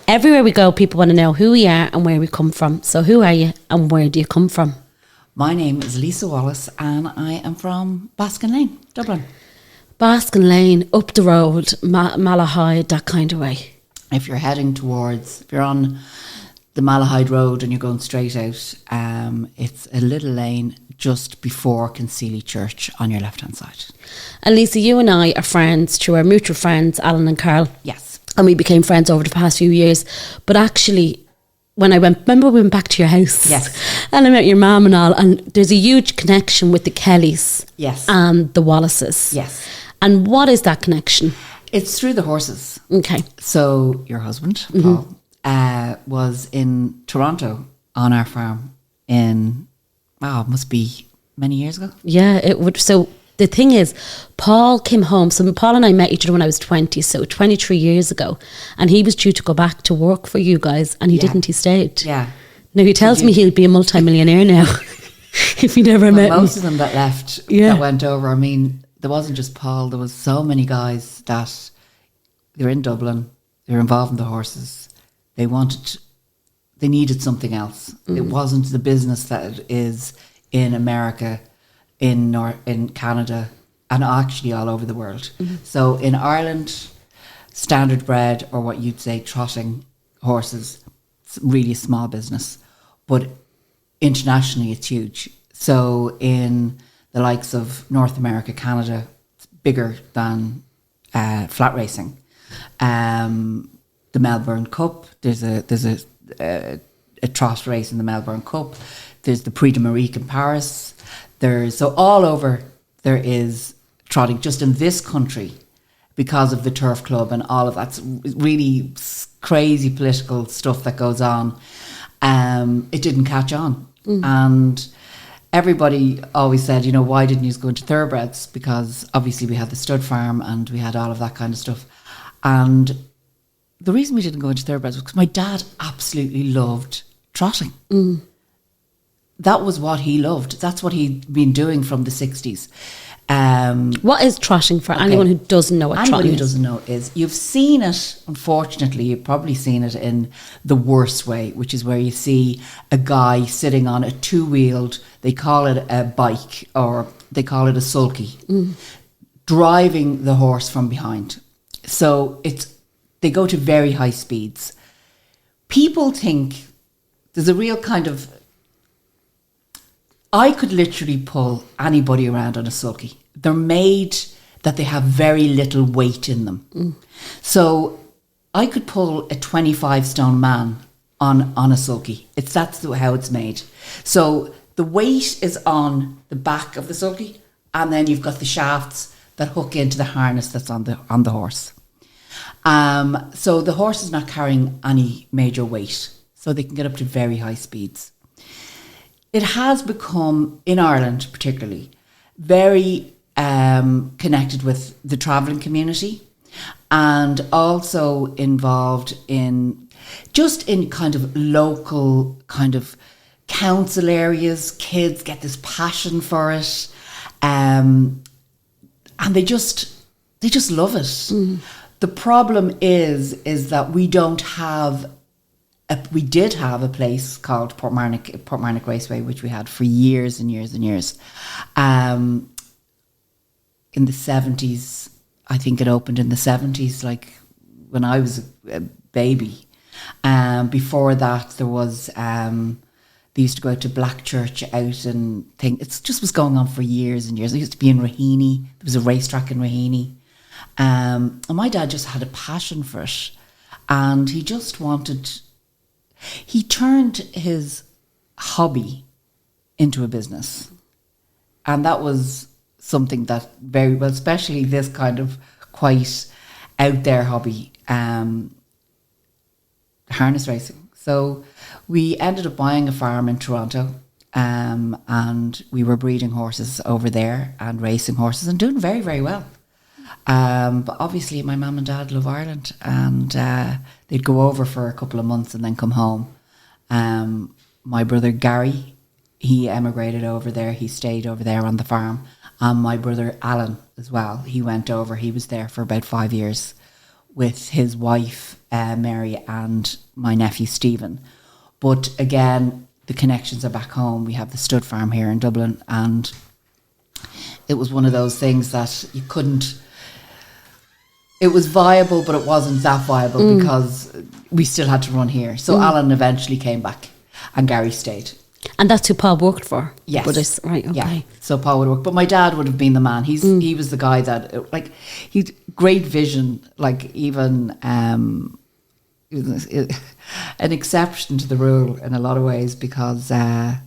Everywhere we go, people want to know who we are and where we come from. So who are you and where do you come from? My name is Lisa Wallace and I am from Baskin Lane, Dublin. Baskin Lane, up the road, Malahide, that kind of way. If you're on the Malahide Road and you're going straight out, it's a little lane just before Concealy Church on your left-hand side. And Lisa, you and I are friends through our mutual friends, Alan and Carl. Yes. And we became friends over the past few years. But actually, remember we went back to your house? Yes. And I met your mum and all, and there's a huge connection with the Kellys. Yes. And the Wallaces. Yes. And what is that connection? It's through the horses. Okay. So your husband, Paul, was in Toronto on our farm it must be many years ago. Yeah, it would. So the thing is, Paul came home. So Paul and I met each other when I was 20, so 23 years ago. And he was due to go back to work for you guys, and he didn't. He stayed. Yeah. Now he tells me he'll be a multimillionaire now if he never met me. Most of them that left, that went over. I mean, there wasn't just Paul. There was so many guys that they were in Dublin. They were involved in the horses. They needed something else. It wasn't the business that it is in America, in Canada, and actually all over the world. So in Ireland, standard bred, or what you'd say trotting horses, it's really a small business. But internationally, it's huge. So in the likes of North America, Canada, it's bigger than flat racing. The Melbourne Cup, there's a trot race in the Melbourne Cup. There's the Prix de Marique in Paris. So all over there is trotting just in this country because of the Turf Club and all of that really crazy political stuff that goes on. It didn't catch on. And everybody always said, why didn't you go into thoroughbreds? Because obviously we had the stud farm and we had all of that kind of stuff. And the reason we didn't go into thoroughbreds was because my dad absolutely loved trotting. That was what he loved. That's what he'd been doing from the 60s. What is trotting for anyone who doesn't know what trotting is? Anyone who doesn't know is, you've seen it, unfortunately, you've probably seen it in the worst way, which is where you see a guy sitting on a two-wheeled, they call it a bike or they call it a sulky, driving the horse from behind. So they go to very high speeds. People think there's a real kind of... I could literally pull anybody around on a sulky. They're made that they have very little weight in them. So I could pull a 25-stone man on a sulky. That's how it's made. So the weight is on the back of the sulky, and then you've got the shafts that hook into the harness that's on the horse. So the horse is not carrying any major weight, so they can get up to very high speeds. It has become, in Ireland particularly, very connected with the travelling community, and also involved in kind of local kind of council areas. Kids get this passion for it, and they just love it. The problem is that we don't have. We did have a place called Portmarnock Raceway, which we had for years and years and years. In the 70s, I think it opened in the 70s, like when I was a baby. Before that, there was, they used to go out to Blackchurch out and think it just was going on for years and years. It used to be in Raheny. There was a racetrack in Raheny. And my dad just had a passion for it. And he just he turned his hobby into a business. And that was something that very well, especially this kind of quite out there hobby, harness racing. So we ended up buying a farm in Toronto, and we were breeding horses over there and racing horses and doing very, very well. But obviously my mum and dad love Ireland, and they'd go over for a couple of months and then come home. My brother Gary, he emigrated over there. He stayed over there on the farm. And my brother Alan as well, he went over. He was there for about 5 years with his wife, Mary, and my nephew, Stephen. But again, the connections are back home. We have the stud farm here in Dublin, and it was one of those things that you couldn't... It was viable, but it wasn't that viable because we still had to run here. So Alan eventually came back and Gary stayed. And that's who Paul worked for? Yes. Brothers. Right, okay. Yeah. So Paul would work. But my dad would have been the man. He was the guy that, like, he'd great vision, like even an exception to the rule in a lot of ways because, I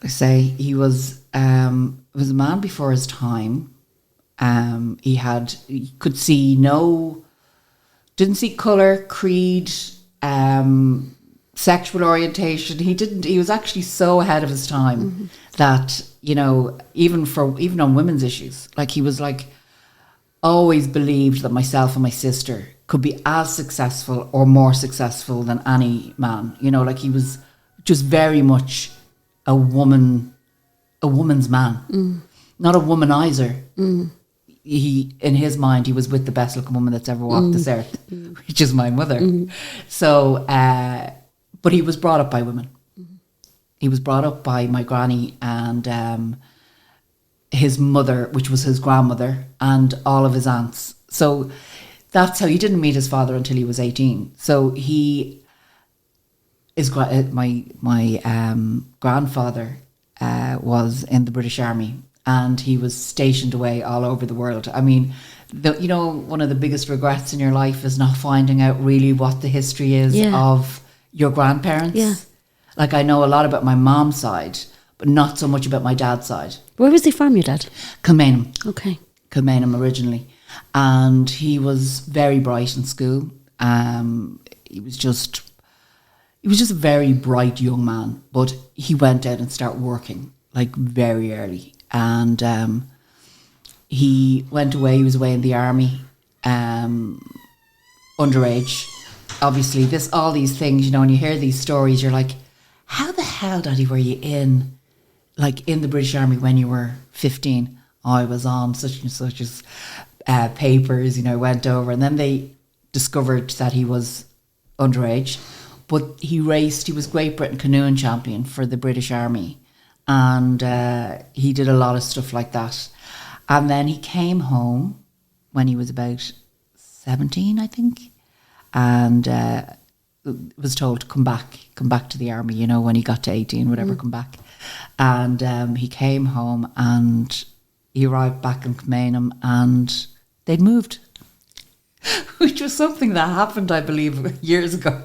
say, he was a man before his time. He could see didn't see colour, creed, sexual orientation. He was actually so ahead of his time that, you know, even on women's issues, like he was like, always believed that myself and my sister could be as successful or more successful than any man. You know, like he was just very much a woman's man, not a womanizer. He, in his mind, he was with the best looking woman that's ever walked this earth, which is my mother. So, but he was brought up by women. He was brought up by my granny and his mother, which was his grandmother, and all of his aunts. So that's how he didn't meet his father until he was 18. So he is my grandfather was in the British Army. And he was stationed away all over the world. I mean, you know, one of the biggest regrets in your life is not finding out really what the history is of your grandparents. Yeah. Like, I know a lot about my mom's side, but not so much about my dad's side. Where was he from, your dad? Kilmainham. Okay. Kilmainham originally. And he was very bright in school. He was just a very bright young man. But he went out and started working, like, very early. And he went away. He was away in the army, underage. Obviously, all these things, you know, when you hear these stories, you're like, how the hell, Daddy, were you in the British Army when you were 15? Oh, I was on such and such as papers, you know, went over. And then they discovered that he was underage. But he was Great Britain canoeing champion for the British Army. And he did a lot of stuff like that. And then he came home when he was about 17, I think, and was told to come back to the army, you know, when he got to 18, whatever, come back. And he came home and he arrived back in Kilmainham and they'd moved, which was something that happened, I believe, years ago.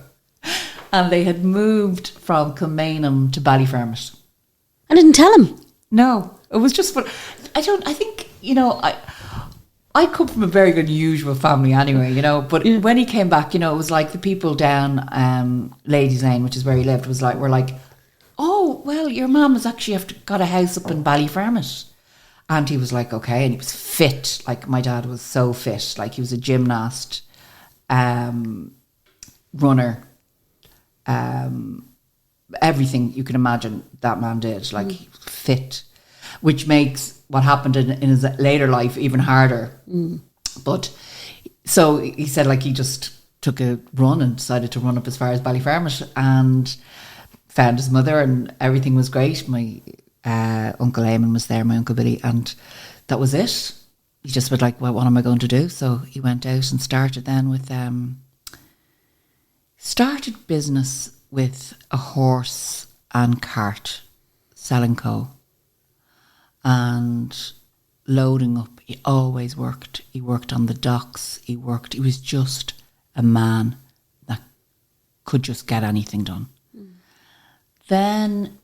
And they had moved from Kilmainham to Ballyfermot. I didn't tell him. No, it was just what I think, you know, I come from a very unusual family anyway, you know, but when he came back, you know, it was like the people down Ladies Lane, which is where he lived, were like, oh, well, your mum has actually got a house up in Ballyfermot. And he was like, okay, and he was fit. Like, my dad was so fit. Like, he was a gymnast, runner, everything you can imagine that man did, like fit, which makes what happened in his later life even harder. But so he said, like, he just took a run and decided to run up as far as Ballyfermot and found his mother and everything was great. My Uncle Eamon was there, my Uncle Billy, and that was it. He just was like, well, what am I going to do? So he went out and started then with started business with a horse and cart selling coal and loading up. He always worked. He worked on the docks. He was just a man that could just get anything done. Then,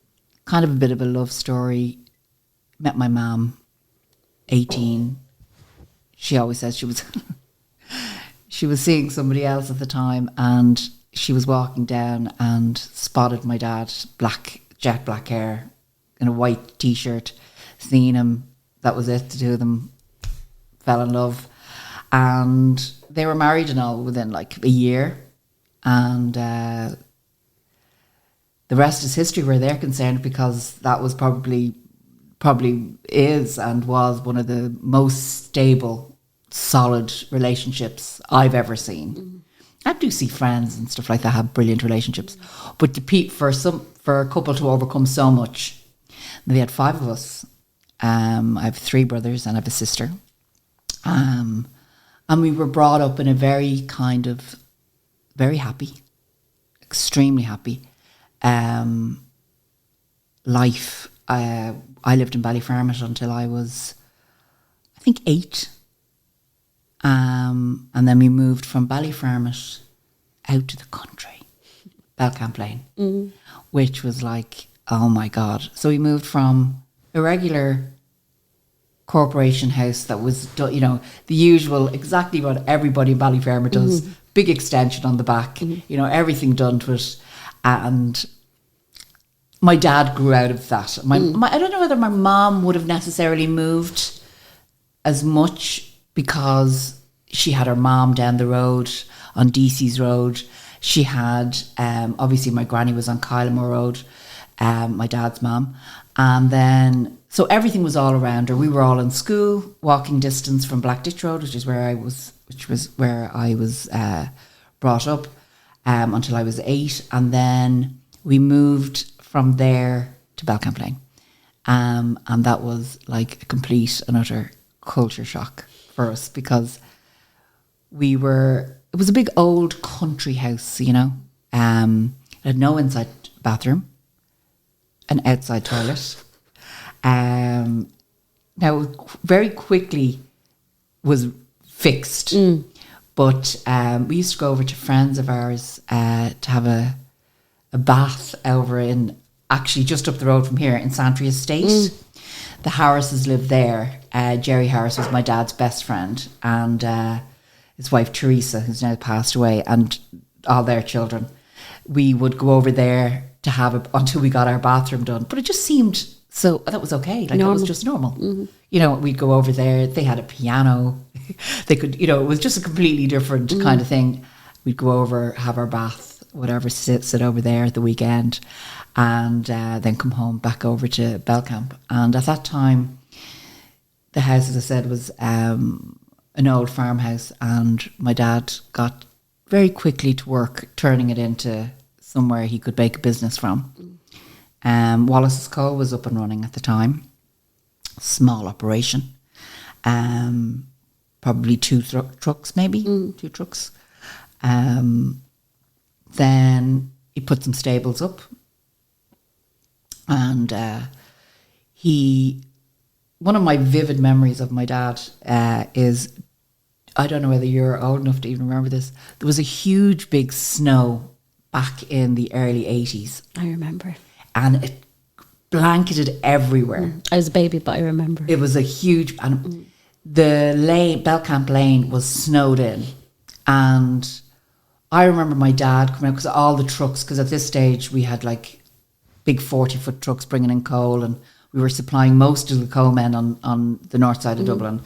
kind of a bit of a love story, met my mum, 18. She always says she was she was seeing somebody else at the time, and she was walking down and spotted my dad, jet black hair, in a white t-shirt, seen him. That was it, the two of them fell in love. And they were married and all within like a year. And the rest is history where they're concerned, because that was probably is and was one of the most stable solid relationships I've ever seen. I do see friends and stuff like that have brilliant relationships, but for a couple to overcome so much. They had 5 of us. I have 3 brothers and I have a sister. And we were brought up in a very kind of very happy, extremely happy life. I lived in Ballyfermot until I was, I think, 8. And then we moved from Ballyfermot out to the country, Belcamp Lane, which was like, oh my God. So we moved from a regular corporation house that was, you know, the usual, exactly what everybody in Ballyfermot does, big extension on the back, you know, everything done to it. And my dad grew out of that. I don't know whether my mom would have necessarily moved as much, because she had her mom down the road on DC's Road. She had, obviously my granny was on Kylemore Road, my dad's mom. And then, so everything was all around her. We were all in school, walking distance from Blackditch Road, which was where I was brought up, until I was 8. And then we moved from there to Belcamp Lane. And that was like a complete and utter culture shock for us, because it was a big old country house, you know. It had no inside bathroom, an outside toilet. Now, very quickly was fixed, but we used to go over to friends of ours to have a bath over in, actually just up the road from here, in Santry Estate. The Harrises lived there. Jerry Harris was my dad's best friend, and his wife Teresa, who's now passed away, and all their children. We would go over there to have it until we got our bathroom done. But it just seemed so, that was okay. Like, normal. It was just normal. You know, we'd go over there. They had a piano. They could, you know, it was just a completely different kind of thing. We'd go over, have our bath, whatever, sit over there at the weekend, and then come home back over to Belcamp. And at that time, the house, as I said, was an old farmhouse, and my dad got very quickly to work turning it into somewhere he could make a business from. Wallace's Coal was up and running at the time. Small operation. Probably 2 trucks, maybe. 2 trucks. Then he put some stables up. And one of my vivid memories of my dad is, I don't know whether you're old enough to even remember this, there was a huge big snow back in the early 80s. I remember. And it blanketed everywhere. I was a baby, but I remember. It was a huge, and the lane, Belcamp Lane, was snowed in. And I remember my dad coming out, because all the trucks, because at this stage we had like big 40-foot trucks bringing in coal, and we were supplying most of the coal men on the north side of Dublin,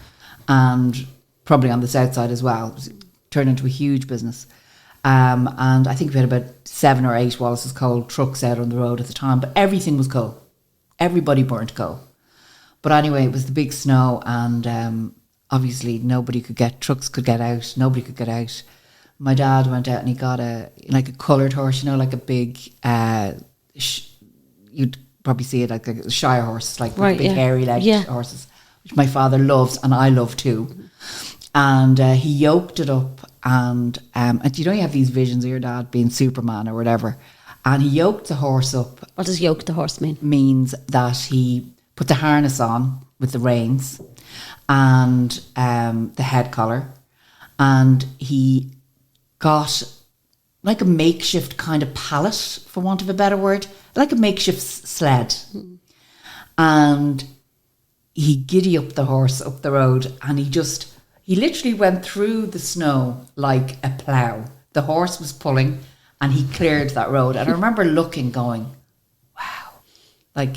and probably on the south side as well. It was turned into a huge business. And I think we had about 7 or 8 Wallace's Coal trucks out on the road at the time, but everything was coal. Everybody burnt coal. But anyway, it was the big snow, and obviously trucks could get out, nobody could get out. My dad went out and he got a coloured horse, you know, like a big, you'd probably see it like a Shire horse, like big hairy legged horses, which my father loves and I love too. And he yoked it up, and you know, you have these visions of your dad being Superman or whatever, and he yoked the horse up. What does yoke the horse mean? Means that he put the harness on with the reins and the head collar, and he got like a makeshift kind of pallet, for want of a better word, like a makeshift sled. And he giddy up the horse up the road, and he literally went through the snow like a plough. The horse was pulling, and he cleared that road. And I remember looking, going, wow. Like,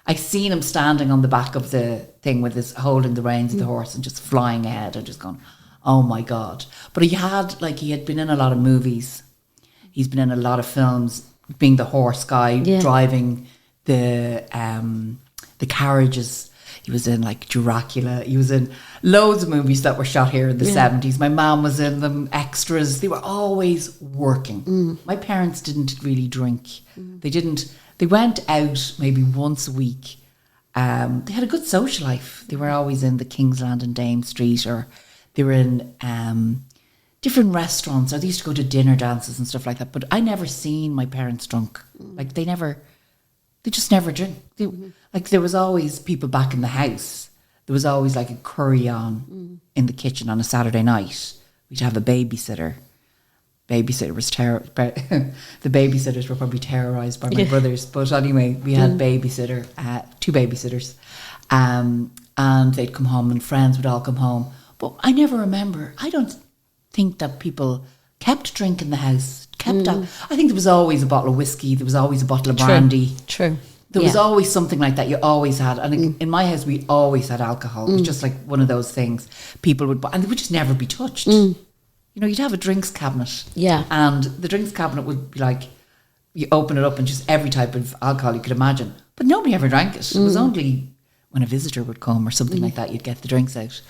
I seen him standing on the back of the thing with his, holding the reins of the horse and just flying ahead and just going, oh my God. But he had been in a lot of movies. He's been in a lot of films, being the horse guy, driving the carriages. He was in like Dracula. He was in loads of movies that were shot here in the 70s. My mum was in them, extras. They were always working. My parents didn't really drink. They went out maybe once a week. They had a good social life. They were always in the Kingsland and Dame Street, or they were in different restaurants, or they used to go to dinner dances and stuff like that. But I never seen my parents drunk. Like they just never drink. Like there was always people back in the house. There was always like a curry on in the kitchen on a Saturday night. We'd have a babysitter. Babysitter was the babysitters were probably terrorised by my brothers. But anyway, we had two babysitters. And they'd come home and friends would all come home. But I never remember. I don't think that people kept drink in the house. I think there was always a bottle of whiskey. There was always a bottle of brandy. True. There was always something like that. You always had. And in my house, we always had alcohol. It was just like one of those things people would buy. And they would just never be touched. You know, you'd have a drinks cabinet. Yeah. And the drinks cabinet would be like, you open it up and just every type of alcohol you could imagine. But nobody ever drank it. It was only when a visitor would come or something like that, you'd get the drinks out.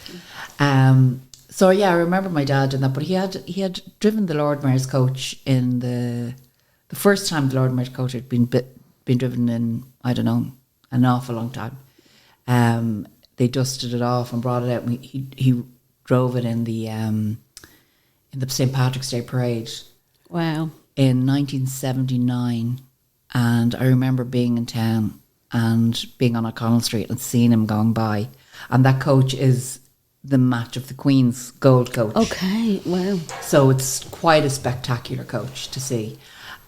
So yeah, I remember my dad doing that. But he had driven the Lord Mayor's coach in the first time the Lord Mayor's coach had been driven in, I don't know, an awful long time. They dusted it off and brought it out. And he drove it in the St. Patrick's Day parade. Wow. In 1979. And I remember being in town and being on O'Connell Street and seeing him going by. And that coach is the Match of the Queen's gold coach. Okay, wow. So it's quite a spectacular coach to see.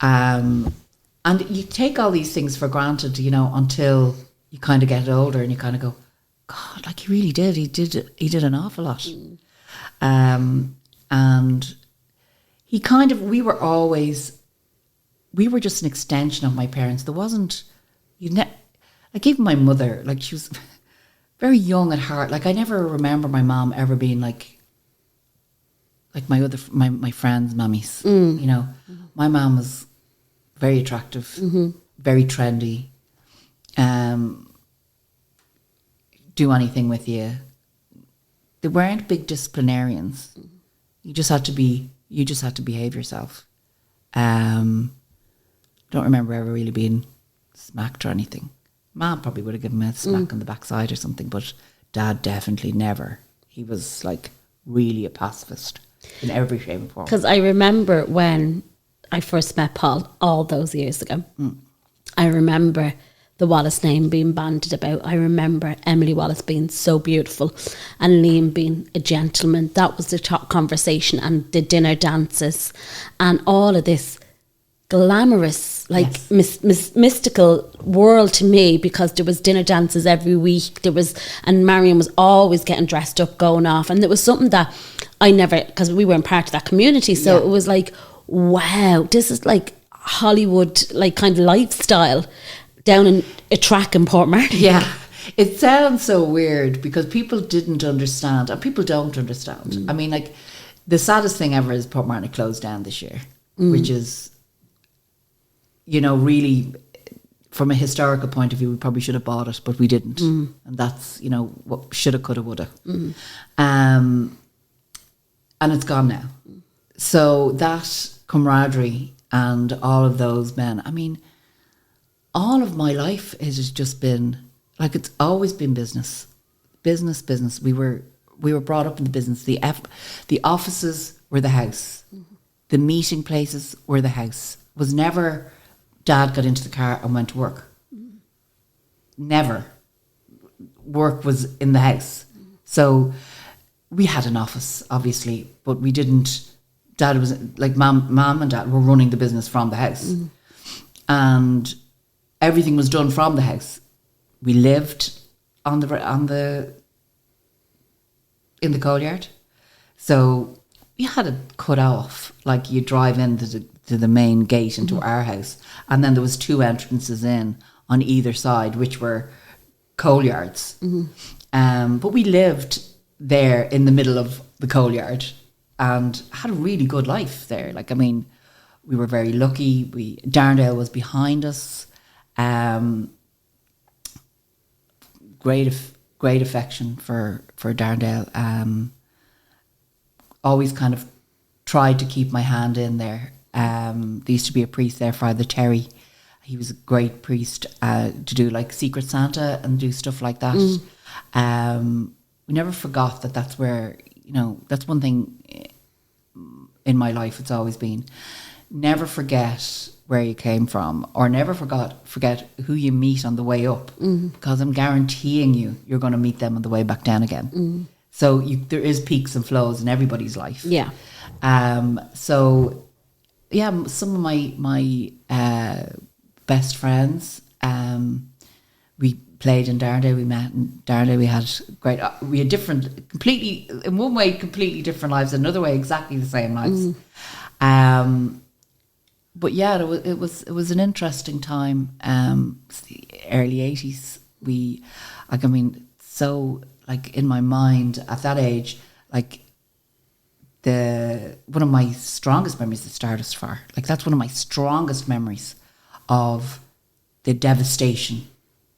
And you take all these things for granted, you know, until you kind of get older and you kind of go, God, like he really did. He did an awful lot. And we were just an extension of my parents. There wasn't, like even my mother, like she was very young at heart. Like I never remember my mom ever being like my friends' mummies, you know. My mom was very attractive, very trendy, do anything with you. They weren't big disciplinarians. You just had to behave yourself. Don't remember ever really being smacked or anything. Mom probably would have given me a smack on the backside or something, but Dad definitely never. He was like really a pacifist in every shape and form. Because I remember when I first met Paul all those years ago, I remember the Wallace name being bandied about. I remember Emily Wallace being so beautiful and Liam being a gentleman. That was the top conversation, and the dinner dances and all of this glamorous, like mystical world to me, because there was dinner dances every week. And Marion was always getting dressed up, going off, and it was something that I never, because we weren't part of that community, so it was like, wow, this is like Hollywood, like kind of lifestyle down in a track in Portmarnock. Yeah, it sounds so weird because people didn't understand, and people don't understand. I mean, like the saddest thing ever is Portmarnock closed down this year, which is, you know, really, from a historical point of view, we probably should have bought it, but we didn't. And that's, you know, what shoulda, coulda, woulda. And it's gone now. So that camaraderie and all of those men, I mean, all of my life has just been, like, it's always been business. Business. We were brought up in the business. The offices were the house. The meeting places were the house. It was never Dad got into the car and went to work. Never. Work was in the house. So we had an office, obviously, but we didn't. Dad was like mom and Dad were running the business from the house, and everything was done from the house. We lived in the coal yard, so we had it cut off. Like you drive into the main gate into our house, and then there was two entrances in on either side, which were coal yards. But we lived there in the middle of the coal yard and had a really good life there. Like, I mean, we were very lucky. Darndale was behind us. Great great affection for Darndale. Always kind of tried to keep my hand in there. There used to be a priest there, Father Terry. He was a great priest to do like Secret Santa and do stuff like that. We never forgot that that's where, you know, that's one thing in my life it's always been. Never forget where you came from, or never forget who you meet on the way up, because I'm guaranteeing you're going to meet them on the way back down again. So there is peaks and flows in everybody's life. Yeah. So yeah, some of my best friends, we played in Darndale, we met in Darndale, we had different, completely, in one way completely different lives, another way exactly the same lives. But yeah, it was an interesting time. It's the early 80s. So like in my mind at that age, like one of my strongest memories is Stardust Fire. Like that's one of my strongest memories of the devastation.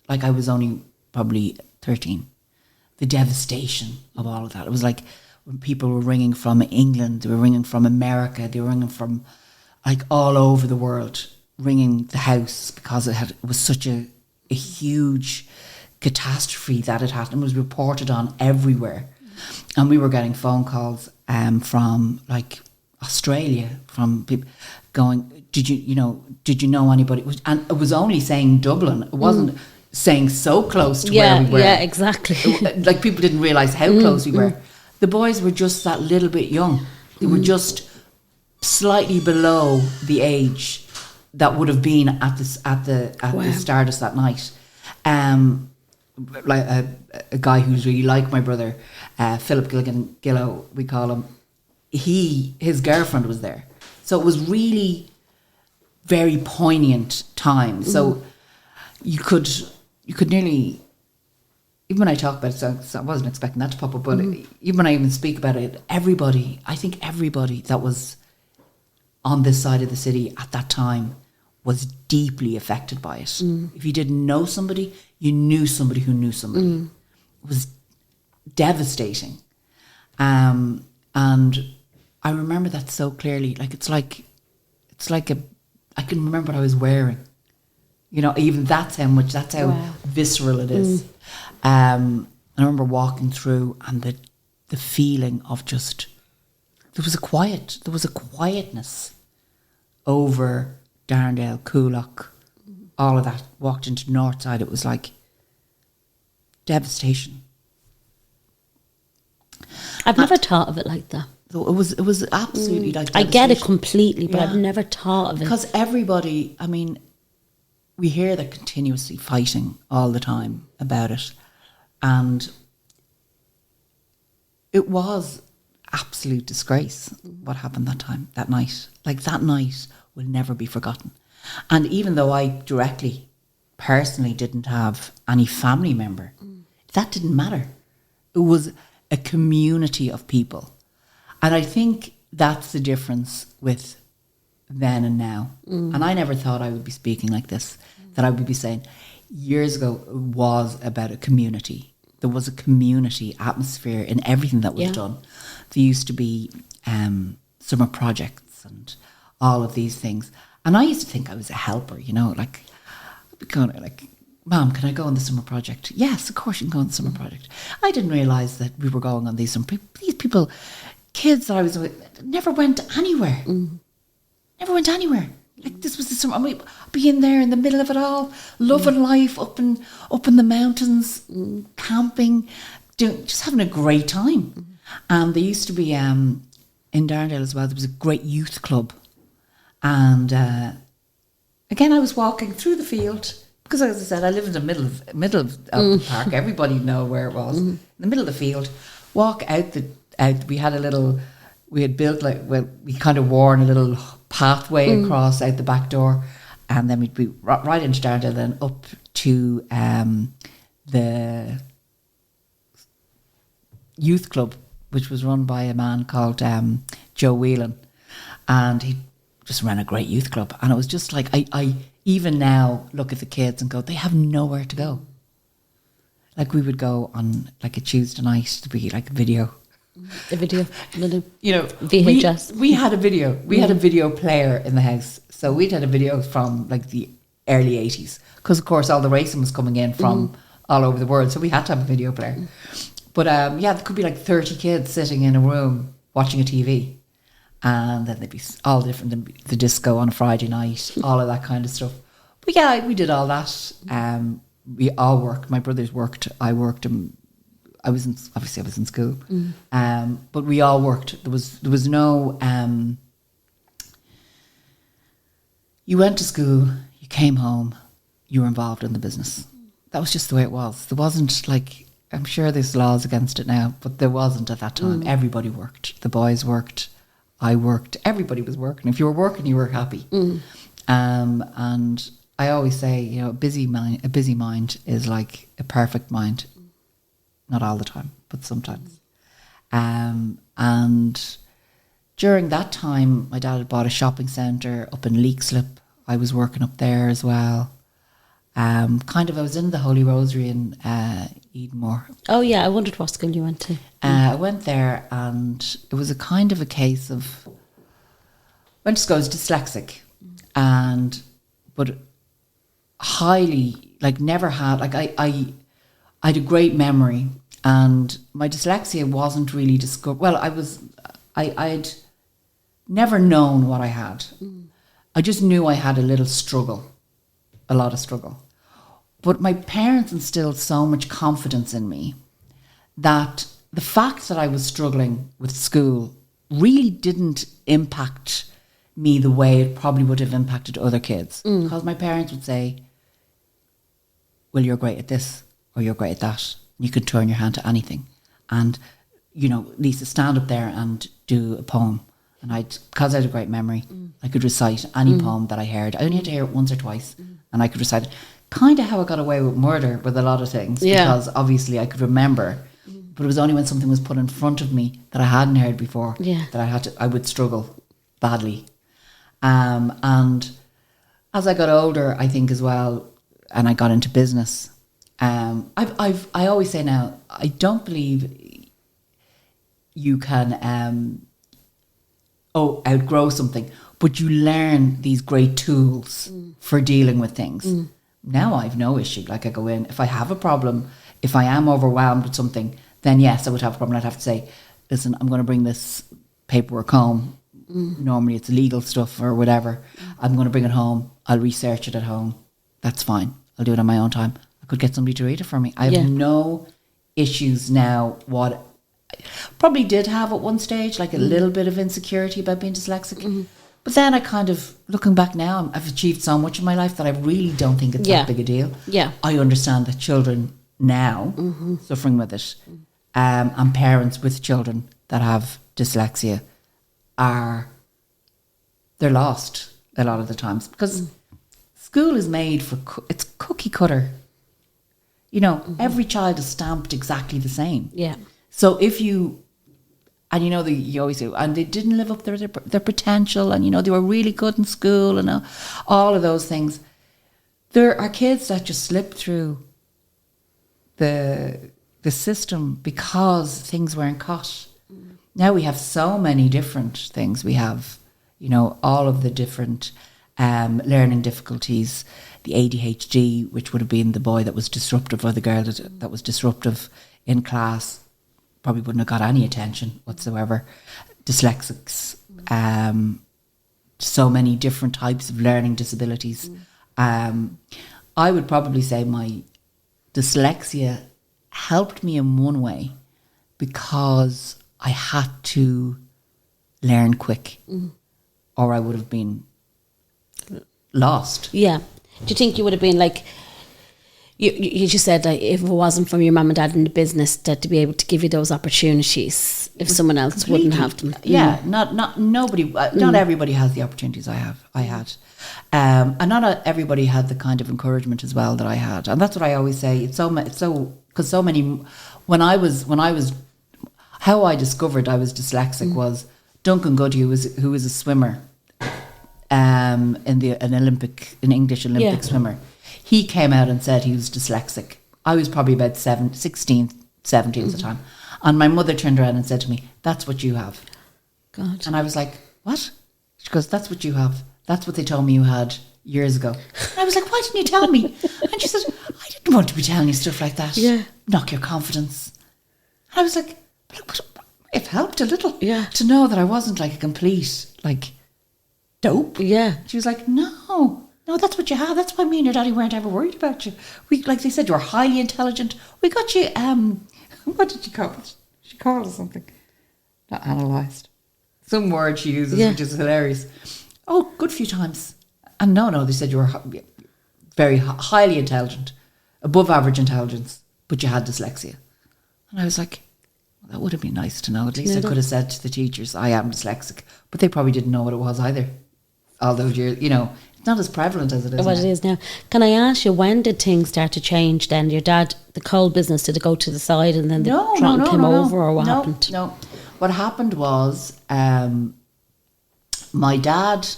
Like I was only probably 13. The devastation of all of that. It was like when people were ringing from England, they were ringing from America, they were ringing from like all over the world, ringing the house because it was such a huge catastrophe that had happened. It was reported on everywhere. And we were getting phone calls from like Australia, from people going, did you know anybody? And it was only saying Dublin. It wasn't saying so close to where we were. Yeah, exactly. Like people didn't realise how close we were. The boys were just that little bit young. They were just slightly below the age that would have been at the Stardust that night. Like a guy who's really like my brother, Philip Gillow, we call him. His girlfriend was there, so it was really very poignant time. So you could nearly, even when I talk about it, so I wasn't expecting that to pop up, but even when I even speak about it, I think everybody that was on this side of the city at that time was deeply affected by it. If you didn't know somebody, you knew somebody who knew somebody. It was devastating. And I remember that so clearly. Like it's like I can remember what I was wearing. You know, even that's how visceral it is. I remember walking through and the feeling of just, there was a quietness over Darndale, Coolock, all of that. Walked into Northside, it was like devastation. I've never thought of it like that. So it was absolutely like I get it completely, but I've never thought of it. Because everybody, I mean, we hear they're continuously fighting all the time about it. And it was absolute disgrace what happened that night. Like that night will never be forgotten. And even though I personally didn't have any family member, that didn't matter. It was a community of people. And I think that's the difference with then and now. And I never thought I would be speaking like this, that I would be saying years ago it was about a community. There was a community atmosphere in everything that was done. There used to be summer projects and all of these things. And I used to think I was a helper, you know, like, I'd be kind of like, Mom, can I go on the summer project? Yes, of course you can go on the summer project. I didn't realise that we were going on these people, kids that I was with, never went anywhere. Never went anywhere. Like this was the summer. I mean, being there in the middle of it all, loving life up in the mountains, camping, just having a great time. And there used to be in Darndale as well, there was a great youth club. And again, I was walking through the field because, as I said, I live in the middle of the park. Everybody know where it was. In the middle of the field, walk out. We had built we kind of worn a little pathway across out the back door, and then we'd be right into Darndale, then up to the youth club, which was run by a man called Joe Whelan, and he just ran a great youth club. And it was just like I even now look at the kids and go, they have nowhere to go. like we would go on like a Tuesday night to be like a video. The video, you know, VHS. We had a video. We had a video player in the house, so we'd had a video from like the early 80s, because of course all the racing was coming in from all over the world, so we had to have a video player. But yeah, there could be like 30 kids sitting in a room watching a TV, and then there'd be all different, the disco on a Friday night, all of that kind of stuff. But yeah, we did all that. We all worked. My brothers worked. I worked. I was in school, but we all worked. There was no. You went to school, you came home, you were involved in the business. That was just the way it was. There wasn't like, I'm sure there's laws against it now, but there wasn't at that time. Everybody worked. The boys worked. I worked. Everybody was working. If you were working, you were happy. And I always say, you know, a busy mind is like a perfect mind. Not all the time, but sometimes. And during that time, my dad had bought a shopping centre up in Leixlip. I was working up there as well. I was in the Holy Rosary in Edenmore. Oh yeah, I wondered what school you went to. I went there, and it was a kind of a case of, went to school, I was dyslexic, but highly, like never had, like I had a great memory, and my dyslexia wasn't really discovered. Well, I'd never known what I had. I just knew I had a lot of struggle. But my parents instilled so much confidence in me that the fact that I was struggling with school really didn't impact me the way it probably would have impacted other kids. Because my parents would say, well, you're great at this or you're great at that. You could turn your hand to anything. And, you know, Lisa, stand up there and do a poem. And because I had a great memory, I could recite any poem that I heard. I only had to hear it once or twice, and I could recite it. Kind of how I got away with murder with a lot of things, because obviously I could remember, but it was only when something was put in front of me that I hadn't heard before that I would struggle badly. And as I got older, I think as well, and I got into business, I always say now, I don't believe you can outgrow something, but you learn these great tools for dealing with things. Now I've no issue. Like I go in, if I have a problem, if I am overwhelmed with something, then yes, I would have a problem. I'd have to say, listen, I'm going to bring this paperwork home. Normally it's legal stuff or whatever. I'm going to bring it home. I'll research it at home. That's fine. I'll do it on my own time. I could get somebody to read it for me. I have no issues now. What probably did have at one stage, like a little bit of insecurity about being dyslexic. But then I kind of, looking back now, I've achieved so much in my life that I really don't think it's that big a deal. Yeah. I understand that children now suffering with it, and parents with children that have dyslexia they're lost a lot of the times, because school is made for, it's cookie cutter. You know, every child is stamped exactly the same. Yeah. So if you, and you know, you always say, and they didn't live up to their potential, and you know, they were really good in school, and all of those things. There are kids that just slip through the system because things weren't caught. Now we have so many different things. We have, you know, all of the different learning difficulties, the ADHD, which would have been the boy that was disruptive, or the girl that was disruptive in class, probably wouldn't have got any attention whatsoever. Dyslexics, so many different types of learning disabilities. I would probably say my dyslexia helped me in one way, because I had to learn quick, or I would have been lost. Yeah. Do you think you would have been like, you just said, like, if it wasn't from your mum and dad in the business, that to be able to give you those opportunities if someone else wouldn't have them? Yeah, not nobody, not everybody has the opportunities I had. And not everybody had the kind of encouragement as well that I had. And that's what I always say. It's so because so many, when I was, how I discovered I was dyslexic was Duncan Goody, who was a swimmer, an English Olympic swimmer. He came out and said he was dyslexic, I was probably about 16, 17 at the time. And my mother turned around and said to me, "That's what you have." God. And I was like, "What?" She goes, "That's what you have. That's what they told me you had years ago." And I was like, "Why didn't you tell me?" And she said, "I didn't want to be telling you stuff like that. Yeah. Knock your confidence." And I was like, but it helped a little to know that I wasn't like a complete, like, dope. Yeah. She was like, no, that's what you have. That's why me and your daddy weren't ever worried about you. We, like they said, you were highly intelligent. We got you, what did you call it? She called it something. Not analysed. Some word she uses, which is hilarious. Oh, good few times. And no, they said you were very highly intelligent, above average intelligence, but you had dyslexia. And I was like, well, that would have been nice to know. At least I could have said to the teachers, I am dyslexic. But they probably didn't know what it was either. All those years, it's not as prevalent as it is What it is now. Can I ask you, when did things start to change then? Your dad, the coal business, did it go to the side and then the trotting came over, or what happened? No. What happened was my dad...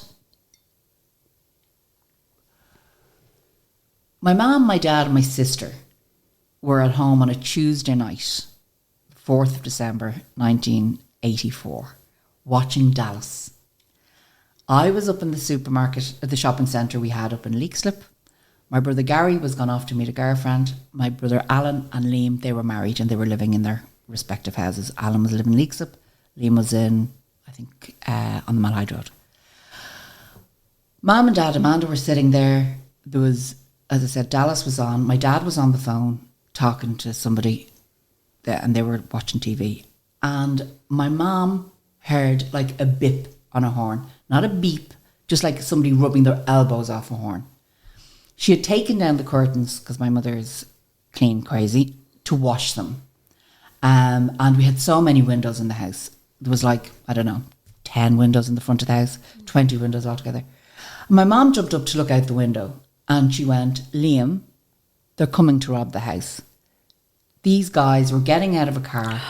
My mum, my dad and my sister were at home on a Tuesday night, 4th of December 1984, watching Dallas. I was up in the supermarket at the shopping centre we had up in Leixlip. My brother Gary was gone off to meet a girlfriend. My brother Alan and Liam, they were married and they were living in their respective houses. Alan was living in Leixlip. Liam was in, I think, on the Malahide Road. Mum and Dad, Amanda were sitting there. There was, as I said, Dallas was on. My dad was on the phone talking to somebody and they were watching TV. And my mum heard like a bip on a horn. Not a beep, just like somebody rubbing their elbows off a horn. She had taken down the curtains, because my mother is clean crazy, to wash them. And we had so many windows in the house. There was like, 10 windows in the front of the house, 20 windows altogether. And my mom jumped up to look out the window and she went, "Liam, they're coming to rob the house." These guys were getting out of a car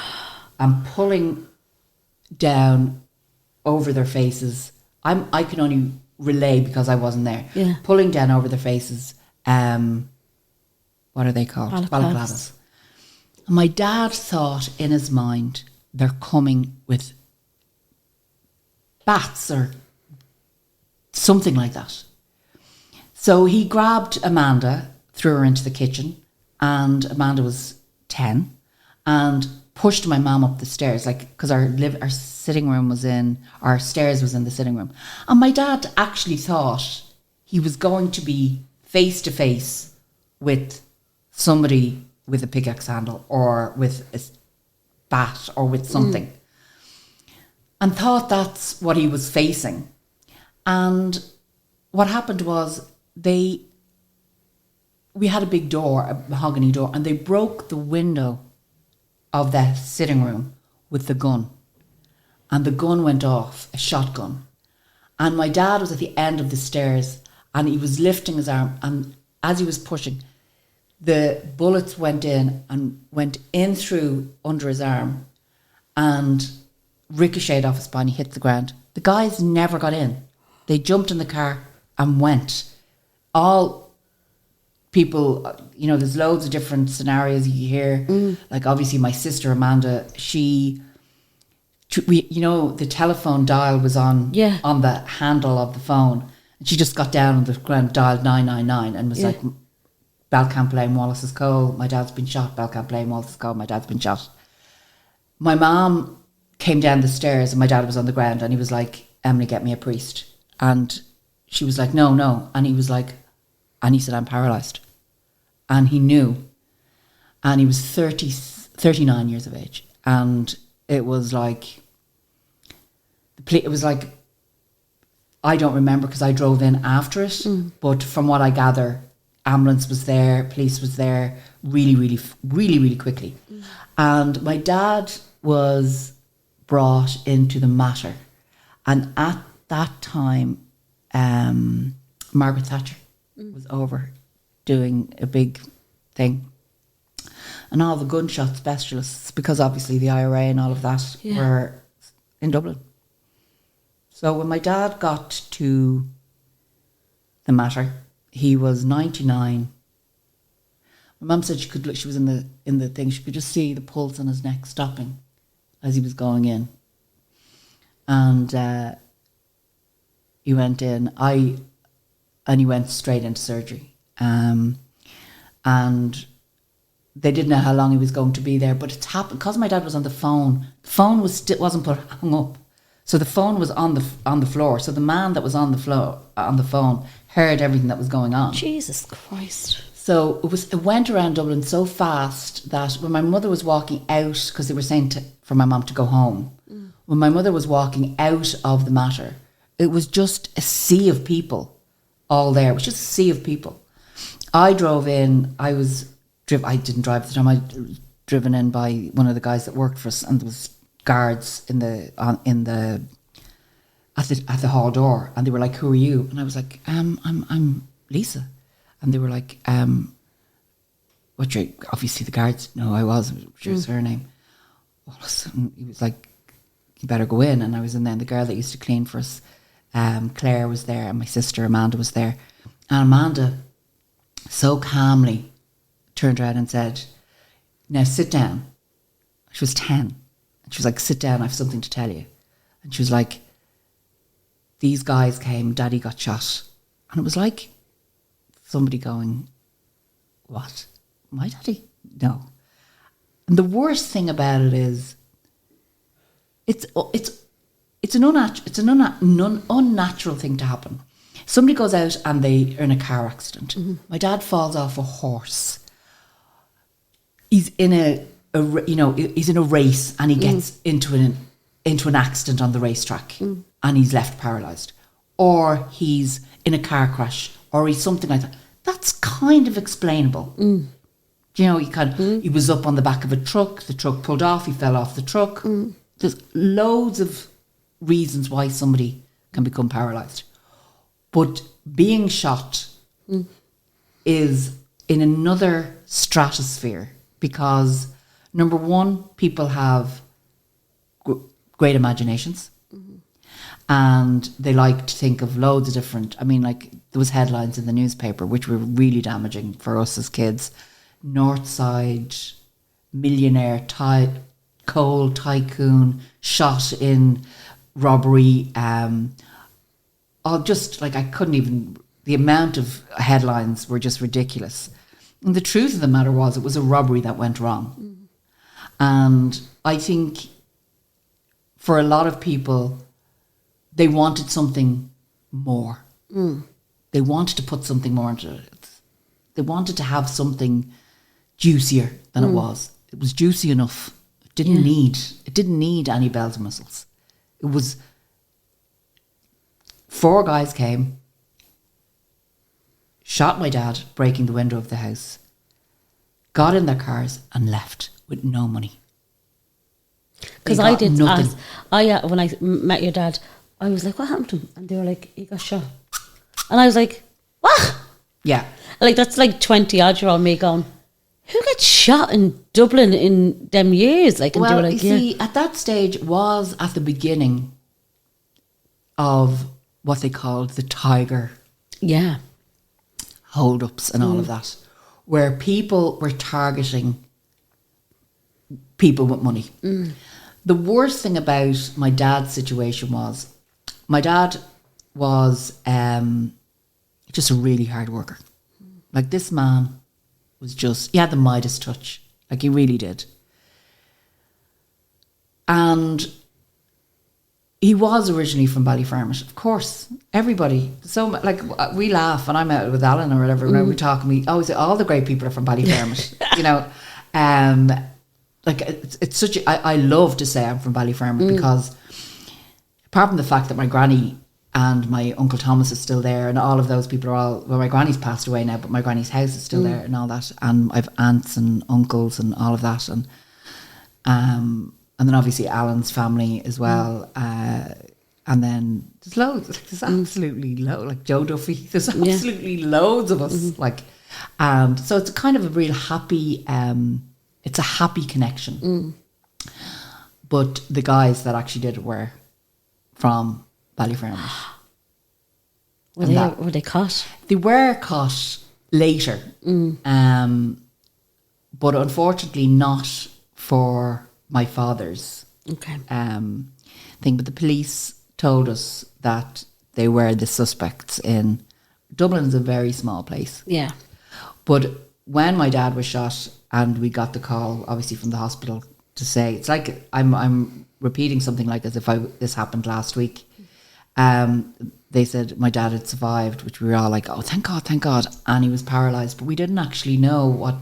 and pulling down over their faces. I can only relay because I wasn't there. Yeah. Pulling down over their faces. What are they called? Balaclavas. And my dad thought in his mind, they're coming with bats or something like that. So he grabbed Amanda, threw her into the kitchen, and Amanda was 10, and pushed my mum up the stairs, like, because our sitting room was in, our stairs was in the sitting room. And my dad actually thought he was going to be face to face with somebody with a pickaxe handle or with a bat or with something. And thought that's what he was facing. And what happened was we had a big door, a mahogany door, and they broke the window of the sitting room with the gun. And the gun went off, a shotgun. And my dad was at the end of the stairs and he was lifting his arm, and as he was pushing, the bullets went in through under his arm and ricocheted off his spine. He hit the ground. The guys never got in. They jumped in the car and went. All people, there's loads of different scenarios you hear. Like obviously my sister Amanda, the telephone dial was on the handle of the phone, and she just got down on the ground, dialed 999, and was like, "Balcampbell Wallace's call. My dad's been shot. Balcampbell Wallace's call. My dad's been shot." My mom came down the stairs, and my dad was on the ground, and he was like, "Emily, get me a priest." And she was like, "No," and he was like, and he said, "I'm paralyzed." And he knew. And he was 39 years of age. And it was like, I don't remember because I drove in after it. But from what I gather, ambulance was there, police was there really, really, really, really quickly. And my dad was brought into the matter. And at that time, Margaret Thatcher was over doing a big thing, and all the gunshot specialists, because obviously the IRA and all of that were in Dublin. So when my dad got to the matter, he was 99. My mum said she could look. She was in the thing. She could just see the pulse on his neck stopping as he was going in, and he went in. And he went straight into surgery, and they didn't know how long he was going to be there. But it's happened because my dad was on the phone. The phone wasn't hung up, so the phone was on the floor. So the man that was on the phone heard everything that was going on. Jesus Christ. So it went around Dublin so fast that when my mother was walking out, because they were saying for my mum to go home, when my mother was walking out of the matter, it was just a sea of people all there. It was just a sea of people. I drove in. I didn't drive at the time. I was driven in by one of the guys that worked for us, and there was guards at the hall door, and they were like, "Who are you?" And I was like, I'm Lisa." And they were like, "What's your..." Obviously the guards, no, I was. What's your surname? Wallace. And he was like, "You better go in." And I was in there, and the girl that used to clean for us, Claire, was there, and my sister Amanda was there. And Amanda so calmly turned around and said, "Now sit down." She was 10. And she was like, "Sit down, I have something to tell you." And she was like, "These guys came, Daddy got shot." And it was like somebody going, "What? My daddy?" No. And the worst thing about it is, it's an unnatural thing to happen. Somebody goes out and they are in a car accident. Mm-hmm. My dad falls off a horse. He's in he's in a race, and he gets into an accident on the racetrack, and he's left paralyzed, or he's in a car crash, or he's something like that. That's kind of explainable. He was up on the back of a truck. The truck pulled off. He fell off the truck. There's loads of reasons why somebody can become paralyzed, but being shot is in another stratosphere, because number one, people have great imaginations, and they like to think of loads of different. I mean, like, there was headlines in the newspaper which were really damaging for us as kids. Northside millionaire coal tycoon shot in robbery. Just like, I couldn't even. The amount of headlines were just ridiculous. And the truth of the matter was, it was a robbery that went wrong. And I think for a lot of people, they wanted something more. They wanted to put something more into it. They wanted to have something juicier than it was. It was juicy enough. It didn't need any bells and whistles. It was 4 guys came, shot my dad, breaking the window of the house, got in their cars and left with no money. Because I did nothing. When I met your dad, I was like, "What happened to him?" And they were like, "He got shot." And I was like, "What?" Yeah. Like, that's like 20-odd-year-old me going, "Who gets shot in Dublin in them years?" Like, and they were like, you see, at that stage was at the beginning of what they called the Tiger hold-ups and all of that, where people were targeting people with money. The worst thing about my dad's situation was, my dad was just a really hard worker. Like, this man was he had the Midas touch. Like, he really did. And he was originally from Ballyfermot, of course. Everybody. So, like, we laugh, and I'm out with Alan or whatever, when we talk, and we always say, all the great people are from Ballyfermot. Like, it's such I love to say I'm from Ballyfermot, because apart from the fact that my granny and my Uncle Thomas is still there, and all of those people are all, well, my granny's passed away now, but my granny's house is still there and all that, and I've aunts and uncles and all of that, and then obviously Alan's family as well, and then there's loads, there's absolutely loads, like Joe Duffy, there's absolutely loads of us, like, and so it's kind of a real happy, it's a happy connection. But the guys that actually did it were from Ballyfermot. Were they caught? They were caught later. but unfortunately not for my father's Okay. thing. But the police told us that they were the suspects in Dublin is a very small place. Yeah. But when my dad was shot and we got the call, obviously from the hospital, to say, it's like I'm repeating something like as if this happened last week. They said my dad had survived, which we were all like, oh, thank God. And he was paralyzed. But we didn't actually know what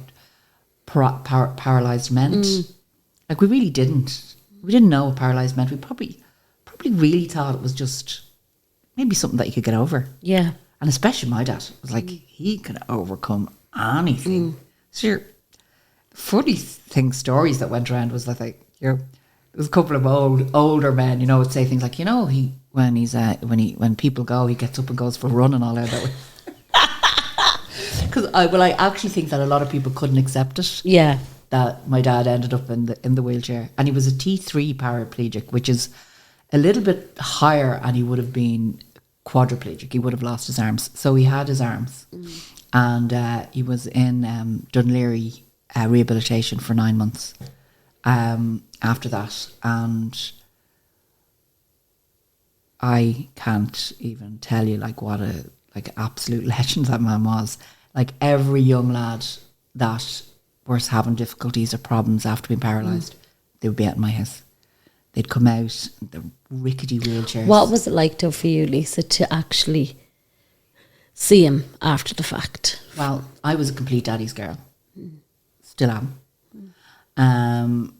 paralyzed meant. Like, we really didn't. We didn't know what paralyzed meant. We probably really thought it was just maybe something that you could get over. Yeah. And especially my dad was like, he can overcome anything. So funny stories that went around was like, there was a couple of older men, would say things like, when people go, he gets up and goes for a run and all that way. Because I actually think that a lot of people couldn't accept it. Yeah. That my dad ended up in the wheelchair, and he was a T3 paraplegic, which is a little bit higher, and he would have been quadriplegic. He would have lost his arms, so he had his arms, and he was in Dunleary rehabilitation for 9 months after that, and I can't even tell you what a absolute legend that man was. Like, every young lad that was having difficulties or problems after being paralysed, they would be at my house. They'd come out, the rickety wheelchairs. What was it like, though, for you, Lisa, to actually see him after the fact? Well, I was a complete daddy's girl. Still am.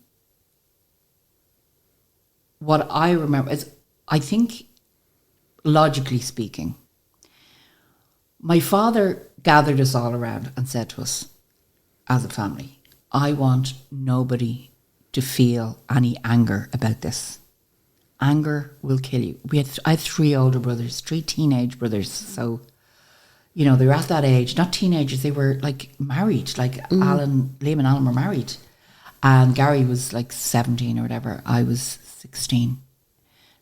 What I remember is, I think, logically speaking, my father gathered us all around and said to us, as a family, I want nobody to feel any anger about this. Anger will kill you. I had 3 older brothers, 3 teenage brothers. So, they were at that age, not teenagers, they were married. Liam and Alan were married. And Gary was 17 or whatever. I was 16.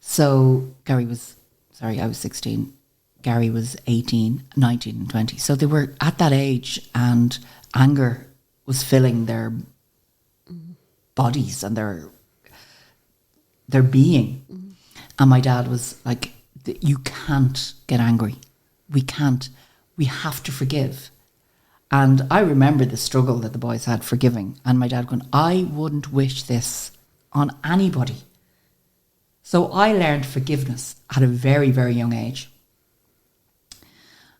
So I was 16. Gary was 18, 19 and 20. So they were at that age, and anger was filling their bodies and their being. And my dad was like, you can't get angry. We can't. We have to forgive. And I remember the struggle that the boys had forgiving. And my dad going, I wouldn't wish this on anybody. So I learned forgiveness at a very, very young age.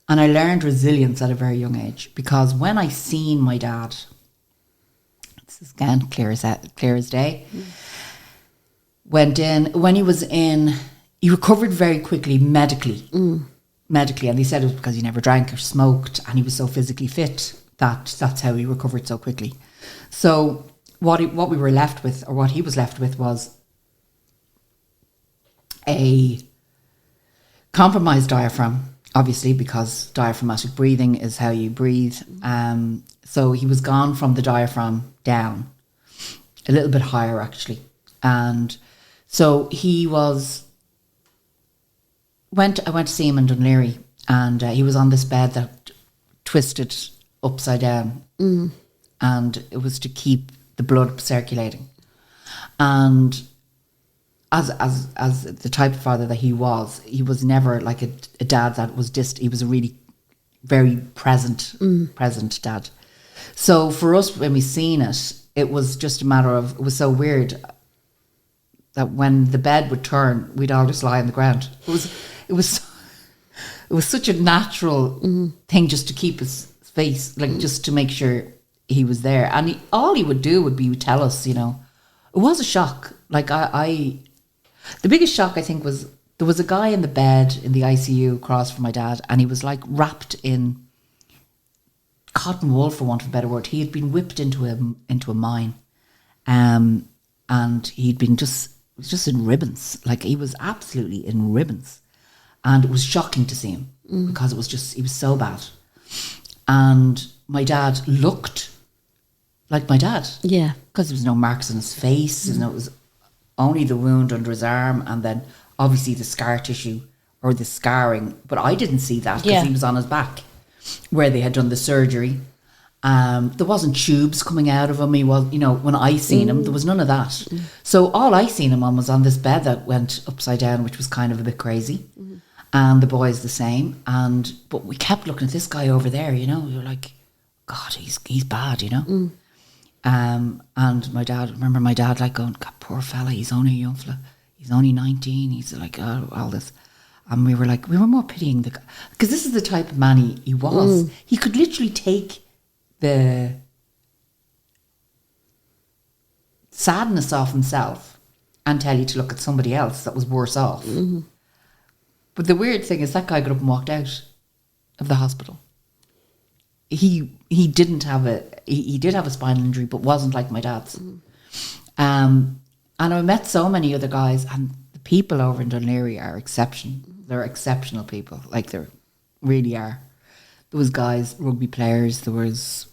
And I learned resilience at a very young age, because when I seen my dad, this is again clear as day, went in, when he was in, he recovered very quickly medically. And they said it was because he never drank or smoked, and he was so physically fit that's how he recovered so quickly. So what we were left with, or what he was left with, was a compromised diaphragm. Obviously, because diaphragmatic breathing is how you breathe. So he was gone from the diaphragm down, a little bit higher actually. And so I went to see him in Dunleary, and he was on this bed that twisted upside down. And it was to keep the blood circulating. And as the type of father that he was never like a dad that was he was a really very present dad. So for us, when we seen it, it was just a matter of, it was so weird that when the bed would turn, we'd all just lie on the ground. It was such a natural thing, just to keep his face, just to make sure he was there. And all he would do would be tell us, it was a shock. The biggest shock, I think, was there was a guy in the bed in the ICU across from my dad, and he was wrapped in cotton wool, for want of a better word. He had been whipped into a mine, and he'd been just in ribbons. He was absolutely in ribbons, and it was shocking to see him because he was so bad. And my dad looked like my dad, yeah, because there was no marks on his face, it was only the wound under his arm, and then obviously the scar tissue or the scarring. But I didn't see that because he was on his back where they had done the surgery. There wasn't tubes coming out of him. He was, when I seen him, there was none of that. So all I seen him on was on this bed that went upside down, which was kind of a bit crazy. And the boys the same. But we kept looking at this guy over there, We were like, God, he's bad, And my dad like going, God, poor fella, he's only a young fella. He's only 19. He's like, oh, all this. And we were more pitying the guy. Because this is the type of man he was. He could literally take the sadness off himself and tell you to look at somebody else that was worse off. But the weird thing is that guy got up and walked out of the hospital. He didn't have he did have a spinal injury, but wasn't like my dad's. And I met so many other guys, and the people over in Dunleary are exceptional. They're exceptional people, like they really are. There was guys, rugby players, there was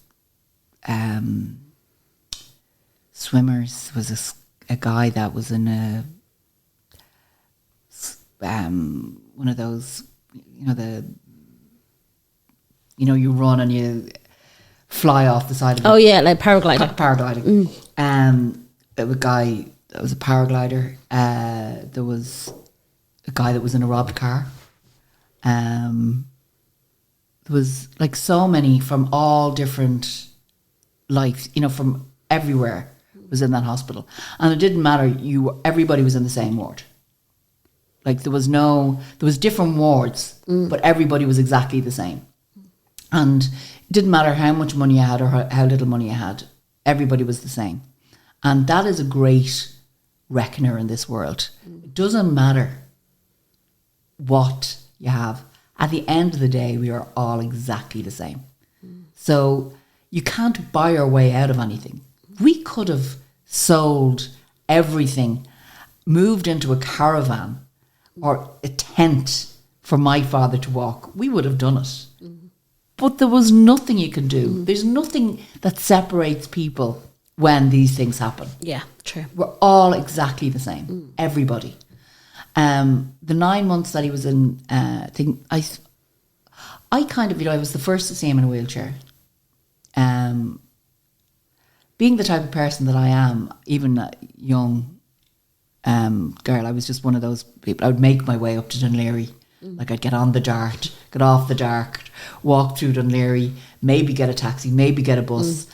swimmers. There was a guy that was in one of those, you run and you fly off the side of it. Oh yeah, like paragliding. Paragliding. There was a guy that was a paraglider. There was a guy that was in a robbed car. There was like so many from all different lives, from everywhere was in that hospital. And it didn't matter, everybody was in the same ward. Like there was different wards, but everybody was exactly the same. And it didn't matter how much money you had or how little money you had. Everybody was the same. And that is a great reckoner in this world. It doesn't matter what you have. At the end of the day, we are all exactly the same. So you can't buy your way out of anything. We could have sold everything, moved into a caravan or a tent for my father to walk. We would have done it. But there was nothing you can do. There's nothing that separates people when these things happen. Yeah, true. We're all exactly the same. Everybody. The 9 months that he was in, I kind of, I was the first to see him in a wheelchair. Being the type of person that I am, even a young girl, I was just one of those people. I would make my way up to Dunleary. Like I'd get on the dart, get off the dart, walk through Dunleary, maybe get a taxi, maybe get a bus,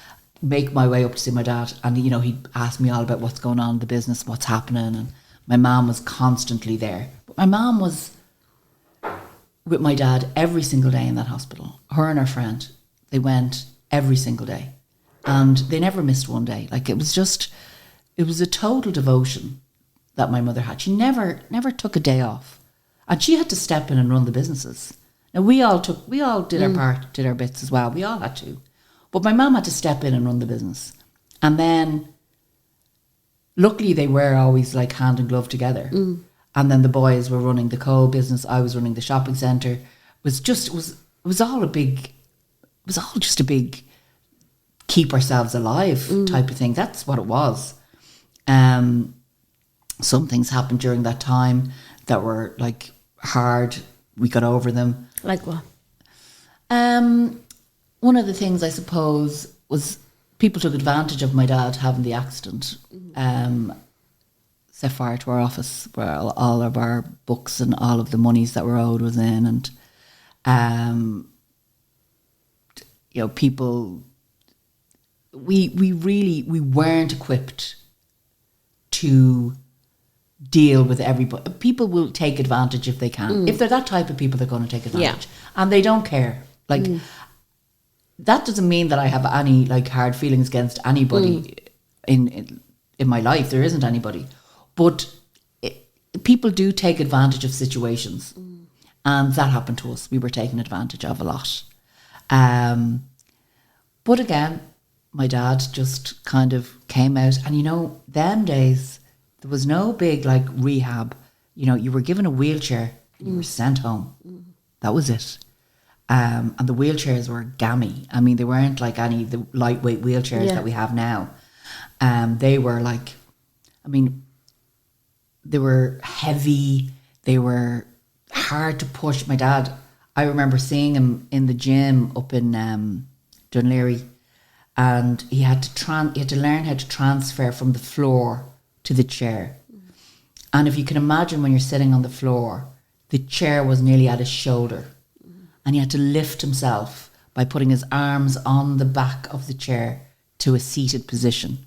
make my way up to see my dad. And, he'd ask me all about what's going on in the business, what's happening. And my mum was constantly there. But my mum was with my dad every single day in that hospital. Her and her friend, they went every single day. And they never missed one day. Like it was a total devotion that my mother had. She never took a day off. And she had to step in and run the businesses. Now we all did our part, did our bits as well. We all had to. But my mum had to step in and run the business. And then luckily they were always like hand in glove together. And then the boys were running the coal business. I was running the shopping centre. It was all just a big keep ourselves alive type of thing. That's what it was. Some things happened during that time that were like hard. We got over them. Like what? One of the things I suppose was people took advantage of my dad having the accident. Set fire to our office where all of our books and all of the monies that were owed was in, and people. We weren't equipped to deal with everybody. People will take advantage if they can. If they're that type of people, they're going to take advantage, and they don't care. Like that doesn't mean that I have any like hard feelings against anybody in my life. There isn't anybody, but people do take advantage of situations, and that happened to us. We were taken advantage of a lot. But again, my dad just kind of came out, and them days there was no big like rehab. You were given a wheelchair and you were sent home. That was it. And the wheelchairs were gammy. I mean, they weren't like any of the lightweight wheelchairs that we have now. They were like, they were heavy. They were hard to push. My dad, I remember seeing him in the gym up in Dunleary, and he had to learn how to transfer from the floor to the chair. And if you can imagine when you're sitting on the floor, the chair was nearly at his shoulder, and he had to lift himself by putting his arms on the back of the chair to a seated position.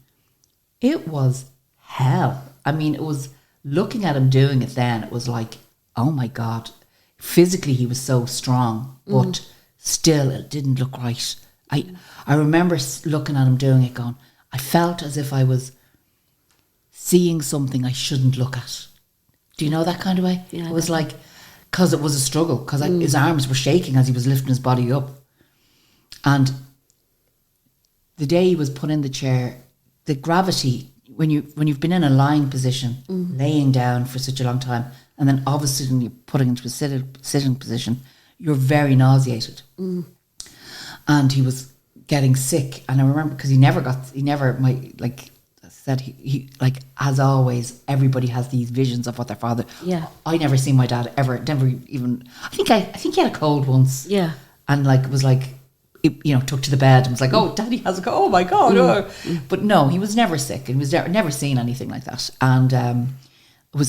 It was hell. I mean, it was, looking at him doing it then, it was like, oh my God. Physically, he was so strong, but still, it didn't look right. I remember looking at him doing it, going, I felt as if I was seeing something I shouldn't look at. Do you know that kind of way? Yeah, it was like, because it was a struggle, because his arms were shaking as he was lifting his body up. And the day he was put in the chair, the gravity, when you've been in a lying position, laying down for such a long time, and then obviously when you're putting into a sitting position, you're very nauseated. And he was getting sick. And I remember, because he like, as always, everybody has these visions of what their father. Yeah. I never seen my dad ever, never even. I think he had a cold once. Yeah. And like it was like, took to the bed and was like, oh, Daddy has a cold. Oh my God. Oh. But no, he was never sick, and was never seen anything like that. And I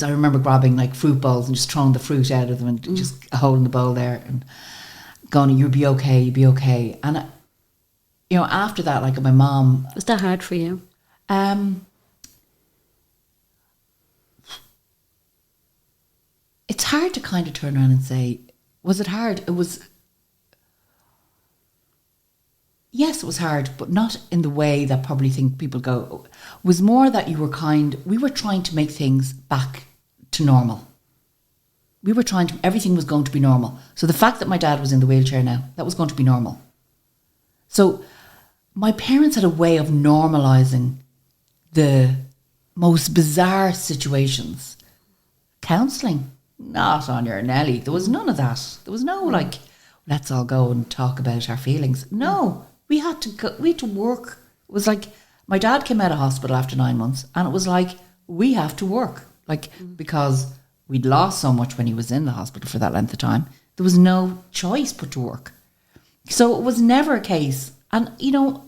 remember grabbing like fruit bowls and just throwing the fruit out of them and just holding the bowl there and going, you'll be okay, you'll be okay. And after that, like my mom. Was that hard for you? It's hard to kind of turn around and say, was it hard? It was, yes, it was hard, but not in the way that probably think people go. It was more that we were trying to make things back to normal. Everything was going to be normal. So the fact that my dad was in the wheelchair now, that was going to be normal. So my parents had a way of normalising the most bizarre situations. Counselling, not on your Nelly. There was none of that. There was no like, let's all go and talk about our feelings. No, we had to go. We had to work. It was like my dad came out of hospital after 9 months, and it was like, we have to work, like because we'd lost so much when he was in the hospital for that length of time. There was no choice but to work. So it was never a case. And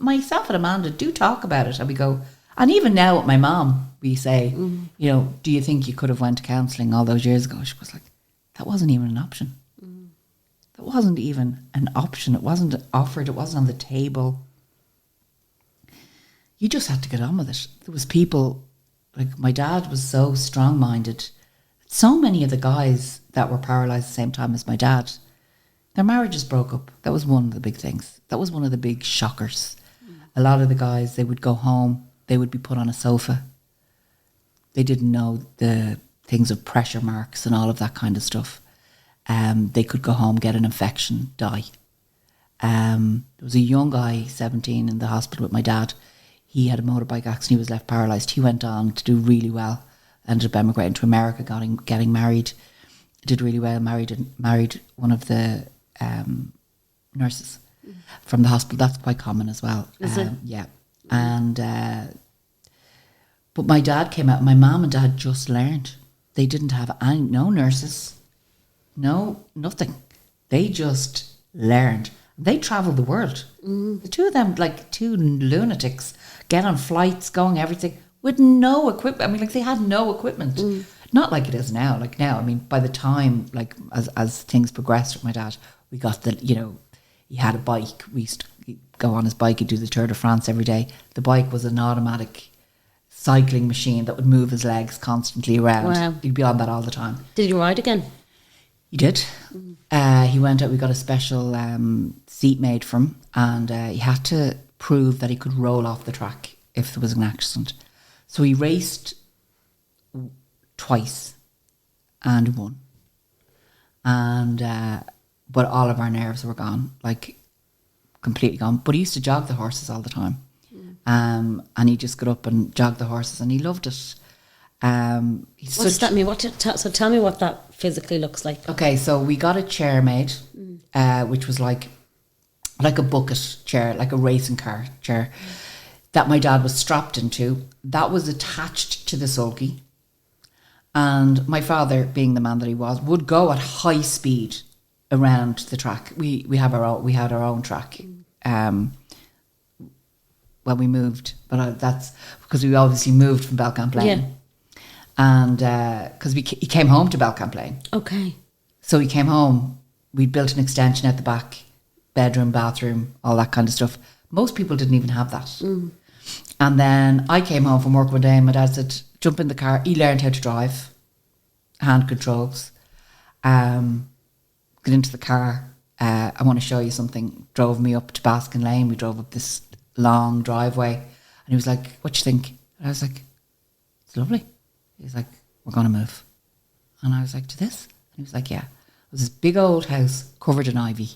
myself and Amanda do talk about it, and we go. And even now with my mom, we say, do you think you could have went to counselling all those years ago? She was like, that wasn't even an option. That wasn't even an option. It wasn't offered. It wasn't on the table. You just had to get on with it. There was people, like my dad was so strong-minded. So many of the guys that were paralysed at the same time as my dad, their marriages broke up. That was one of the big things. That was one of the big shockers. A lot of the guys, they would go home. They would be put on a sofa. They didn't know the things of pressure marks and all of that kind of stuff. They could go home, get an infection, die. There was a young guy, 17, in the hospital with my dad. He had a motorbike accident. He was left paralysed. He went on to do really well. Ended up emigrating to America, getting married. Did really well. Married one of the nurses from the hospital. That's quite common as well. Is it? Yeah. And but my dad came out. My mum and dad just learned. They didn't have no nurses, no nothing. They just learned. They travelled the world. The two of them, like two lunatics, get on flights, going everything with no equipment. I mean, like they had no equipment. Not like it is now. Like now, I mean, by the time, like as things progressed with my dad, we got he had a bike. We used to go on his bike. He'd do the Tour de France every day. The bike was an automatic cycling machine that would move his legs constantly around. Wow. He'd be on that all the time. Did you ride again? He did. He went out. We got a special seat made for him, and he had to prove that he could roll off the track if there was an accident. So he raced twice and won. And but all of our nerves were gone, like completely gone. But he used to jog the horses all the time. And he just got up and jogged the horses, and he loved it. What's that mean? So tell me what that physically looks like. Okay, so we got a chair made, which was like a bucket chair, like a racing car chair, that my dad was strapped into. That was attached to the sulky. And my father, being the man that he was, would go at high speed around the track. We had our own track. when we moved, but that's because we obviously moved from Balcampplain. Yeah. And because he came home to Balcampplain. Okay. So he came home, we built an extension at the back, bedroom, bathroom, all that kind of stuff. Most people didn't even have that. Mm. And then I came home from work one day and my dad said, jump in the car. He learned how to drive, hand controls. Get into the car. I want to show you something. Drove me up to Baskin Lane. We drove up this long driveway. And he was like, what you think? And I was like, it's lovely. He's like, we're going to move. And I was like, to this? And he was like, yeah. It was this big old house covered in ivy.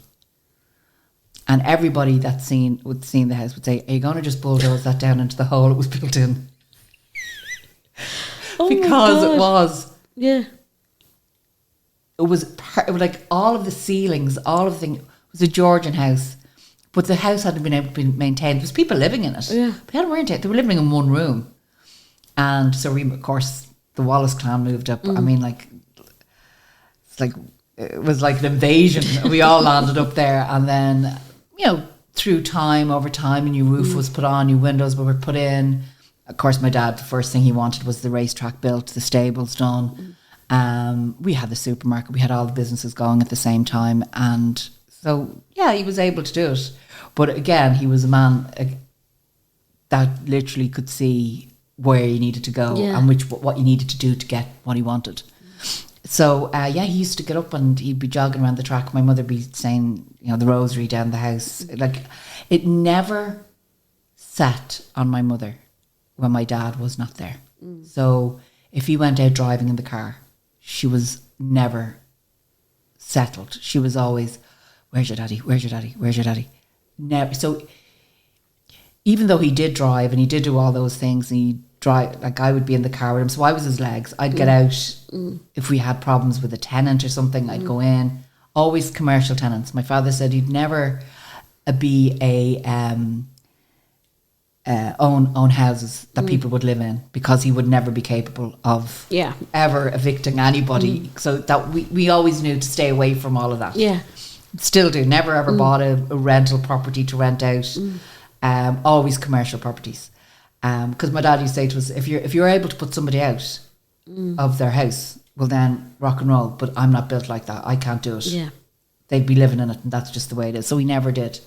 And everybody that's would seen the house would say, are you going to just bulldoze that down into the hole it was built in? Oh, because it was. Yeah. It was like all of the ceilings, all of the things. It was a Georgian house. But the house hadn't been able to be maintained. There was people living in it. Yeah. But they hadn't maintained. They were living in one room. And so we, of course, the Wallace clan moved up. I mean, like, it's like, it was like an invasion. We all landed up there. And then, you know, over time, a new roof was put on, new windows were put in. Of course, my dad, the first thing he wanted was the racetrack built, the stables done. We had the supermarket. We had all the businesses going at the same time. And so, yeah, he was able to do it. But again, he was a man that literally could see where you needed to go and what you needed to do to get what he wanted. So, he used to get up and he'd be jogging around the track. My mother would be saying, you know, the rosary down the house. Like, it never sat on my mother when my dad was not there. So, if he went out driving in the car, she was never settled. She was always, where's your daddy? Where's your daddy? Where's your daddy? Never. So, even though he did drive and he did do all those things, and he'd drive, like I would be in the car with him, so I was his legs. I'd get out if we had problems with a tenant or something. I'd go in. Always commercial tenants. My father said he'd never be a own houses that people would live in, because he would never be capable of ever evicting anybody. So that we always knew to stay away from all of that. Yeah, still do. Never ever bought a rental property to rent out. Always commercial properties. Because my dad used to say to us, if you're able to put somebody out of their house, well then rock and roll. But I'm not built like that. I can't do it. Yeah, they'd be living in it, and that's just the way it is. So he never did.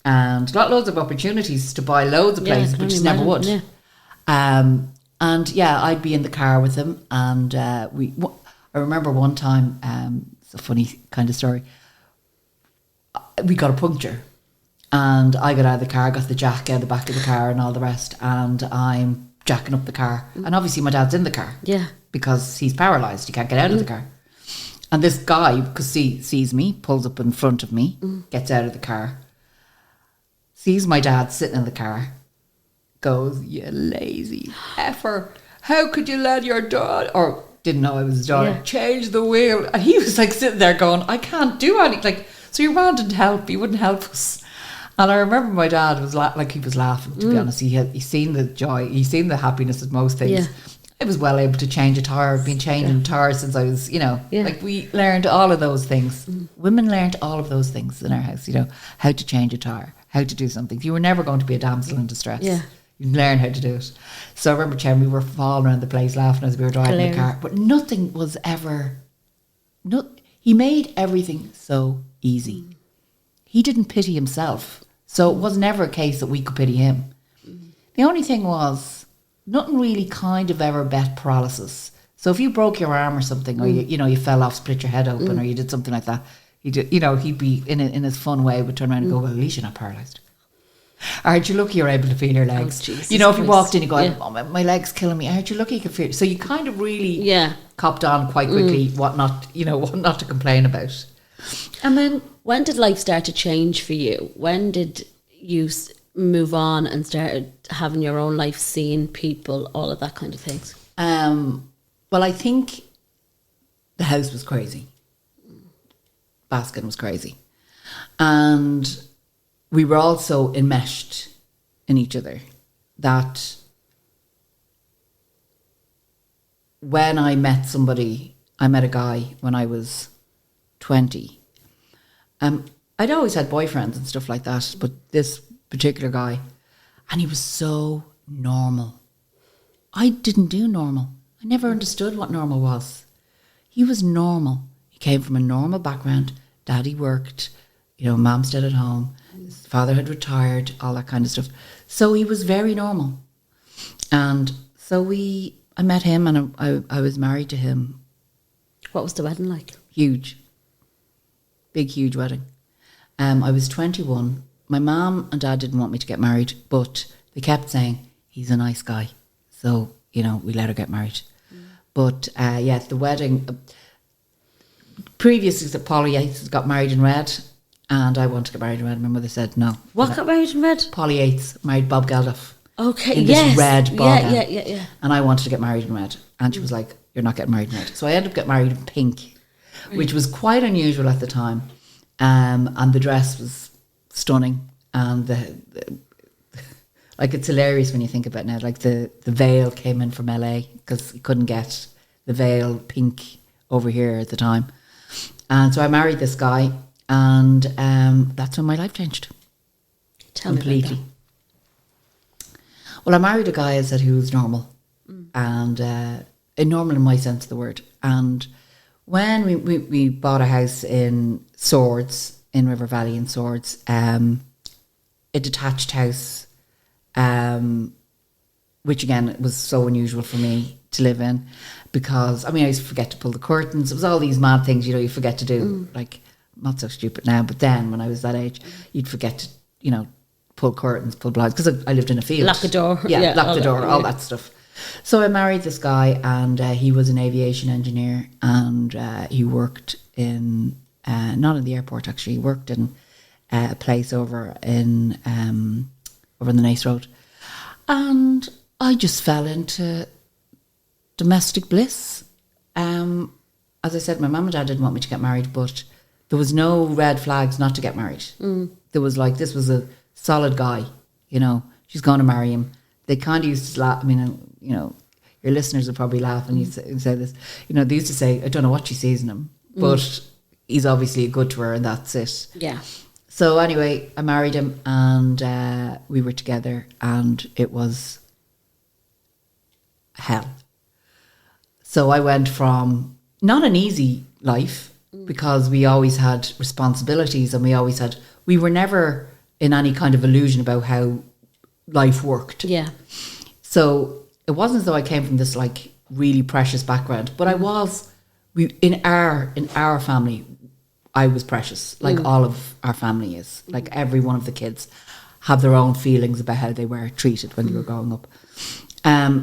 And got loads of opportunities to buy loads of places, but just never would. Yeah. And I'd be in the car with him, and I remember one time, it's a funny kind of story. We got a puncture. And I got out of the car, got the jack out of the back of the car and all the rest, and I'm jacking up the car. And obviously my dad's in the car. Yeah. Because he's paralysed, he can't get out of the car. And this guy, because he sees me, pulls up in front of me, gets out of the car, sees my dad sitting in the car, goes, you lazy effer, how could you let your daughter, or didn't know I was his daughter, change the wheel? And he was like sitting there going, I can't do anything. Like, so your man didn't help, he wouldn't help us. And I remember my dad was he was laughing, to be honest. He's seen the joy, he's seen the happiness of most things. I was well able to change a tyre. I've been changing tyres since I was, like we learned all of those things. Women learned all of those things in our house, how to change a tyre, how to do something. You were never going to be a damsel in distress. Yeah. You learn how to do it. So I remember, Chen, we were falling around the place laughing as we were driving the car. But nothing was ever... he made everything so easy. He didn't pity himself. So it was never a case that we could pity him. The only thing was, nothing really kind of ever bet paralysis. So if you broke your arm or something, or you fell off, split your head open, or you did something like that, he'd be in his fun way, would turn around and go, well, at least you're not paralysed. Aren't you lucky you're able to feel your legs? Oh, if you walked in and go, oh, my leg's killing me, aren't you lucky you can feel it? So you kind of really copped on quite quickly what not to complain about. And then, when did life start to change for you? When did you move on and started having your own life, seeing people, all of that kind of things? Well, I think the house was crazy. Baskin was crazy. And we were also enmeshed in each other. That when I met a guy when I was 20. I'd always had boyfriends and stuff like that, but this particular guy, And he was so normal. I didn't do normal. I never understood what normal was. He was normal. He came from a normal background. Daddy worked, mom stayed at home. His father had retired, all that kind of stuff. So he was very normal. And so I met him, and I was married to him. What was the wedding like? Huge. Big, huge wedding. I was 21. My mom and dad didn't want me to get married, but they kept saying, he's a nice guy. So, we let her get married. But, the wedding... Previously, Polly Yates got married in red, and I wanted to get married in red. My mother said no. What got married in red? Polly Yates married Bob Geldof. Okay, in this red ball gown. Yeah. And I wanted to get married in red. And she was like, you're not getting married in red. So I ended up getting married in pink, which was quite unusual at the time. And the dress was stunning. And it's hilarious when you think about it now. Like the veil came in from LA because you couldn't get the veil pink over here at the time. And so I married this guy, and that's when my life changed. Tell me about that. Well, I married a guy, I said, who was normal, and normal in my sense of the word. And when we bought a house in Swords, in River Valley in Swords, a detached house, which again was so unusual for me to live in, because I used to forget to pull the curtains. It was all these mad things, you forget to do. Like, not so stupid now, but then when I was that age, you'd forget to, pull curtains, pull blinds, because I lived in a field. Lock the door. Yeah, lock the door, all that stuff. So I married this guy, and he was an aviation engineer, and he worked in, not in the airport actually, he worked in a place over in the Nace Road. And I just fell into domestic bliss. As I said, my mum and dad didn't want me to get married, but there was no red flags not to get married. There was this was a solid guy, she's going to marry him. They kind of used to laugh. Your listeners will probably laugh when you say this. They used to say, I don't know what she sees in him, but he's obviously good to her, and that's it. Yeah. So anyway, I married him, and we were together, and it was hell. So I went from not an easy life, because we always had responsibilities, and we were never in any kind of illusion about how life worked. Yeah. So it wasn't as though I came from this really precious background, but in our family, I was precious, all of our family is. Every one of the kids have their own feelings about how they were treated when they were growing up.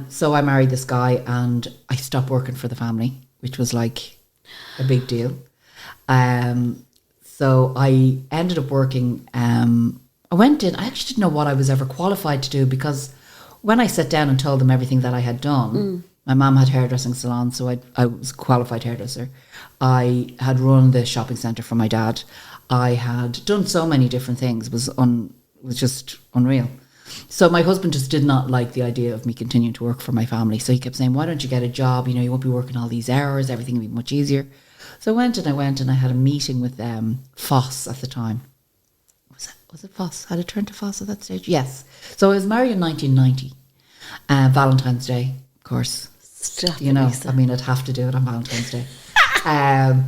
So I married this guy, and I stopped working for the family, which was a big deal. So I ended up working, I went in, I actually didn't know what I was ever qualified to do, because when I sat down and told them everything that I had done, my mum had hairdressing salon, so I was a qualified hairdresser. I had run the shopping centre for my dad. I had done so many different things. It was just unreal. So my husband just did not like the idea of me continuing to work for my family. So he kept saying, why don't you get a job? You won't be working all these hours. Everything will be much easier. So I went and I had a meeting with Foss at the time. Was it Foss? Had I turned to Foss at that stage? Yes. So I was married in 1990. Valentine's Day, of course. Stop, Lisa. I'd have to do it on Valentine's Day.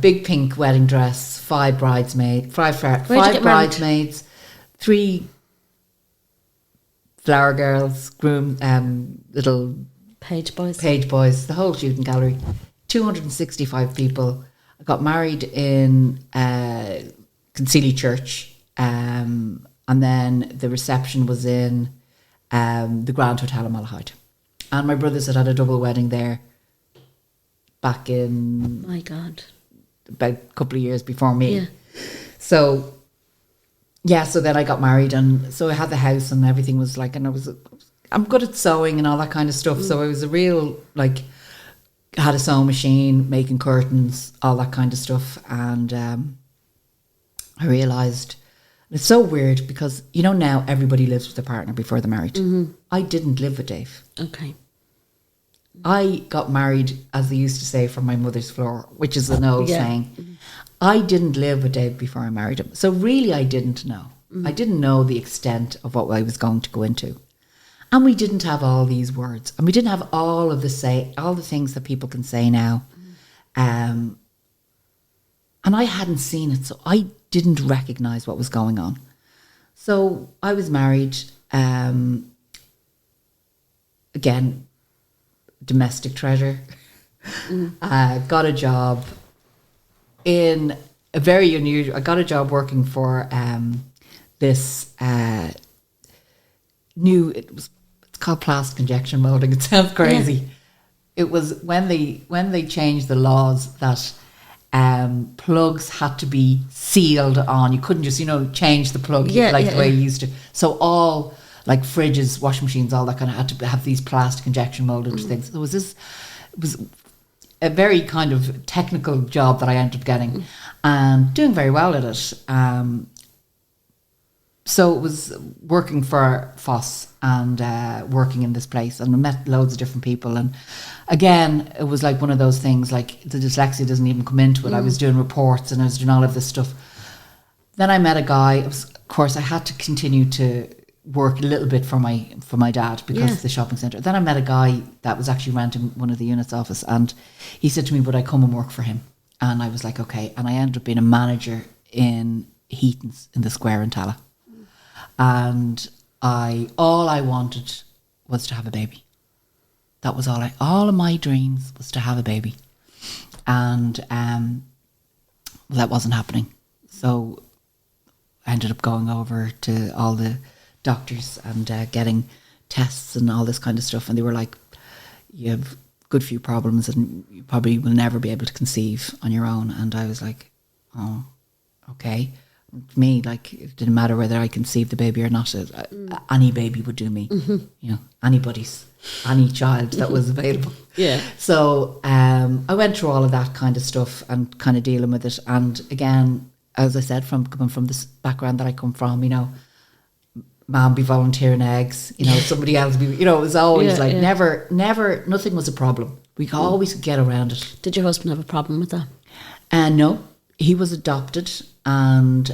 Big pink wedding dress, five bridesmaids, 3 flower girls, groom, little page boys, the whole shooting gallery, 265 people. I got married in Concealy Church, and then the reception was in the Grand Hotel in Malahide. And my brothers had a double wedding there back in... My God. About a couple of years before me. Yeah. So then I got married, and so I had the house, and everything was and I'm good at sewing and all that kind of stuff. So it was a real, had a sewing machine, making curtains, all that kind of stuff. And I realised, it's so weird because, now everybody lives with a partner before they're married. I didn't live with Dave. Okay. I got married, as they used to say, from my mother's floor, which is an old saying. I didn't live with Dave before I married him. So really I didn't know. I didn't know the extent of what I was going to go into. And we didn't have all these words, and we didn't have all the things that people can say now. And I hadn't seen it, so I didn't recognize what was going on. So I was married, again, domestic treasure. Got a job in a very unusual. I got a job working for this new. It's called plastic injection molding. It sounds crazy. Yeah. It was when they changed the laws that plugs had to be sealed on. You couldn't just change the plug the way you used to. So all like fridges, washing machines, all that kind of had to have these plastic injection molded things. There was this. It was a very kind of technical job that I ended up getting and doing very well at it. So it was working for Foss and working in this place, and I met loads of different people. And again, it was like one of those things, like the dyslexia doesn't even come into it. I was doing reports and I was doing all of this stuff. Then I met a guy. Of course, I had to continue to work a little bit for my dad because of the shopping centre. Then I met a guy that was actually renting one of the units office, and he said to me, would I come and work for him? And I was like, okay. And I ended up being a manager in Heaton's in the square in Tala. And all I wanted was to have a baby. That was all of my dreams was to have a baby. And that wasn't happening. So I ended up going over to all the doctors and getting tests and all this kind of stuff, and they were like, you have a good few problems and you probably will never be able to conceive on your own. And I was like, oh, okay. To me, like, it didn't matter whether I conceived the baby or not. Any baby would do me. Any child that was available. So I went through all of that kind of stuff and kind of dealing with it. And again, as I said, coming from this background that I come from, mom be volunteering eggs, somebody else be, it was always never, nothing was a problem. We could always get around it. Did your husband have a problem with that? No, he was adopted, and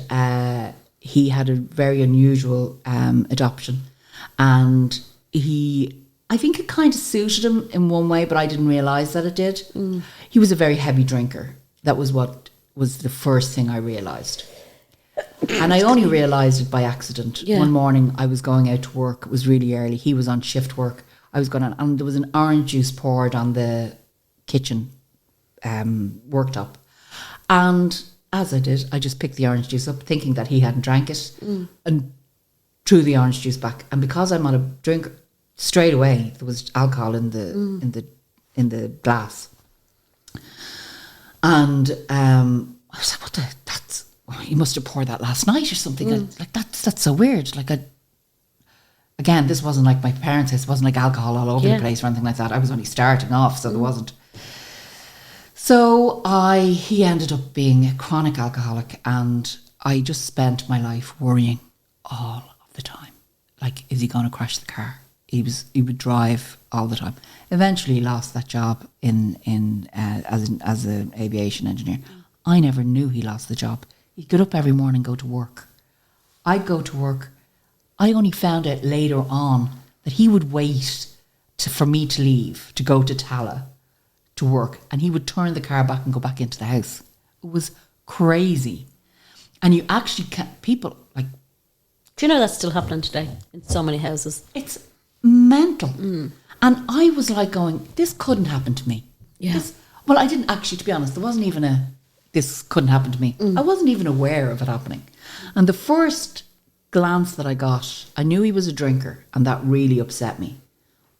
he had a very unusual adoption, and I think it kind of suited him in one way, but I didn't realise that it did. He was a very heavy drinker. That was what was the first thing I realised. And I only realised it by accident. One morning I was going out to work. It was really early. He was on shift work. I was going on, and there was an orange juice poured on the kitchen worktop. And as I did, I just picked the orange juice up, thinking that he hadn't drank it, and threw the orange juice back. And because I'm not a drinker, straight away there was alcohol in the glass. And I was like, you must have poured that last night or something. That's so weird. Again, this wasn't like my parents' house. It wasn't like alcohol all over the place or anything like that. I was only starting off, so there wasn't. So he ended up being a chronic alcoholic, and I just spent my life worrying all of the time. Like, is he going to crash the car? He would drive all the time. Eventually, he lost that job as an aviation engineer. I never knew he lost the job. He'd get up every morning and go to work. I'd go to work. I only found out later on that he would wait for me to leave to go to Tala to work, and he would turn the car back and go back into the house. It was crazy. And you actually can't, people like... Do you know that's still happening today in so many houses? It's mental. And I was like going, this couldn't happen to me. Well, I didn't actually, to be honest, there wasn't even this couldn't happen to me. I wasn't even aware of it happening. And the first glance that I got, I knew he was a drinker, and that really upset me.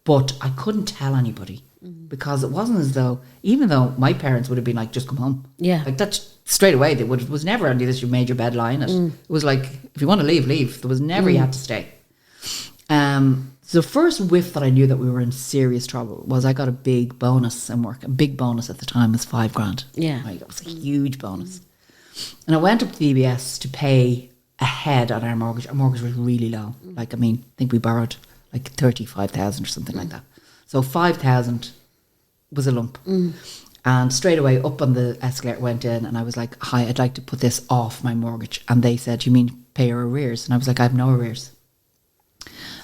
But I couldn't tell anybody because it wasn't as though, even though my parents would have been like, just come home. Like that straight away, it was never any of this, you made your bed, lie in it. It was like, if you want to leave, leave. There was never you had to stay. So the first whiff that I knew that we were in serious trouble was I got a big bonus in work. A big bonus at the time was $5,000. Right, it was a huge bonus. And I went up to the EBS to pay ahead on our mortgage. Our mortgage was really low. I think we borrowed like 35,000 or something like that. So 5,000 was a lump. And straight away up on the escalator went in, and I was like, hi, I'd like to put this off my mortgage. And they said, you mean pay your arrears? And I was like, I have no arrears.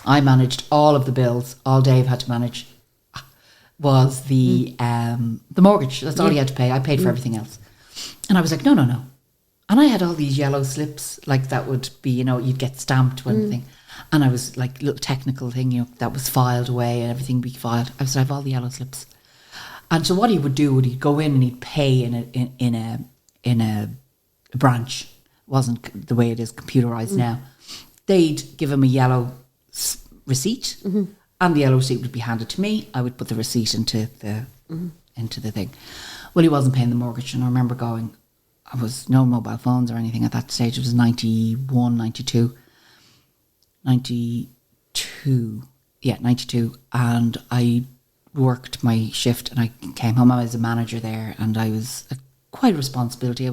I managed all of the bills. All Dave had to manage was the mortgage. That's all he had to pay. I paid for everything else. And I was like, no. And I had all these yellow slips, like that would be, you'd get stamped when thing. And I was like, little technical thing, that was filed away and everything be filed. I have all the yellow slips. And so what he would do, he'd go in and he'd pay in a branch. It wasn't the way it is computerized now. They'd give him a yellow receipt, and the yellow receipt would be handed to me. I would put the receipt into the thing. Well, he wasn't paying the mortgage, and I remember going, I was no mobile phones or anything at that stage. It was 91, 92. 92, and I worked my shift, and I came home. I was a manager there, and I was quite a responsibility.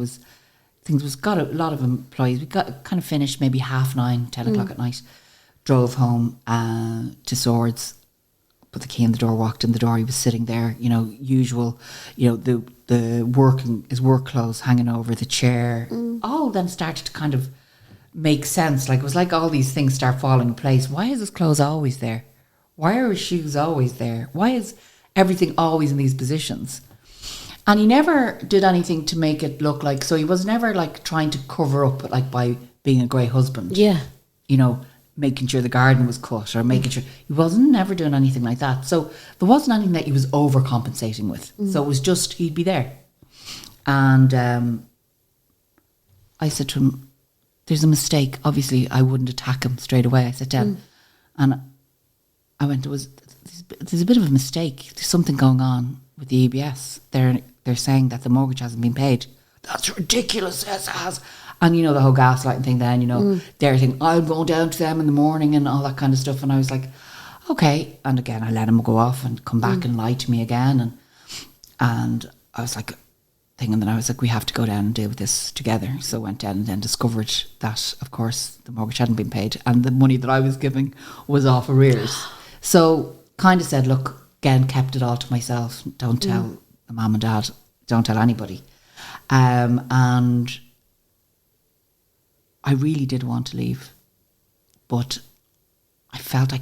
Got a lot of employees. We got kind of finished maybe 9:30, 10 o'clock at night. Drove home to Swords, put the key in the door, walked in the door. He was sitting there, usual, his work clothes hanging over the chair. All then started to kind of make sense. Like, it was like all these things start falling in place. Why is his clothes always there? Why are his shoes always there? Why is everything always in these positions? And he never did anything to make it look like, so he was never like trying to cover up like by being a great husband. Yeah. Making sure the garden was cut or making sure, he wasn't never doing anything like that. So there wasn't anything that he was overcompensating with. So it was just, he'd be there. And I said to him, there's a mistake. Obviously, I wouldn't attack him straight away. I sat down and I went, there's a bit of a mistake. There's something going on with the EBS. They're saying that the mortgage hasn't been paid. That's ridiculous, yes, it has. And the whole gaslighting thing then, they're thinking, I'm going down to them in the morning and all that kind of stuff. And I was like, okay. And again, I let him go off and come back and lie to me again. And I was like, and then I was like, we have to go down and deal with this together. So I went down and then discovered that, of course, the mortgage hadn't been paid and the money that I was giving was off arrears. So kind of said, look, again, kept it all to myself. Don't tell the mum and dad. Don't tell anybody. And I really did want to leave, but I felt I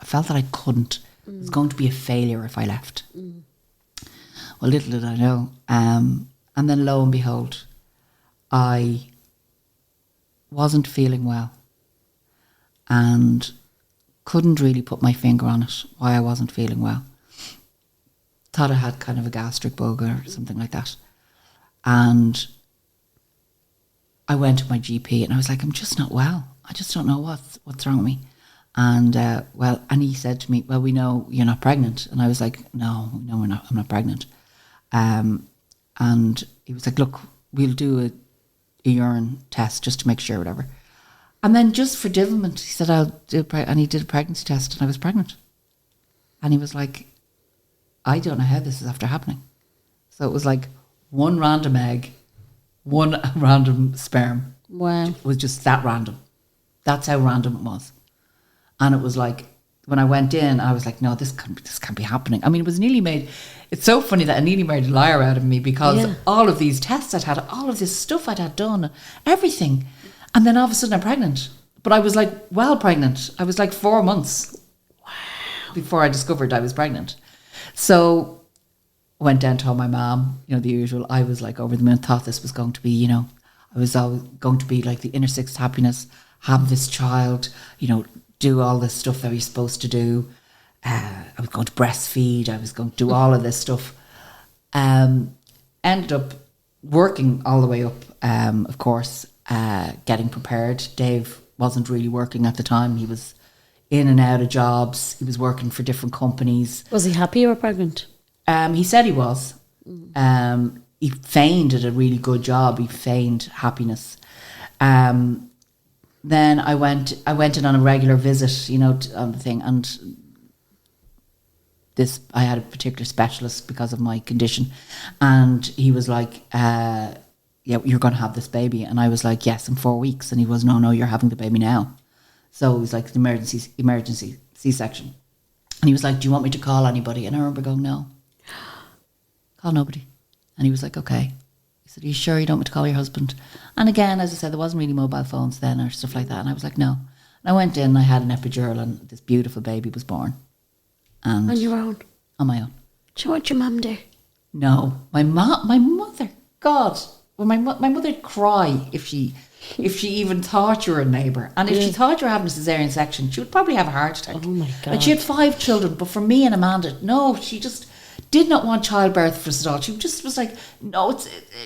felt that I couldn't. It was going to be a failure if I left. Well, little did I know. And then lo and behold, I wasn't feeling well and couldn't really put my finger on it, why I wasn't feeling well. Thought I had kind of a gastric bug or something like that. And I went to my GP and I was like, I'm just not well. I just don't know what's wrong with me. And and he said to me, well, we know you're not pregnant. And I was like, no, we're not. I'm not pregnant. And he was like, look, we'll do a urine test just to make sure, whatever. And then just for devilment, he said, I'll do and he did a pregnancy test and I was pregnant. And he was like, I don't know how this is after happening. So it was like one random egg, one random sperm. Wow. It was just that random. That's how random it was. And it was like, when I went in, I was like, no, this can't be happening. I mean, it was nearly made, it's so funny that it nearly made a liar out of me because all of these tests I'd had, all of this stuff I'd had done, everything. And then all of a sudden I'm pregnant. But I was like, well, pregnant. I was like 4 months before I discovered I was pregnant. So I went down, told my mom, the usual. I was like over the moon, thought this was going to be, I was always going to be like the inner sixth happiness, have this child, do all this stuff that we're supposed to do. I was going to breastfeed. I was going to do all of this stuff. Ended up working all the way up, of course, getting prepared. Dave wasn't really working at the time. He was in and out of jobs. He was working for different companies. Was he happy you were pregnant? He said he was. He feigned at a really good job. He feigned happiness. Then I went in on a regular visit, on the thing, and I had a particular specialist because of my condition, and he was like, yeah, you're going to have this baby. And I was like, yes, in 4 weeks. And he was, no, you're having the baby now. So it was like an emergency C-section. And he was like, do you want me to call anybody? And I remember going, no, call nobody. And he was like, okay. He said, are you sure you don't want me to call your husband? And again, as I said, there wasn't really mobile phones then or stuff like that. And I was like, no. And I went in, I had an epidural, and this beautiful baby was born. And On your own? On my own. Do you want your mum there? No. My mother, God, well, my mother'd cry if she even thought you were a neighbour. And if she thought you were having a cesarean section, she would probably have a heart attack. Oh my God. Like, she had 5 children, but for me and Amanda, no, she just did not want childbirth for us at all. She just was like, no,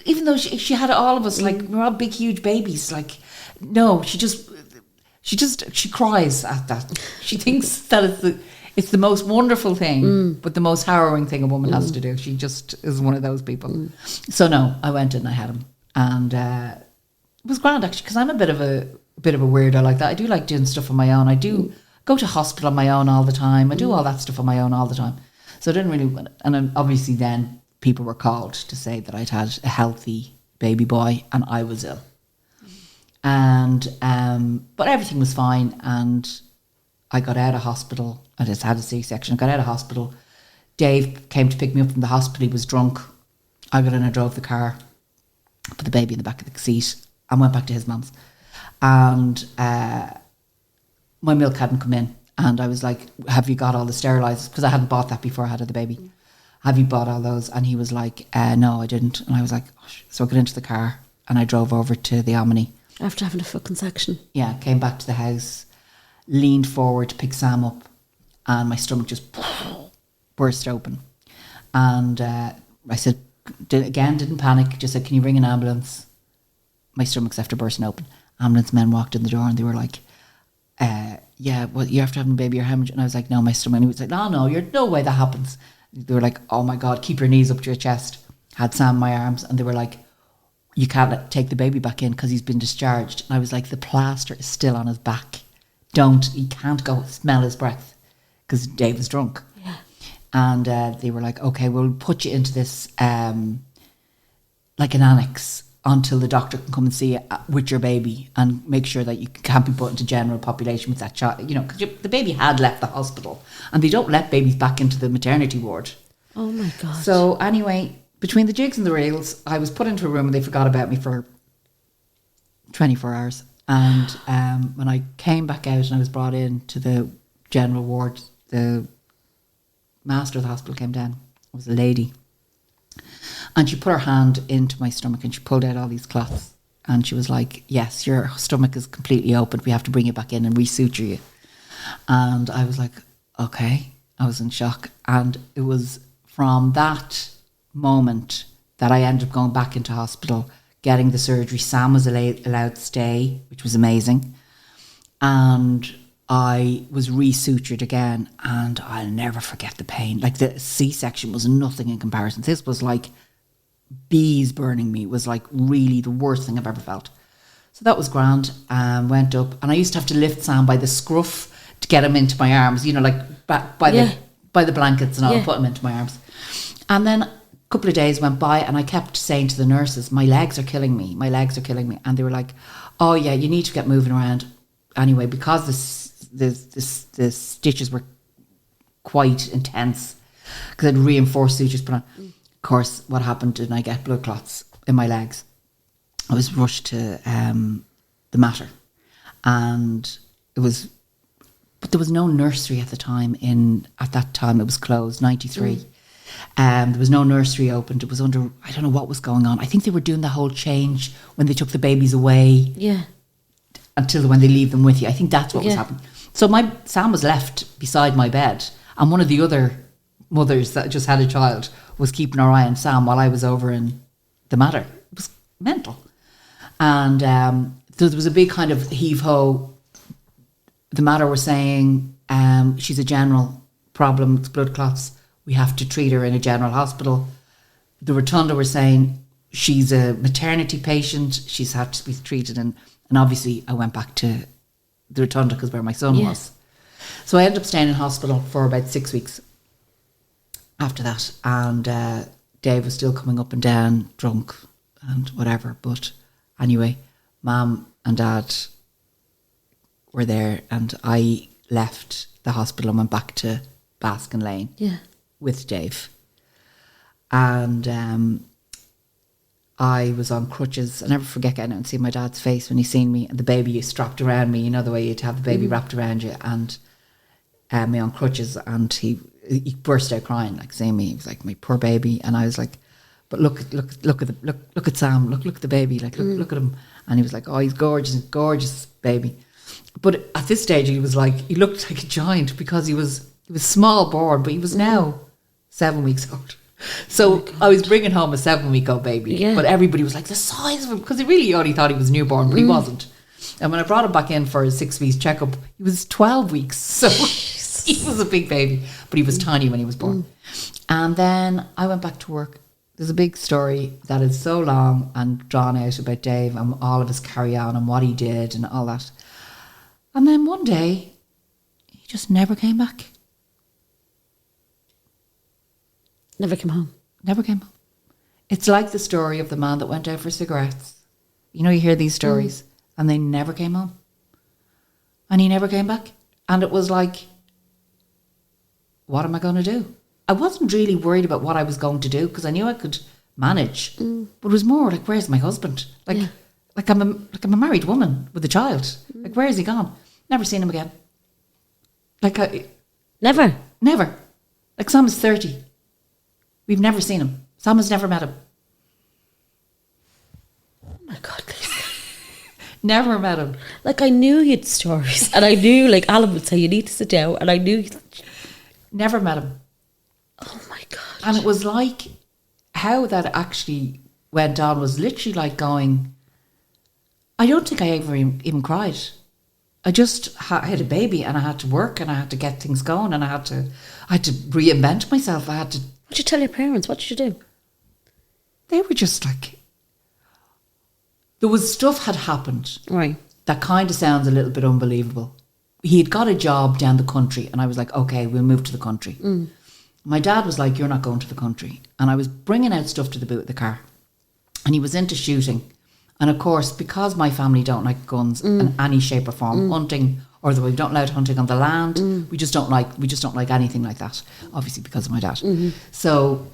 even though she had all of us, like, we're all big, huge babies, like, no, she cries at that. She thinks that it's the most wonderful thing, but the most harrowing thing a woman has to do. She just is one of those people. So no, I went in, I had him, and it was grand actually, because I'm a bit of a weirdo like that. I do like doing stuff on my own. I do go to hospital on my own all the time. I do all that stuff on my own all the time. So I didn't really, and then obviously then people were called to say that I'd had a healthy baby boy and I was ill. And but everything was fine, and I got out of hospital. I just had a C-section. I got out of hospital. Dave came to pick me up from the hospital. He was drunk. I got in and drove the car, put the baby in the back of the seat, and went back to his mum's. And my milk hadn't come in, and I was like, have you got all the sterilisers? Because I hadn't bought that before I had the baby. Have you bought all those? And he was like, no, I didn't. And I was like, oh, so I got into the car and I drove over to the Omni. After having a fucking section. Yeah, came back to the house, leaned forward to pick Sam up, and my stomach just burst open. And I said, didn't panic, just said, can you ring an ambulance? My stomach's after bursting open. Ambulance men walked in the door and they were like, yeah, well, you have to have a baby or hemorrhage. And I was like, no, my stomach. And he was like, no, you're no way that happens. They were like, oh my God, keep your knees up to your chest. Had Sam in my arms, and they were like, you can't take the baby back in because he's been discharged. And I was like, the plaster is still on his back. He can't go smell his breath, because Dave was drunk. Yeah. And they were like, okay, we'll put you into this, like an annex, until the doctor can come and see you with your baby and make sure that you can't be put into general population with that child. You know, because the baby had left the hospital, and they don't let babies back into the maternity ward. Oh my God. So anyway, between the jigs and the reels, I was put into a room and they forgot about me for 24 hours. And when I came back out and I was brought in to the general ward, the master of the hospital came down. It was a lady. And she put her hand into my stomach and she pulled out all these clots. And she was like, yes, your stomach is completely open. We have to bring you back in and resuture you. And I was like, okay. I was in shock. And it was from that moment that I ended up going back into hospital, getting the surgery. Sam was allowed to stay, which was amazing. And I was resutured again, and I'll never forget the pain. Like, the C-section was nothing in comparison. This was like bees burning me. It was like really the worst thing I've ever felt. So that was grand. Went up, and I used to have to lift Sam by the scruff to get him into my arms, you know, like by the blankets and all, put him into my arms. And then a couple of days went by, and I kept saying to the nurses, my legs are killing me. And they were like, oh yeah, you need to get moving around. Anyway, because the stitches were quite intense, because I'd reinforced sutures put on. Of course, what happened, did I get blood clots in my legs? I was rushed to the Mater, and but there was no nursery at the time. At that time, it was closed, 93. There was no nursery opened. It was under, I don't know what was going on. I think they were doing the whole change when they took the babies away. Yeah. Until when they leave them with you. I think that's what was happening. So Sam was left beside my bed, and one of the other mothers that just had a child was keeping her eye on Sam while I was over in the Mater. It was mental. And there was a big kind of heave-ho. The Mater were saying, she's a general problem with blood clots. We have to treat her in a general hospital. The Rotunda were saying, she's a maternity patient. She's had to be treated in... And obviously I went back to the Rotunda because where my son was. So I ended up staying in hospital for about 6 weeks after that. And Dave was still coming up and down, drunk and whatever. But anyway, Mum and Dad were there, and I left the hospital and went back to Baskin Lane with Dave. And I was on crutches. I never forget getting out and seeing my dad's face when he seen me and the baby strapped around me. You know the way you'd have the baby wrapped around you, and me on crutches, and he burst out crying, like seeing me. He was like, my poor baby. And I was like, but look at Sam, look at the baby, like look at him. And he was like, oh, he's gorgeous baby. But at this stage he was like, he looked like a giant because he was small born, but he was now 7 weeks old. So I was bringing home a 7-week-old baby, but everybody was like, the size of him, because they really only thought he was newborn, but he wasn't. And when I brought him back in for his 6 weeks checkup, he was 12 weeks. So he was a big baby, but he was tiny when he was born. And then I went back to work. There's a big story that is so long and drawn out about Dave and all of his carry on and what he did and all that. And then one day, he just never came back. Never came home. Never came home. It's like the story of the man that went out for cigarettes. You know, you hear these stories and they never came home. And he never came back. And it was like, what am I going to do? I wasn't really worried about what I was going to do because I knew I could manage. But it was more like, where's my husband? Like I'm a married woman with a child. Like, where is he gone? Never seen him again. Never. Like, Sam is 30. We've never seen him. Sam has never met him. Oh my God, Lisa. Never met him. Like, I knew he had stories, and I knew, like, Alan would say, you need to sit down, and I knew. Never met him. Oh my God. And it was like, how that actually went on was literally like going, I don't think I ever even cried. I just had a baby and I had to work and I had to get things going and I had to reinvent myself. What did you tell your parents? What did you do? They were just like, there was stuff had happened. Right. That kind of sounds a little bit unbelievable. He had got a job down the country and I was like, okay, we'll move to the country. My dad was like, you're not going to the country. And I was bringing out stuff to the boot of the car. And he was into shooting. And of course, because my family don't like guns in any shape or form, hunting, or we don't allow hunting on the land, we just don't like anything like that. Obviously because of my dad. So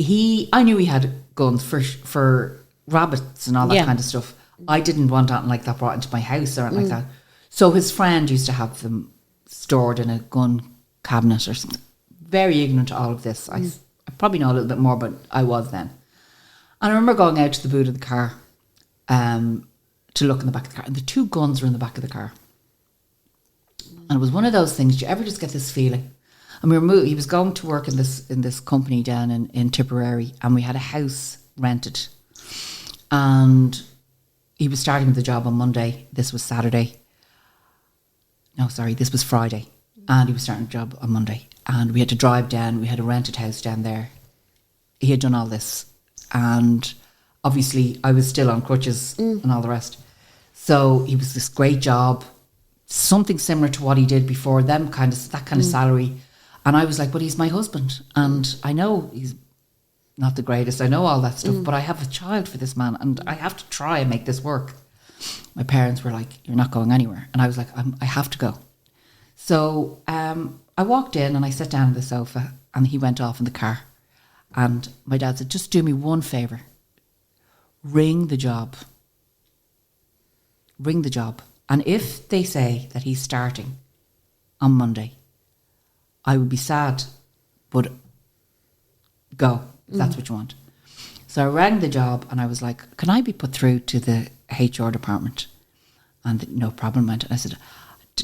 I knew he had guns for rabbits and all that kind of stuff. I didn't want anything like that brought into my house or anything like that. So his friend used to have them stored in a gun cabinet or something. Very ignorant to all of this. I probably know a little bit more, but I was then. And I remember going out to the boot of the car to look in the back of the car, and the two guns were in the back of the car. And it was one of those things. Do you ever just get this feeling? And he was going to work in this company down in Tipperary, and we had a house rented. And he was starting the job on Monday. This was Saturday. No, sorry, this was Friday. And he was starting the job on Monday. And we had to drive down. We had a rented house down there. He had done all this. And obviously I was still on crutches and all the rest. So he was this great job, something similar to what he did before, that kind of salary. And I was like, but he's my husband. And I know he's not the greatest. I know all that stuff, but I have a child for this man and I have to try and make this work. My parents were like, you're not going anywhere. And I was like, I have to go. So I walked in and I sat down on the sofa and he went off in the car. And my dad said, just do me one favour. Ring the job. Ring the job. And if they say that he's starting on Monday, I would be sad, but go, if that's what you want. So I rang the job and I was like, can I be put through to the HR department? And no problem. And I said,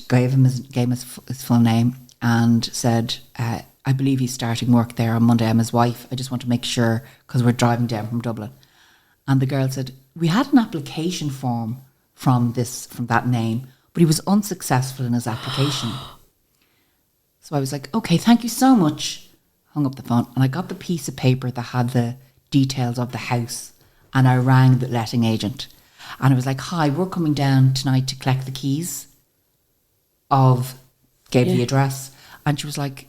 gave him his full name and said, I believe he's starting work there on Monday. I'm his wife. I just want to make sure because we're driving down from Dublin. And the girl said, we had an application form from that name, but he was unsuccessful in his application. So I was like, okay, thank you so much. Hung up the phone and I got the piece of paper that had the details of the house and I rang the letting agent and I was like, hi, we're coming down tonight to collect the keys. Gave the address. And she was like,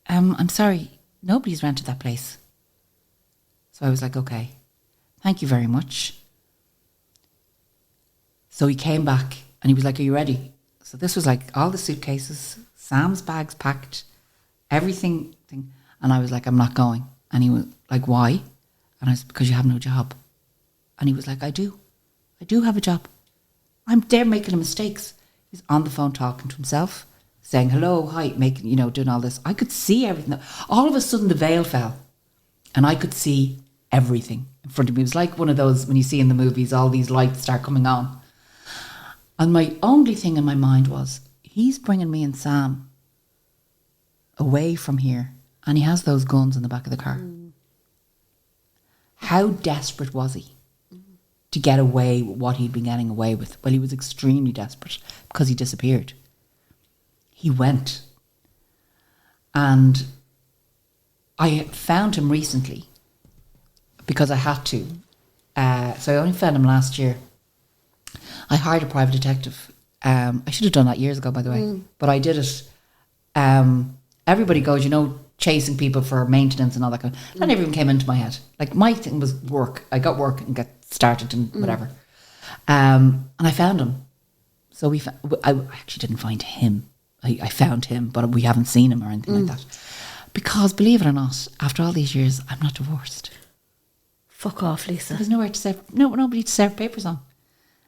I'm sorry, nobody's rented that place. So I was like, okay, thank you very much. So he came back and he was like, are you ready? So this was like all the suitcases, Sam's bags packed, everything. And I was like, I'm not going. And he was like, why? And I was, because you have no job. And he was like, I do have a job. I'm there making mistakes. He's on the phone talking to himself, saying hello, hi, making, doing all this. I could see everything. All of a sudden the veil fell and I could see everything in front of me. It was like one of those, when you see in the movies, all these lights start coming on. And my only thing in my mind was, he's bringing me and Sam away from here. And he has those guns in the back of the car. How desperate was he to get away with what he'd been getting away with? Well, he was extremely desperate because he disappeared. He went. And I found him recently because I had to. So I only found him last year. I hired a private detective. I should have done that years ago, by the way. But I did it. Everybody goes, chasing people for maintenance and all that kind of. That never even came into my head. Like, my thing was work. I got work and get started and whatever. And I found him. So I actually didn't find him. I found him, but we haven't seen him or anything like that. Because, believe it or not, after all these years, I'm not divorced. Fuck off, Lisa. There's nowhere to serve. Nobody to serve papers on.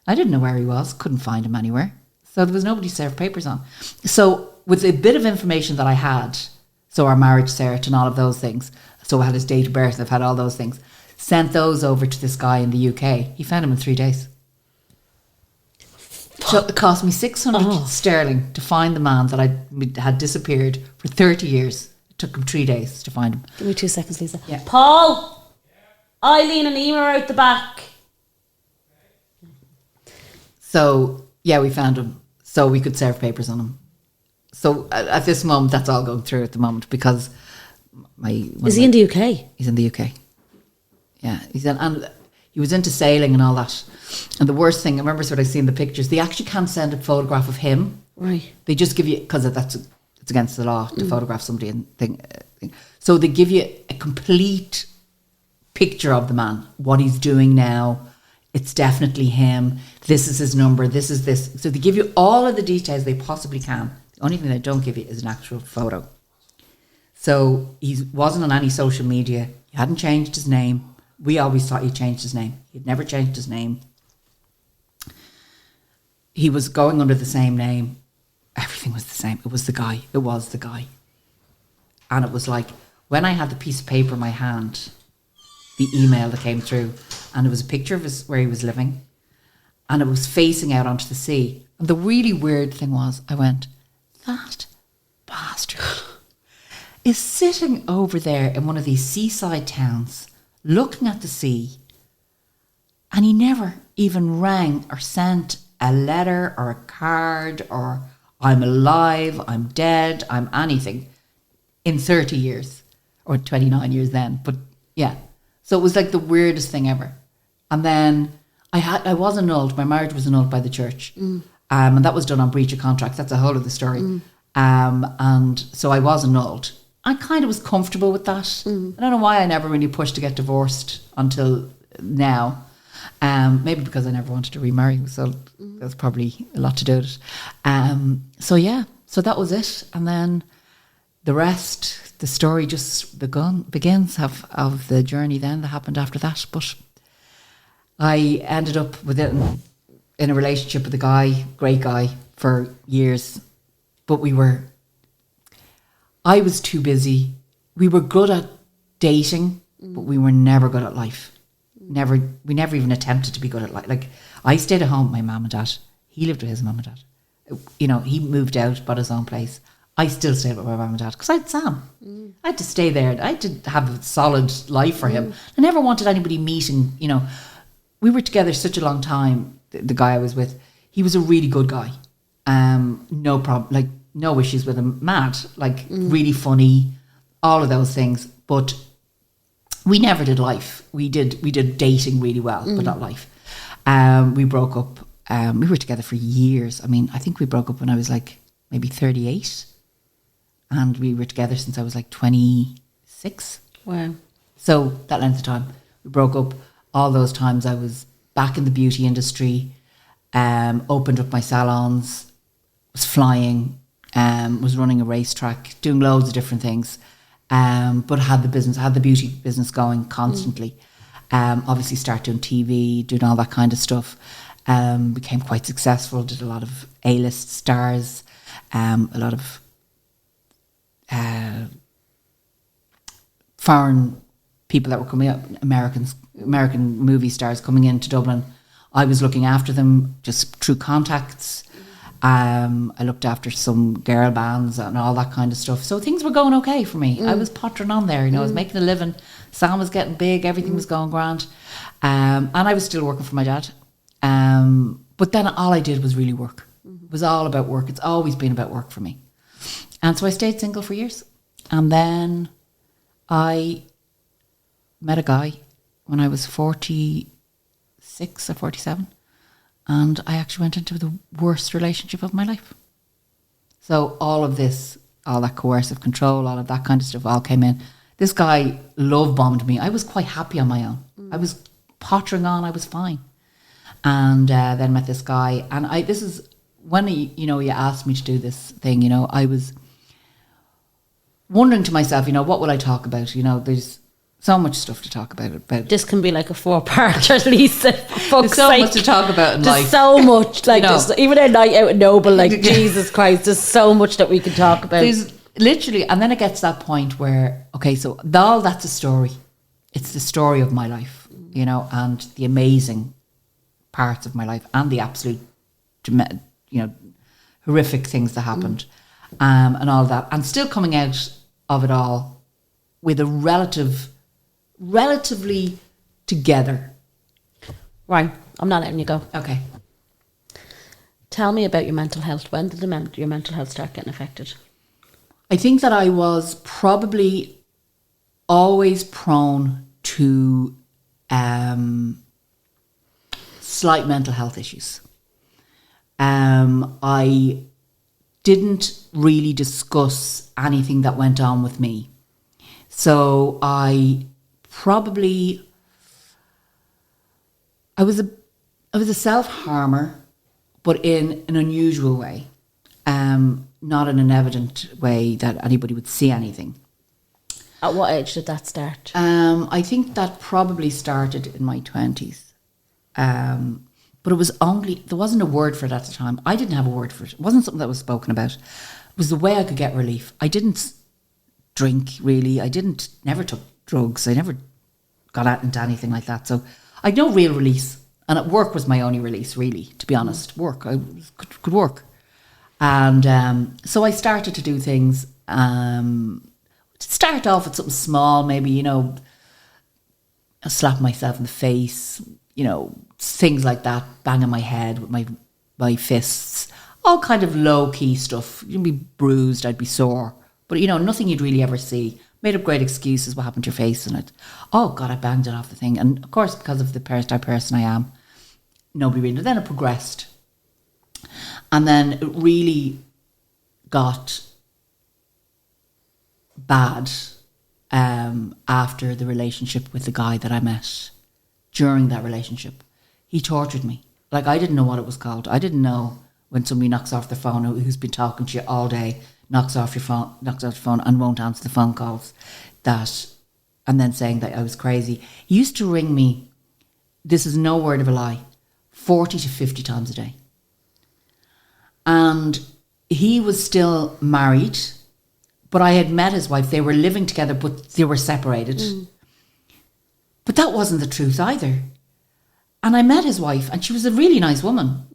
I didn't know where he was. Couldn't find him anywhere. So there was nobody to serve papers on. So with a bit of information that I had, so our marriage cert and all of those things, so I had his date of birth, I've had all those things, sent those over to this guy in the UK. He found him in 3 days. So it cost me 600 sterling to find the man that I had disappeared for 30 years. It took him 3 days to find him. Give me 2 seconds, Lisa. Yeah. Paul! Eileen and Emer are out the back. So, yeah, we found him. So we could serve papers on him. So at this moment, that's all going through at the moment because Is he in the UK? He's in the UK. Yeah, and he was into sailing and all that. And the worst thing, I remember what I seen the pictures. They actually can't send a photograph of him. Right. They just give you, because it's against the law to photograph somebody and thing. So they give you a complete picture of the man, what he's doing now. It's definitely him. This is his number. This is this. So they give you all of the details they possibly can. The only thing they don't give you is an actual photo. So he wasn't on any social media. He hadn't changed his name. We always thought he changed his name. He'd never changed his name. He was going under the same name. Everything was the same. It was the guy. It was the guy. And it was like, when I had the piece of paper in my hand, the email that came through, and it was a picture of where he was living, and it was facing out onto the sea. And the really weird thing was, I went, that bastard is sitting over there in one of these seaside towns, looking at the sea, and he never even rang or sent a letter or a card or I'm alive, I'm dead, I'm anything in 30 years or 29 years then. But yeah, so it was like the weirdest thing ever. And then I was annulled. My marriage was annulled by the church. And that was done on breach of contract. That's a whole other story. And so I was annulled. I kind of was comfortable with that. I don't know why I never really pushed to get divorced until now. Maybe because I never wanted to remarry. So that's probably a lot to do with it. So yeah, so that was it. And then the rest, the story just begins of the journey then that happened after that. But I ended up in a relationship with a guy, great guy, for years. But I was too busy. We were good at dating, but we were never good at life. We never even attempted to be good at life. Like, I stayed at home with my mum and dad. He lived with his mum and dad. You know, he moved out, bought his own place. I still stayed with my mum and dad because I had Sam. I had to stay there. I had to have a solid life for him. I never wanted anybody meeting, you know. We were together such a long time, the guy I was with. He was a really good guy. No problem, like no issues with him. Mad, like really funny, all of those things. But we never did life. We did dating really well, but not life. We broke up. We were together for years. I mean, I think we broke up when I was like maybe 38. And we were together since I was like 26. Wow. So that length of time. We broke up. All those times I was back in the beauty industry, opened up my salons, was flying, was running a racetrack, doing loads of different things, but had the beauty business going constantly. Obviously start doing TV, doing all that kind of stuff. Became quite successful, did a lot of A-list stars, a lot of foreign people that were coming up, American movie stars coming into Dublin. I was looking after them just through contacts. I looked after some girl bands and all that kind of stuff. So things were going okay for me. I was pottering on there, I was making a living. Sam was getting big, everything was going grand. And I was still working for my dad. But then all I did was really work. It was all about work. It's always been about work for me. And so I stayed single for years. And then I met a guy when I was 46 or 47. And I actually went into the worst relationship of my life. So all of this, all that coercive control, all of that kind of stuff all came in. This guy love bombed me. I was quite happy on my own. I was pottering on. I was fine. And then met this guy. And this is when, you asked me to do this thing, I was wondering to myself, what will I talk about? There's so much stuff to talk about. This can be like a 4-parter, Lisa. There's so much to talk about in life. There's so much. Even a night out at Noble, Jesus Christ, there's so much that we can talk about. There's literally, and then it gets to that point where, okay, so all that's a story. It's the story of my life, and the amazing parts of my life and the absolute, horrific things that happened, and all that. And still coming out of it all with a relatively together. Right, I'm not letting you go. Okay. Tell me about your mental health. When did your mental health start getting affected? I think that I was probably always prone to slight mental health issues. I didn't really discuss anything that went on with me. So I was a self-harmer, but in an unusual way, not in an evident way that anybody would see anything. At what age did that start? I think that probably started in my 20s. But it was there wasn't a word for it at the time. I didn't have a word for it. It wasn't something that was spoken about. It was the way I could get relief. I didn't drink, really. Never took drugs. I never got out into anything like that. So I had no real release. And at work was my only release, really, to be honest. Work. I could work. And so I started to do things. Start off with something small, maybe, slap myself in the face, things like that, banging my head with my fists, all kind of low-key stuff. You'd be bruised, I'd be sore. But, nothing you'd really ever see. Made up great excuses, what happened to your face, and oh God, I banged it off the thing. And of course, because of the type of person I am, nobody really. Then it progressed. And then it really got bad after the relationship with the guy that I met. During that relationship, he tortured me. I didn't know what it was called. I didn't know when somebody knocks off their phone, who's been talking to you all day, knocks off your phone and won't answer the phone calls, and then saying that I was crazy. He used to ring me, this is no word of a lie, 40 to 50 times a day. And he was still married, but I had met his wife. They were living together, but they were separated. But that wasn't the truth either. And I met his wife, and she was a really nice woman.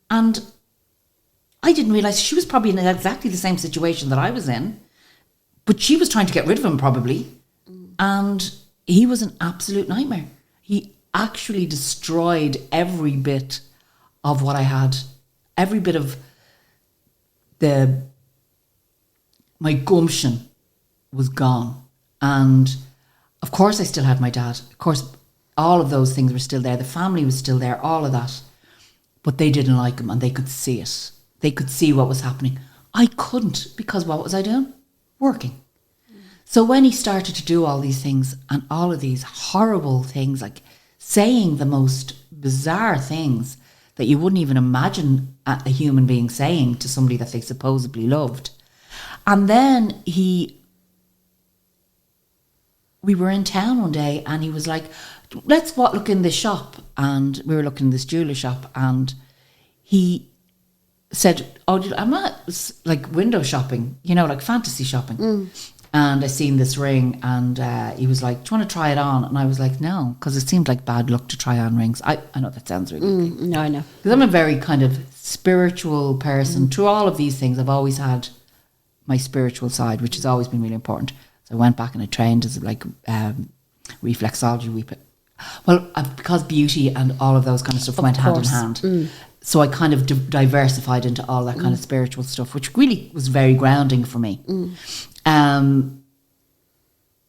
And I didn't realise she was probably in exactly the same situation that I was in. But she was trying to get rid of him, probably. And he was an absolute nightmare. He actually destroyed every bit of what I had. Every bit of my gumption was gone. And of course I still had my dad. Of course, all of those things were still there. The family was still there, all of that. But they didn't like him, and they could see it. They could see what was happening. I couldn't, because what was I doing? Working. So when he started to do all these things, and all of these horrible things, like saying the most bizarre things that you wouldn't even imagine a human being saying to somebody that they supposedly loved. And then we were in town one day, and he was like, let's look in this shop. And we were looking in this jeweler shop, and he said, I'm not like window shopping, like fantasy shopping. And I seen this ring, and he was like, do you want to try it on? And I was like, no, because it seemed like bad luck to try on rings. I know that sounds really big. No, I know. Because I'm a very kind of spiritual person. Through all of these things, I've always had my spiritual side, which has always been really important. So I went back and I trained as like reflexology. Because beauty and all of those kind of stuff went hand in hand. So I kind of diversified into all that kind of spiritual stuff, which really was very grounding for me.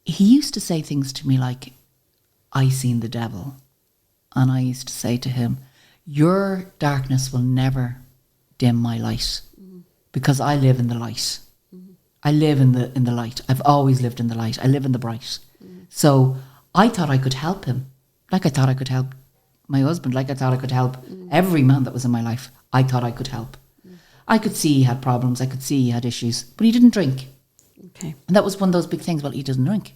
He used to say things to me like, I seen the devil. And I used to say to him, your darkness will never dim my light, because I live in the light. I live in the light. I've always lived in the light. I live in the bright. So I thought I could help him. Like I thought I could help my husband. Like I thought I could help every man that was in my life. I thought I could help. I could see he had problems. I could see he had issues. But he didn't drink. Okay. And that was one of those big things. Well, he doesn't drink.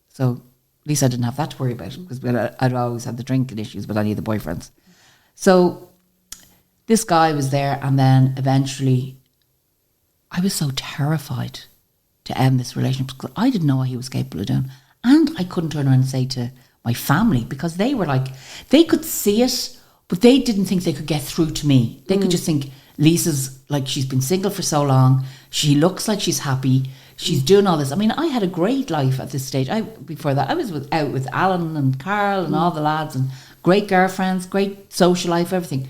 So at least I didn't have that to worry about, because I'd always had the drinking issues with any of the boyfriends. So this guy was there, and then eventually I was so terrified to end this relationship, because I didn't know what he was capable of doing. And I couldn't turn around and say to my family, because they were like, they could see it, but they didn't think they could get through to me. They could just think, Lisa's like, she's been single for so long, she looks like she's happy, she's doing all this. I mean, I had a great life at this stage. Before that, I was out with Alan and Carl and all the lads, and great girlfriends, great social life, everything.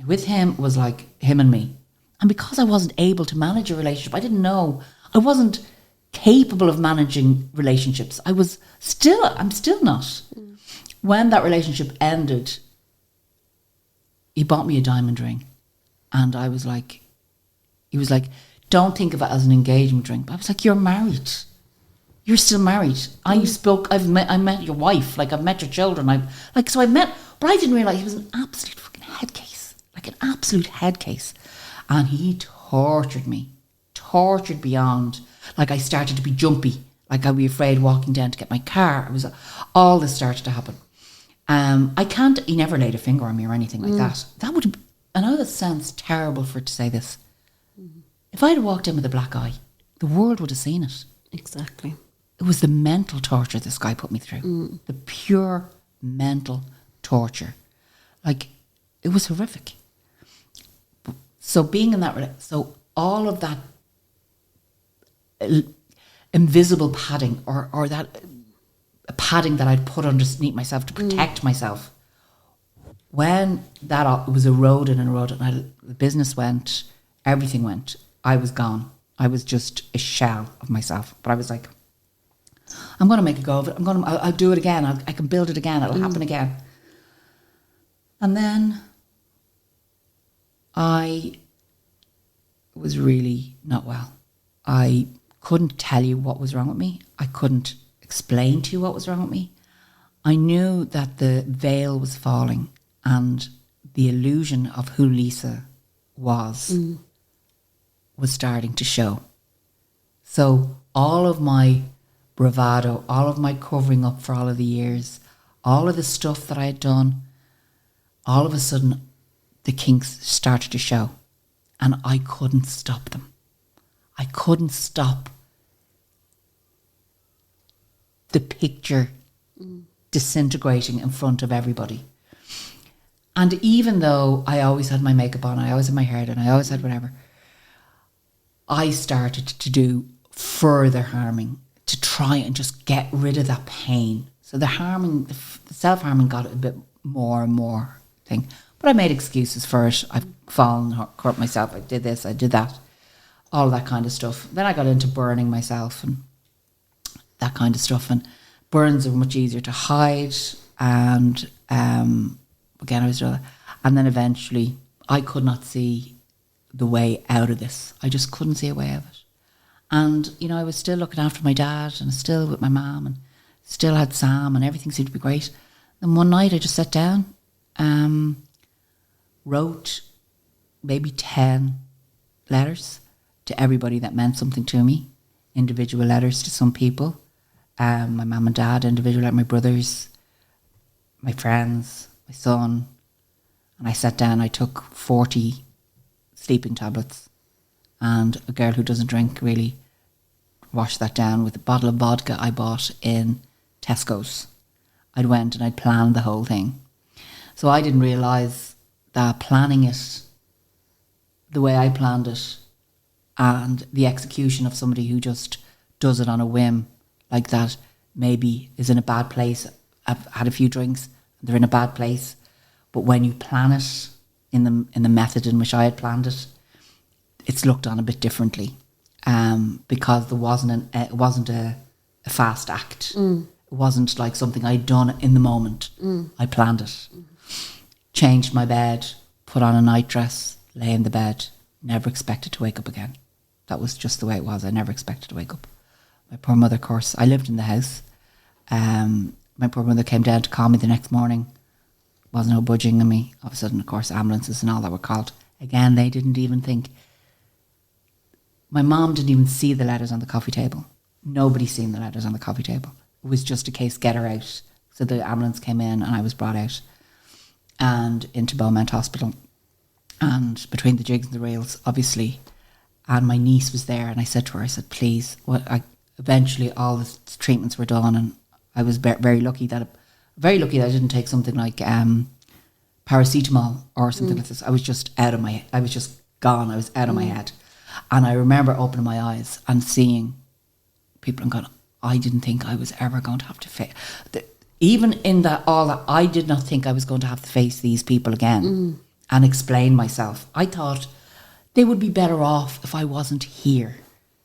With him was like him and me. And because I wasn't able to manage a relationship, I didn't know, I wasn't capable of managing relationships. I'm still not. When that relationship ended, he bought me a diamond ring. And I was like, he was like, don't think of it as an engagement ring. But I was like, you're married. You're still married. I met your wife. Like, I've met your children. But I didn't realise he was an absolute fucking head case. Like an absolute head case. And he tortured me. Tortured beyond. Like, I started to be jumpy. Like, I'd be afraid walking down to get my car. All this started to happen. He never laid a finger on me or anything like that. That would have, I know that sounds terrible for it to say this. If I had walked in with a black eye, the world would have seen it. Exactly. It was the mental torture this guy put me through. The pure mental torture. Like, it was horrific. So being in that, so all of that invisible padding or that padding that I'd put underneath myself to protect myself, when that was eroded and the business went, everything went, I was gone. I was just a shell of myself. But I was like, I'm going to make a go of it. I'll do it again. I can build it again. It'll happen again. And then I was really not well. I couldn't tell you what was wrong with me. I couldn't explain to you what was wrong with me. I knew that the veil was falling and the illusion of who Lisa was starting to show. So all of my bravado, all of my covering up for all of the years, all of the stuff that I had done, all of a sudden the kinks started to show, and I couldn't stop them. I couldn't stop the picture disintegrating in front of everybody. And even though I always had my makeup on, I always had my hair done, I always had whatever, I started to do further harming to try and just get rid of that pain. So the self-harming got a bit more and more thing. But I made excuses for it. I've fallen, hurt myself, I did this, I did that, all that kind of stuff. Then I got into burning myself and that kind of stuff. And burns are much easier to hide. And again, I was doing that. And then eventually I could not see the way out of this. I just couldn't see a way out of it. And, I was still looking after my dad and still with my mum and still had Sam and everything seemed to be great. Then one night I just sat down, wrote maybe 10 letters to everybody that meant something to me, individual letters to some people, my mum and dad, individual letters, my brothers, my friends, my son, and I sat down. I took 40 sleeping tablets, and a girl who doesn't drink really washed that down with a bottle of vodka I bought in Tesco's. I'd went and I'd planned the whole thing. So I didn't realise that planning it the way I planned it and the execution of somebody who just does it on a whim like that maybe is in a bad place. I've had a few drinks, they're in a bad place. But when you plan it in the method in which I had planned it, it's looked on a bit differently, because there wasn't it wasn't a fast act. It wasn't like something I'd done in the moment. I planned it. Changed my bed, put on a night dress, lay in the bed, never expected to wake up again. That was just the way it was. I never expected to wake up. My poor mother, of course, I lived in the house. My poor mother came down to call me the next morning. Wasn't no budging on me. All of a sudden, of course, ambulances and all that were called. Again, they didn't even think. My mom didn't even see the letters on the coffee table. Nobody seen the letters on the coffee table. It was just a case, get her out. So the ambulance came in and I was brought out and into Beaumont Hospital. And between the jigs and the reels, obviously, and my niece was there, and I said to her, I said, please, eventually all the treatments were done, and I was very lucky that I didn't take something like paracetamol or something like this. I was just I was just gone. I was out of my head. And I remember opening my eyes and seeing people and going, I didn't think I was ever going to have to face. Even in that, I did not think I was going to have to face these people again and explain myself. I thought they would be better off if I wasn't here.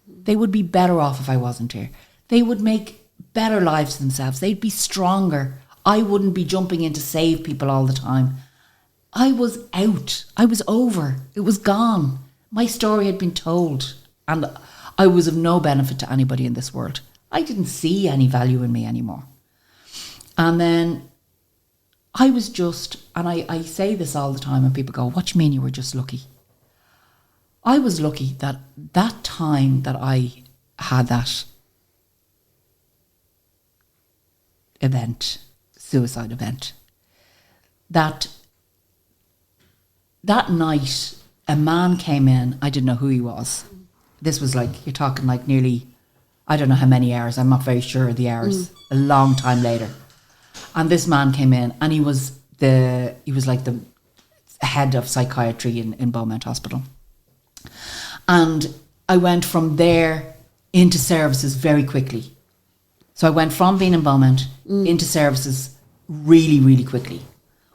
They would be better off if I wasn't here. They would make better lives for themselves. They'd be stronger. I wouldn't be jumping in to save people all the time. I was out. I was over. It was gone. My story had been told, and I was of no benefit to anybody in this world. I didn't see any value in me anymore. And then I was just, and I say this all the time, and people go, what do you mean you were just lucky? I was lucky that time that I had that event, suicide event, that night a man came in. I didn't know who he was. This was like, you're talking like nearly, I don't know how many hours, I'm not very sure of the hours, a long time later. And this man came in, and he was like the head of psychiatry in Beaumont Hospital. And I went from there into services very quickly. So I went from being in Beaumont into services really, really quickly,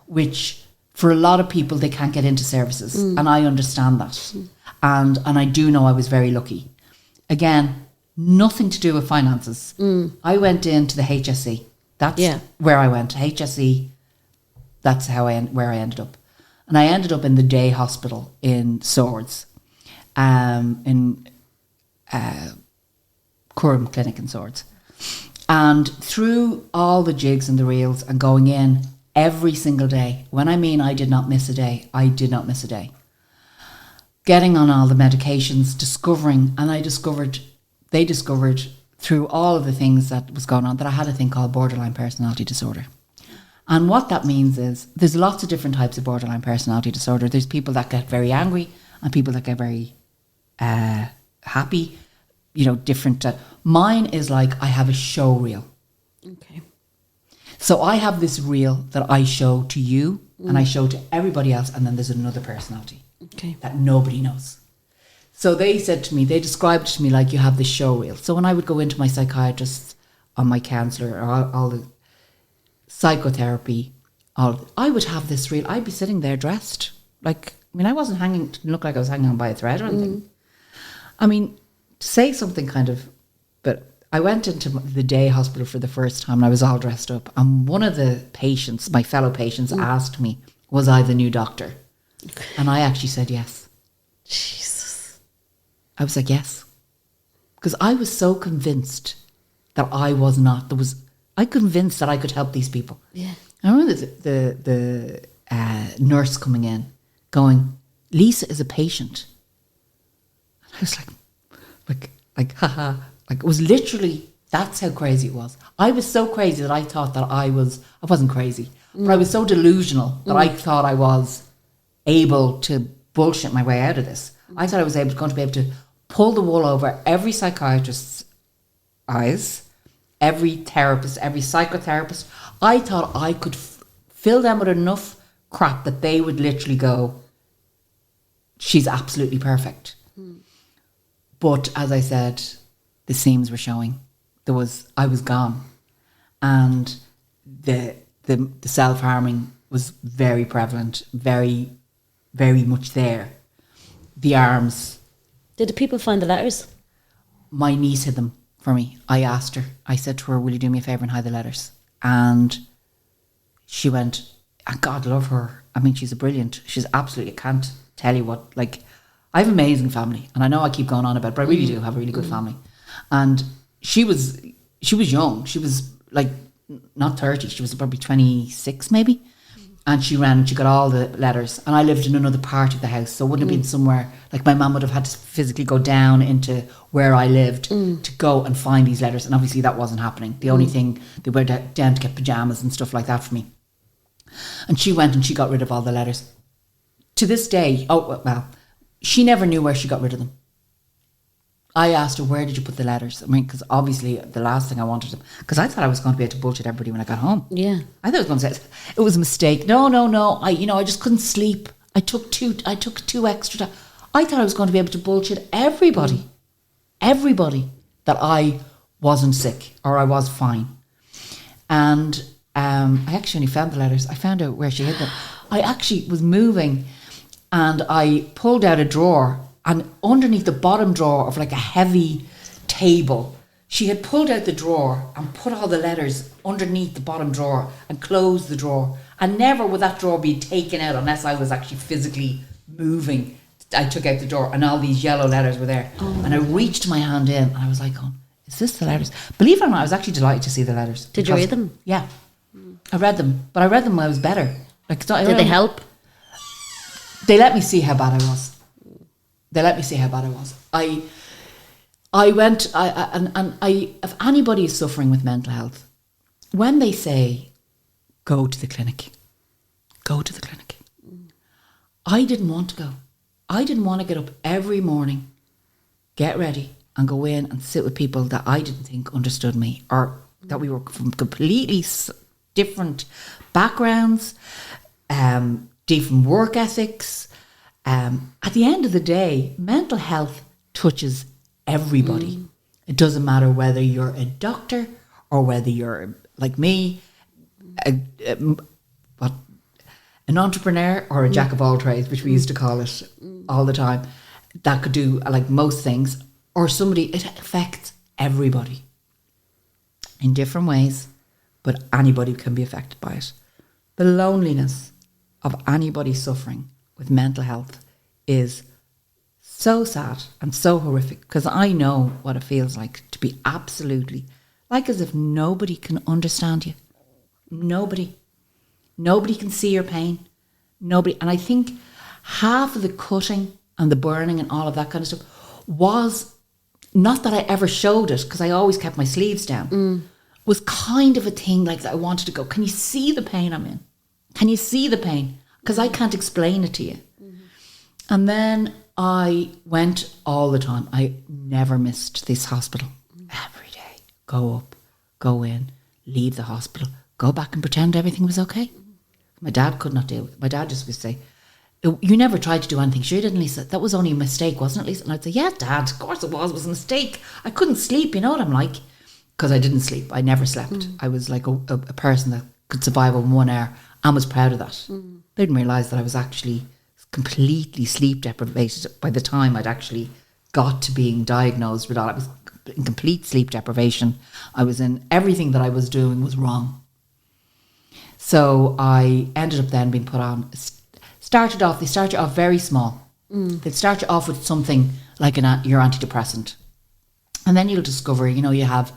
which for a lot of people, they can't get into services. And I understand that. And I do know I was very lucky. Again, nothing to do with finances. I went into the HSE. That's where I went. HSE, that's where I ended up. And I ended up in the day hospital in Swords, in Curran Clinic in Swords. And through all the jigs and the reels and going in every single day, when I mean I did not miss a day, I did not miss a day. Getting on all the medications, they discovered through all of the things that was going on that I had a thing called borderline personality disorder. And what that means is there's lots of different types of borderline personality disorder. There's people that get very angry and people that get very happy, different. Mine is like I have a show reel. Okay. So I have this reel that I show to you and I show to everybody else, and then there's another personality that nobody knows. So they described it to me like you have this show reel. So when I would go into my psychiatrist or my counsellor or all the psychotherapy, I would have this reel. I'd be sitting there dressed. I wasn't didn't look like I was hanging on by a thread or anything. To say something but I went into the day hospital for the first time and I was all dressed up. And one of the patients, my fellow patients, asked me, was I the new doctor? And I actually said yes. Jesus. I was like, yes. Because I was so convinced that I was not. I convinced that I could help these people. Yeah. I remember the nurse coming in going, Lisa is a patient. And I was like, haha. It was literally, that's how crazy it was. I was so crazy that I thought that I wasn't crazy. But I was so delusional that I thought I was able to bullshit my way out of this. I thought I was going to be able to pull the wool over every psychiatrist's eyes, every therapist, every psychotherapist. I thought I could fill them with enough crap that they would literally go, she's absolutely perfect. But as I said, the seams were showing. I was gone. And the self-harming was very prevalent, very, very much there. The arms. Did the people find the letters? My niece hid them for me. I asked her. I said to her, will you do me a favour and hide the letters? And she went, and God love her. I mean, she's she's absolutely, I can't tell you what, like, I have an amazing family. And I know I keep going on about it, but I really do have a really good family. And she was young. She was like, not 30. She was probably 26 maybe. And she ran and she got all the letters. And I lived in another part of the house. So it wouldn't have been somewhere, like my mum would have had to physically go down into where I lived to go and find these letters. And obviously that wasn't happening. The only thing, they were down to get pyjamas and stuff like that for me. And she went and she got rid of all the letters. To this day, she never knew where she got rid of them. I asked her, where did you put the letters? I mean, because obviously the last thing I wanted them, because I thought I was going to be able to bullshit everybody when I got home. Yeah. I thought I was going to say, it was a mistake. No. I just couldn't sleep. I took two extra. I thought I was going to be able to bullshit everybody that I wasn't sick or I was fine. And I actually only found the letters. I found out where she hid them. I actually was moving and I pulled out a drawer, and underneath the bottom drawer of like a heavy table, she had pulled out the drawer and put all the letters underneath the bottom drawer and closed the drawer. And never would that drawer be taken out unless I was actually physically moving. I took out the drawer and all these yellow letters were there. Oh. And I reached my hand in and I was like, oh, is this the letters? Believe it or not, I was actually delighted to see the letters. Did you read them? Yeah. I read them. But I read them when I was better. Like, did they help? They let me see how bad I was. I went, if anybody is suffering with mental health, when they say, go to the clinic. I didn't want to go. I didn't want to get up every morning, get ready and go in and sit with people that I didn't think understood me, or that we were from completely different backgrounds, different work ethics. At the end of the day, mental health touches everybody. It doesn't matter whether you're a doctor or whether you're like me, an entrepreneur or a jack of all trades, which we used to call it all the time, that could do like most things, or somebody. It affects everybody in different ways, but anybody can be affected by it. The loneliness of anybody suffering with mental health is so sad and so horrific, because I know what it feels like to be absolutely like as if nobody can understand you. Nobody can see your pain. Nobody. And I think half of the cutting and the burning and all of that kind of stuff was not that I ever showed it, because I always kept my sleeves down. Was kind of a thing like that. I wanted to go, can you see the pain I'm in? Can you see the pain? Because I can't explain it to you. And then I went all the time. I never missed this hospital. Every day. Go up, go in, leave the hospital, go back and pretend everything was okay. My dad could not deal with it. My dad just would say, you never tried to do anything. Sure you didn't, Lisa. That was only a mistake, wasn't it, Lisa? And I'd say, yeah, Dad, of course it was. It was a mistake. I couldn't sleep. You know what I'm like? Because I didn't sleep. I never slept. I was like a person that could survive on 1 hour and was proud of that. They didn't realise that I was actually completely sleep deprived by the time I'd actually got to being diagnosed with all. I was in complete sleep deprivation. I was in, everything that I was doing was wrong. So I ended up then being put on. They started off very small. They'd start you off with something like your antidepressant, and then you'll discover, you have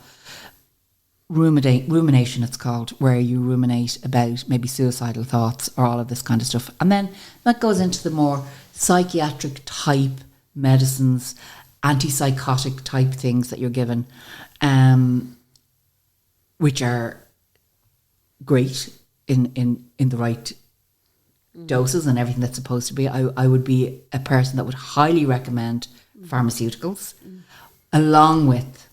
rumination, it's called, where you ruminate about maybe suicidal thoughts or all of this kind of stuff. And then that goes into the more psychiatric type medicines, antipsychotic type things that you're given, which are great in the right doses and everything that's supposed to be, I would be a person that would highly recommend pharmaceuticals, along with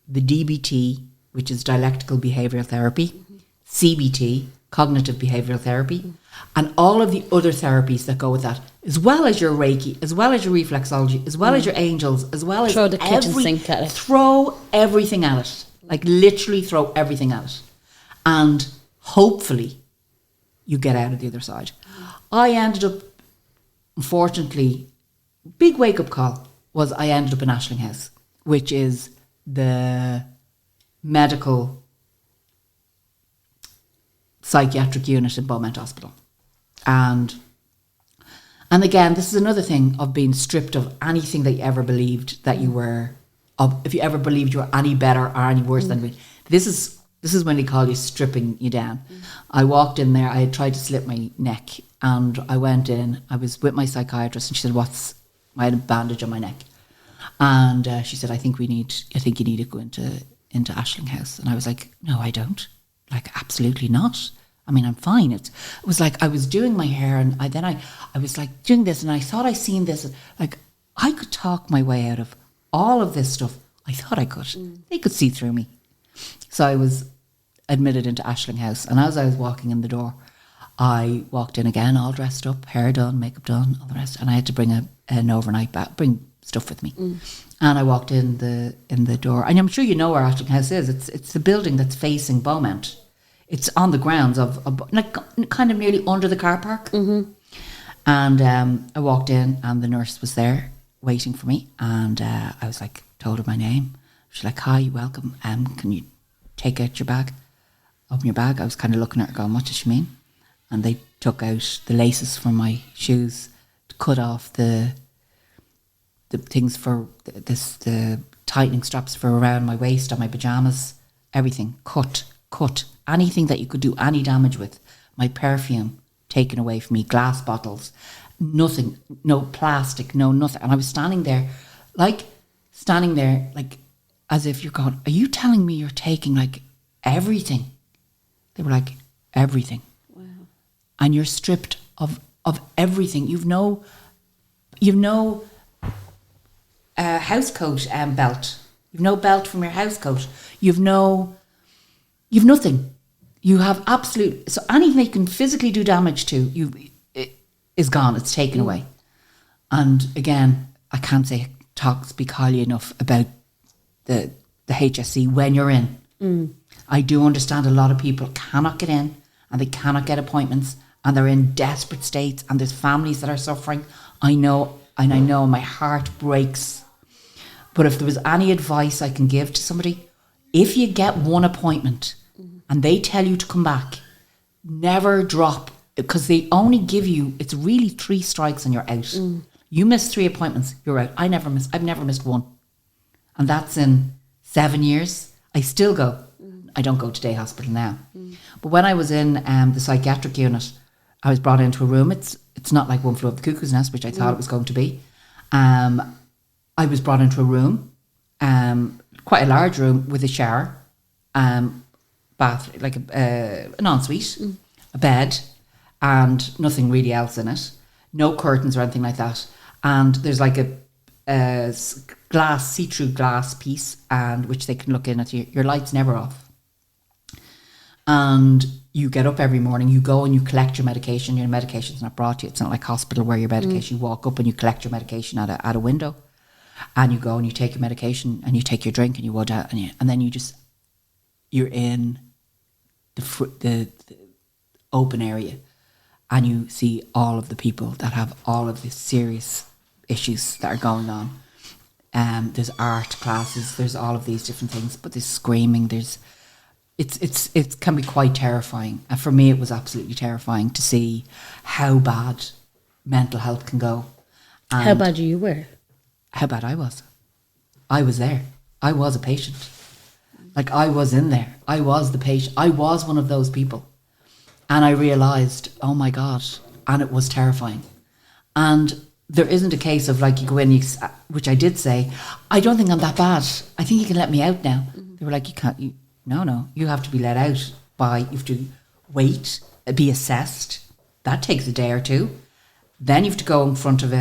the DBT, which is dialectical behavioural therapy, CBT, cognitive behavioural therapy, and all of the other therapies that go with that, as well as your Reiki, as well as your reflexology, as well as your angels, as well as throw the kitchen sink at it. Throw everything at it. Like literally throw everything at it. And hopefully you get out of the other side. I ended up, unfortunately, big wake-up call was I ended up in Ashling House, which is the medical psychiatric unit in Beaumont Hospital. And again, this is another thing of being stripped of anything that you ever believed that you were, if you ever believed you were any better or any worse than me. This is when they call you stripping you down. I walked in there, I had tried to slip my neck, and I went in, I was with my psychiatrist, and she said, I had a bandage on my neck. And she said, I think you need to go into Ashling House. And I was like, no, I don't. Like, absolutely not. I mean, I'm fine. It was like I was doing my hair, and I was like doing this, and I thought I seen this. Like, I could talk my way out of all of this stuff. I thought I could. They could see through me. So I was admitted into Ashling House, and as I was walking in the door, I walked in again, all dressed up, hair done, makeup done, all the rest, and I had to bring an overnight bag, bring stuff with me. And I walked in the door, and I'm sure you know where Ashling House is. It's the building that's facing Beaumont. It's on the grounds of like kind of nearly under the car park. And I walked in, and the nurse was there waiting for me, and I was like, told her my name. She's like, hi, welcome. Can you take out your bag? Open your bag. I was kind of looking at her going, what does she mean? And they took out the laces from my shoes, to cut off the things for the tightening straps for around my waist on my pajamas, everything cut. Anything that you could do any damage with. My perfume taken away from me, glass bottles, nothing, no plastic, no nothing. And I was standing there like as if you're going, are you telling me you're taking like everything? They were like, everything. Wow. And you're stripped of everything. You've no house coat belt. You've no belt from your house coat. You've nothing. You have absolute, so anything they can physically do damage to, it is gone. It's taken away. And again, I can't speak highly enough about the HSC when you're in. I do understand a lot of people cannot get in, and they cannot get appointments, and they're in desperate states, and there's families that are suffering. I know, and I know my heart breaks. But if there was any advice I can give to somebody, if you get one appointment and they tell you to come back, never drop, because they only give you, it's really 3 strikes and you're out. You miss 3 appointments, you're out. I've never missed one. And that's in 7 years. I still go. I don't go to day hospital now. But when I was in the psychiatric unit, I was brought into a room. It's not like One Flew Over the Cuckoo's Nest, which I thought it was going to be. I was brought into a room, quite a large room with a shower, bath, like an ensuite, a bed, and nothing really else in it. No curtains or anything like that. And there's like a glass, see-through glass piece, and which they can look in at. Your light's never off. And you get up every morning, you go and you collect your medication. Your medication's not brought to you. It's not like hospital where your medication, you walk up and you collect your medication at a window. And you go and you take your medication and you take your drink and you go down and then you're in the open area, and you see all of the people that have all of these serious issues that are going on. There's art classes, there's all of these different things, but there's screaming, it can be quite terrifying. And for me, it was absolutely terrifying to see how bad mental health can go. And how bad you were? How bad I was. I was there. I was a patient. Like, I was in there. I was the patient. I was one of those people. And I realised, oh my God. And it was terrifying. And there isn't a case of like you go in, which I did say, I don't think I'm that bad. I think you can let me out now. They were like, you can't. No, you have to be let out by, you have to wait, be assessed. That takes a day or two. Then you have to go in front of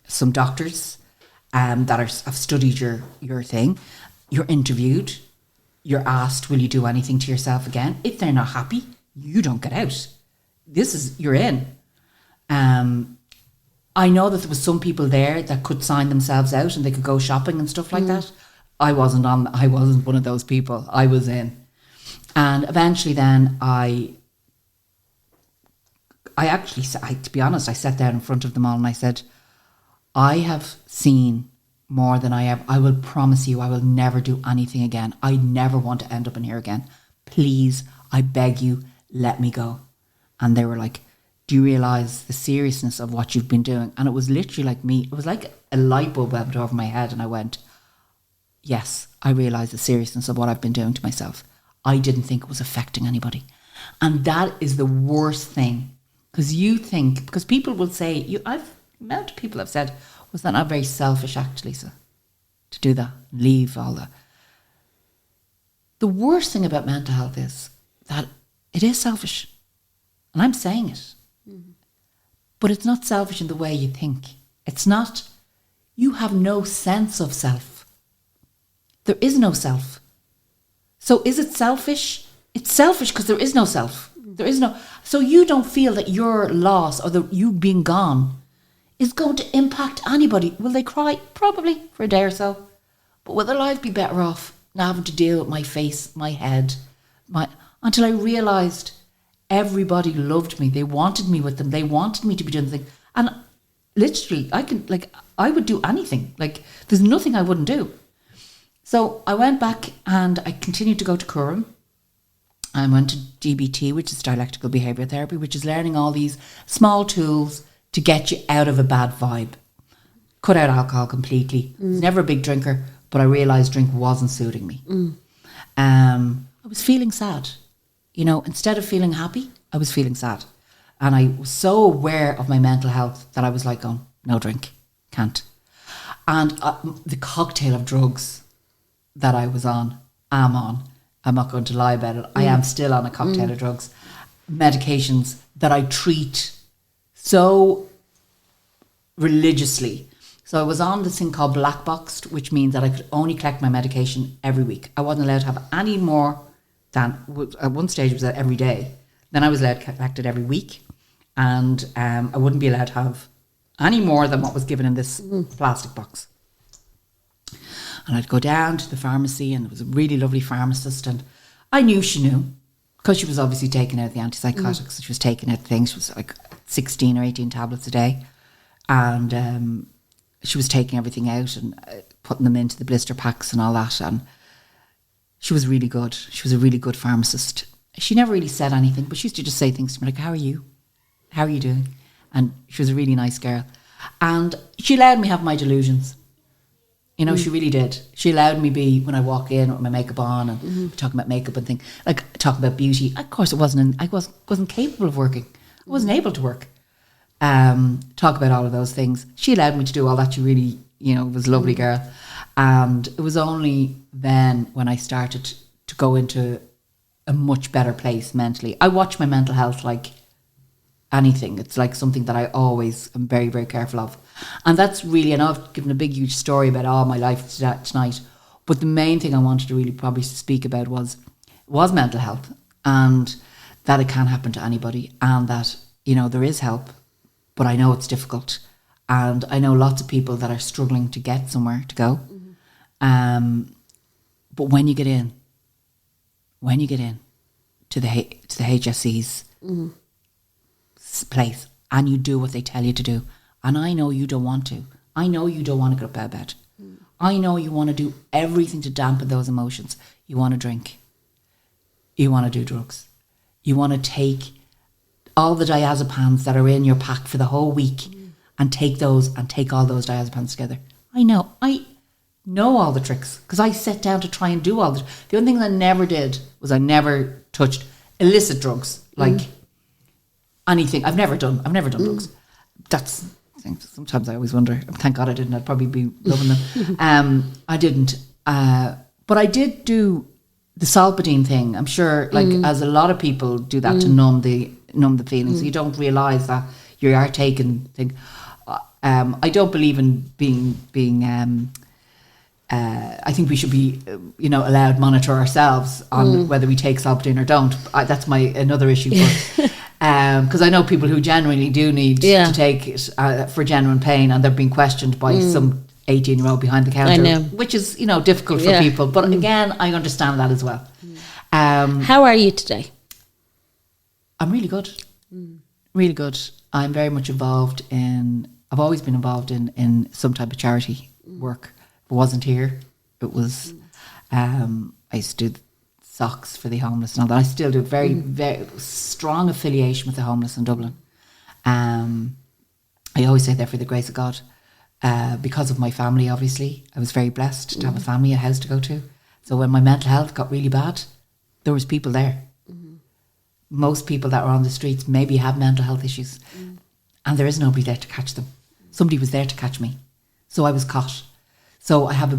some doctors that have studied your thing. You're interviewed. You're asked, will you do anything to yourself again? If they're not happy, you don't get out. You're in. I know that there was some people there that could sign themselves out and they could go shopping and stuff like that. I wasn't one of those people. I was in. And eventually then to be honest, I sat down in front of them all and I said, I have seen more than I will promise you I will never do anything again. I never want to end up in here again. Please, I beg you, let me go. And they were like, do you realise the seriousness of what you've been doing? And it was literally like me. It was like a light bulb went over my head and I went, yes, I realise the seriousness of what I've been doing to myself. I didn't think it was affecting anybody. And that is the worst thing. Because people will say, I've met people have said, was that not a very selfish act, Lisa, to do that, leave all that? The worst thing about mental health is that it is selfish. And I'm saying it. Mm-hmm. But it's not selfish in the way you think. It's not, you have no sense of self. There is no self. So is it selfish? It's selfish because there is no self. So you don't feel that your loss or you being gone is going to impact anybody. Will they cry? Probably for a day or so. But will their lives be better off not having to deal with my face, my head, until I realised everybody loved me. They wanted me with them. They wanted me to be doing the thing. And literally, I would do anything. Like, there's nothing I wouldn't do. So I went back and I continued to go to Curran. I went to DBT, which is dialectical behavioural therapy, which is learning all these small tools to get you out of a bad vibe. Cut out alcohol completely. I was never a big drinker, but I realised drink wasn't suiting me. I was feeling sad. Instead of feeling happy, I was feeling sad. And I was so aware of my mental health that I was like, oh, no drink, can't. And the cocktail of drugs that I was on, I'm not going to lie about it. I am still on a cocktail of drugs, medications that I treat so religiously. So I was on this thing called black boxed, which means that I could only collect my medication every week. I wasn't allowed to have any more than, at one stage it was every day. Then I was allowed to collect it every week. And I wouldn't be allowed to have any more than what was given in this plastic box. And I'd go down to the pharmacy and there was a really lovely pharmacist and I knew she knew because she was obviously taking out the antipsychotics. She was taking out things. She was like 16 or 18 tablets a day. And she was taking everything out and putting them into the blister packs and all that. And she was really good. She was a really good pharmacist. She never really said anything, but she used to just say things to me like, how are you? How are you doing? And she was a really nice girl. And she allowed me have my delusions. She really did. She allowed me be, when I walk in with my makeup on and talking about makeup and things, like talking about beauty. Of course, I wasn't capable of working. I wasn't able to work. Talk about all of those things. She allowed me to do all that. She really, was a lovely girl. And it was only then when I started to go into a much better place mentally. I watch my mental health like anything. It's like something that I always am very, very careful of. And that's really, and I've given a big, huge story about all my life tonight. But the main thing I wanted to really probably speak about was mental health and that it can happen to anybody and that, there is help, but I know it's difficult. And I know lots of people that are struggling to get somewhere to go. But when you get in to the HSC's place and you do what they tell you to do, and I know you don't want to. I know you don't want to get up out of bed. I know you want to do everything to dampen those emotions. You want to drink. You want to do drugs. You want to take all the diazepams that are in your pack for the whole week and take all those diazepams together. I know all the tricks because I sat down to try and do all the only thing I never did was I never touched illicit drugs, like anything. I've never done drugs. That's, sometimes I always wonder, thank God I didn't, I'd probably be loving them. I didn't. But I did do the Solpadeine thing, I'm sure, like as a lot of people do that to numb the feelings. So you don't realise that you are taking thing. I don't believe in being. I think we should be, allowed to monitor ourselves on whether we take Solpadeine or don't. That's another issue. Because I know people who genuinely do need to take it for genuine pain, and they're being questioned by some 18-year-old behind the counter, which is difficult for people. But again, I understand that as well. How are you today? I'm really good. Really good. I'm very much involved I've always been involved in some type of charity work. It wasn't here. It was, I used to do socks for the homeless and all that. I still do. Very, very strong affiliation with the homeless in Dublin. I always say that for the grace of God. Because of my family, obviously. I was very blessed to have a family, a house to go to. So when my mental health got really bad, there was people there. Most people that were on the streets maybe have mental health issues. And there is nobody there to catch them. Somebody was there to catch me. So I was caught. So I have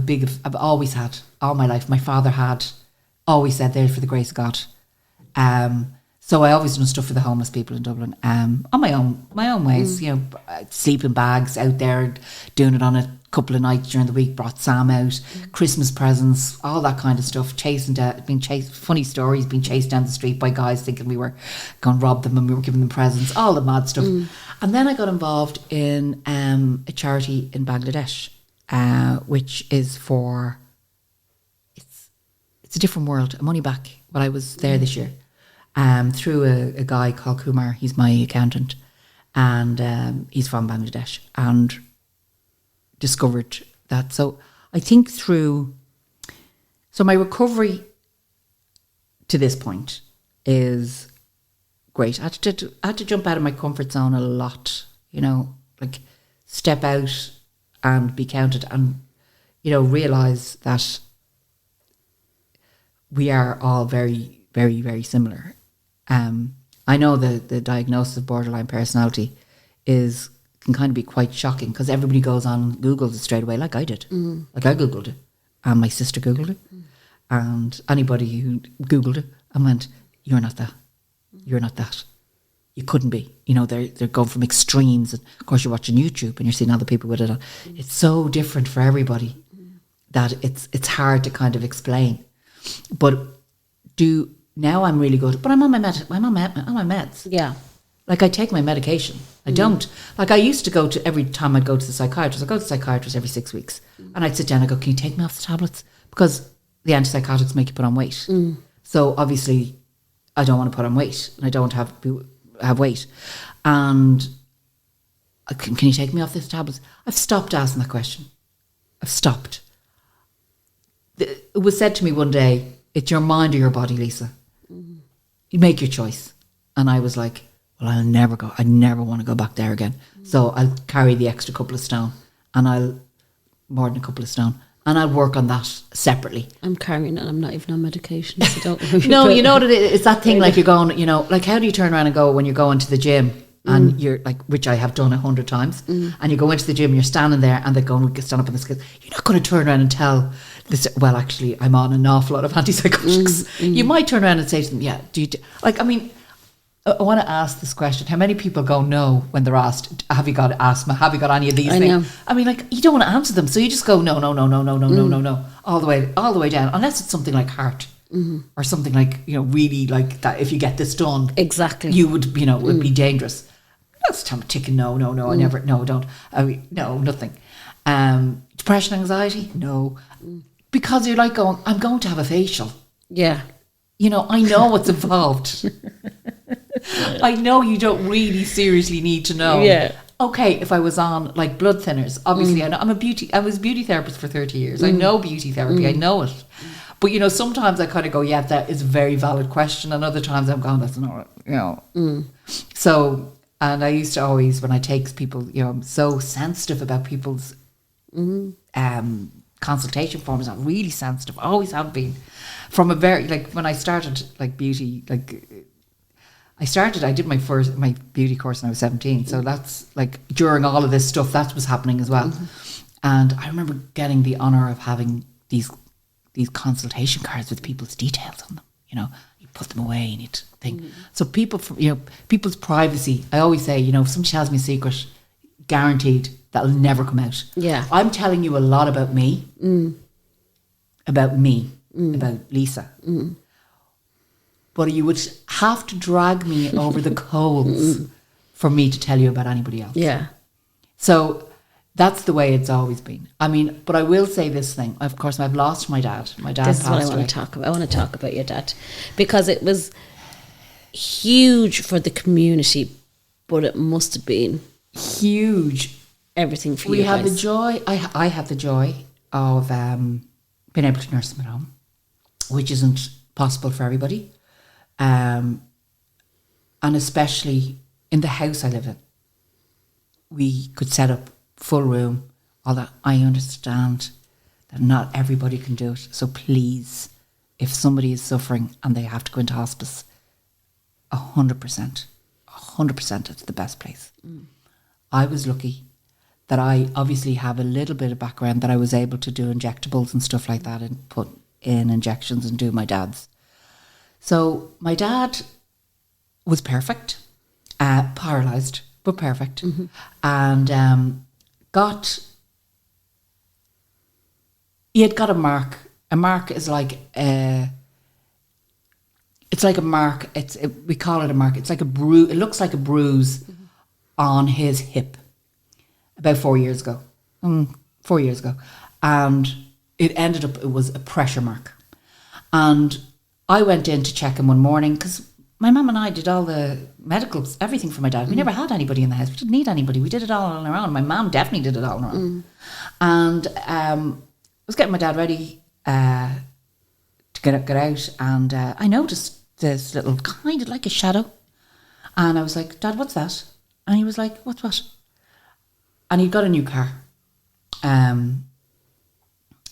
I've always had, all my life, my father had always said there for the grace of God. So I always done stuff for the homeless people in Dublin, on my own ways, sleeping bags out there, doing it on a couple of nights during the week, brought Sam out, Christmas presents, all that kind of stuff, funny stories, being chased down the street by guys thinking we were going to rob them and we were giving them presents, all the mad stuff. And then I got involved in a charity in Bangladesh, which is for, it's a different world. I'm only back, but I was there this year. Through a guy called Kumar. He's my accountant, and he's from Bangladesh, and discovered that. So I think so my recovery to this point is great. I had to jump out of my comfort zone a lot, like step out and be counted, and realise that we are all very, very, very similar. I know the diagnosis of borderline personality can kind of be quite shocking, because everybody goes on and Googles it straight away, like I did. Like I Googled it, and my sister Googled it, and anybody who Googled it and went, "You're not that. You're not that. You couldn't be." They're going from extremes. And of course, you're watching YouTube and you're seeing other people with it. It's so different for everybody that it's hard to kind of explain. But now I'm really good, but I'm on my meds. Yeah. Like I take my medication. I don't. Like I used to go to, every time I'd go to the psychiatrist, I'd go to the psychiatrist every 6 weeks. And I'd sit down and go, "Can you take me off the tablets?" Because the antipsychotics make you put on weight. So obviously I don't want to put on weight, and I don't have weight. And can you take me off these tablets? I've stopped asking that question. I've stopped. It was said to me one day, "It's your mind or your body, Lisa. You make your choice." And I was like, well, I never want to go back there again. So I'll carry the extra couple of stone, and more than a couple of stone, and I'll work on that separately. I'm carrying it. I'm not even on medication, so don't worry. No, you know what it is? It's that thing, like you're going, like how do you turn around and go when you're going to the gym? And you're like, which I have done 100 times, and you go into the gym, you're standing there, and they're going to stand up on the scale. You're not going to turn around and tell this, well, actually, I'm on an awful lot of antipsychotics. You might turn around and say to them, "Yeah, do you like?" I mean, I want to ask this question: how many people go no when they're asked, "Have you got asthma? Have you got any of these things?" Know. I mean, like, you don't want to answer them, so you just go no, all the way down, unless it's something like heart. Or something like, really like that. If you get this done, exactly, you would, it would be dangerous. That's time ticking. No, I never. No, don't. I mean, no, nothing. Depression, anxiety, no, because you're like going, "I'm going to have a facial." Yeah, I know what's involved. I know you don't really seriously need to know. Yeah. Okay, if I was on like blood thinners, obviously I know I was a beauty therapist for 30 years. I know beauty therapy. I know it. But sometimes I kind of go, yeah, that is a very valid question, and other times I'm going, that's not, So, and I used to always, when I take people, I'm so sensitive about people's consultation forms. I'm really sensitive. I always have been. From a very, like, when I started like beauty, like I did my beauty course when I was 17. So that's like during all of this stuff that was happening as well. And I remember getting the honour of having these these consultation cards with people's details on them. You know, you put them away and you think. So people's privacy. I always say, if somebody tells me a secret, guaranteed that'll never come out. Yeah. I'm telling you a lot about me, about Lisa. But you would have to drag me over the coals for me to tell you about anybody else. Yeah. So that's the way it's always been. I mean, but I will say this thing. Of course, I've lost my dad. My dad This is what I passed want away. to talk about. I want to talk about your dad because it was huge for the community, but it must have been Huge. everything for We you had guys. the joy. I had the joy of being able to nurse him at home, which isn't possible for everybody, and especially in the house I live in. We could set up full room. Although I understand that not everybody can do it. So please, if somebody is suffering and they have to go into hospice, 100%, it's the best place. I was lucky that I obviously have a little bit of background that I was able to do injectables and stuff like that and put in injections and do my dad's. So my dad was perfect, paralyzed, but perfect. And he had got a mark. A mark is like it's like a mark. We call it a mark. It's like a bruise. It looks like a bruise on his hip about 4 years ago. 4 years ago. And it ended up, it was a pressure mark. And I went in to check him one morning because my mum and I did all the medicals, everything for my dad. We never had anybody in the house. We didn't need anybody. We did it all on our own. My mum definitely did it all on her own. And I was getting my dad ready to get out. And I noticed this little kind of like a shadow. And I was like, Dad, what's that? And he was like, what? And he'd got a new car, a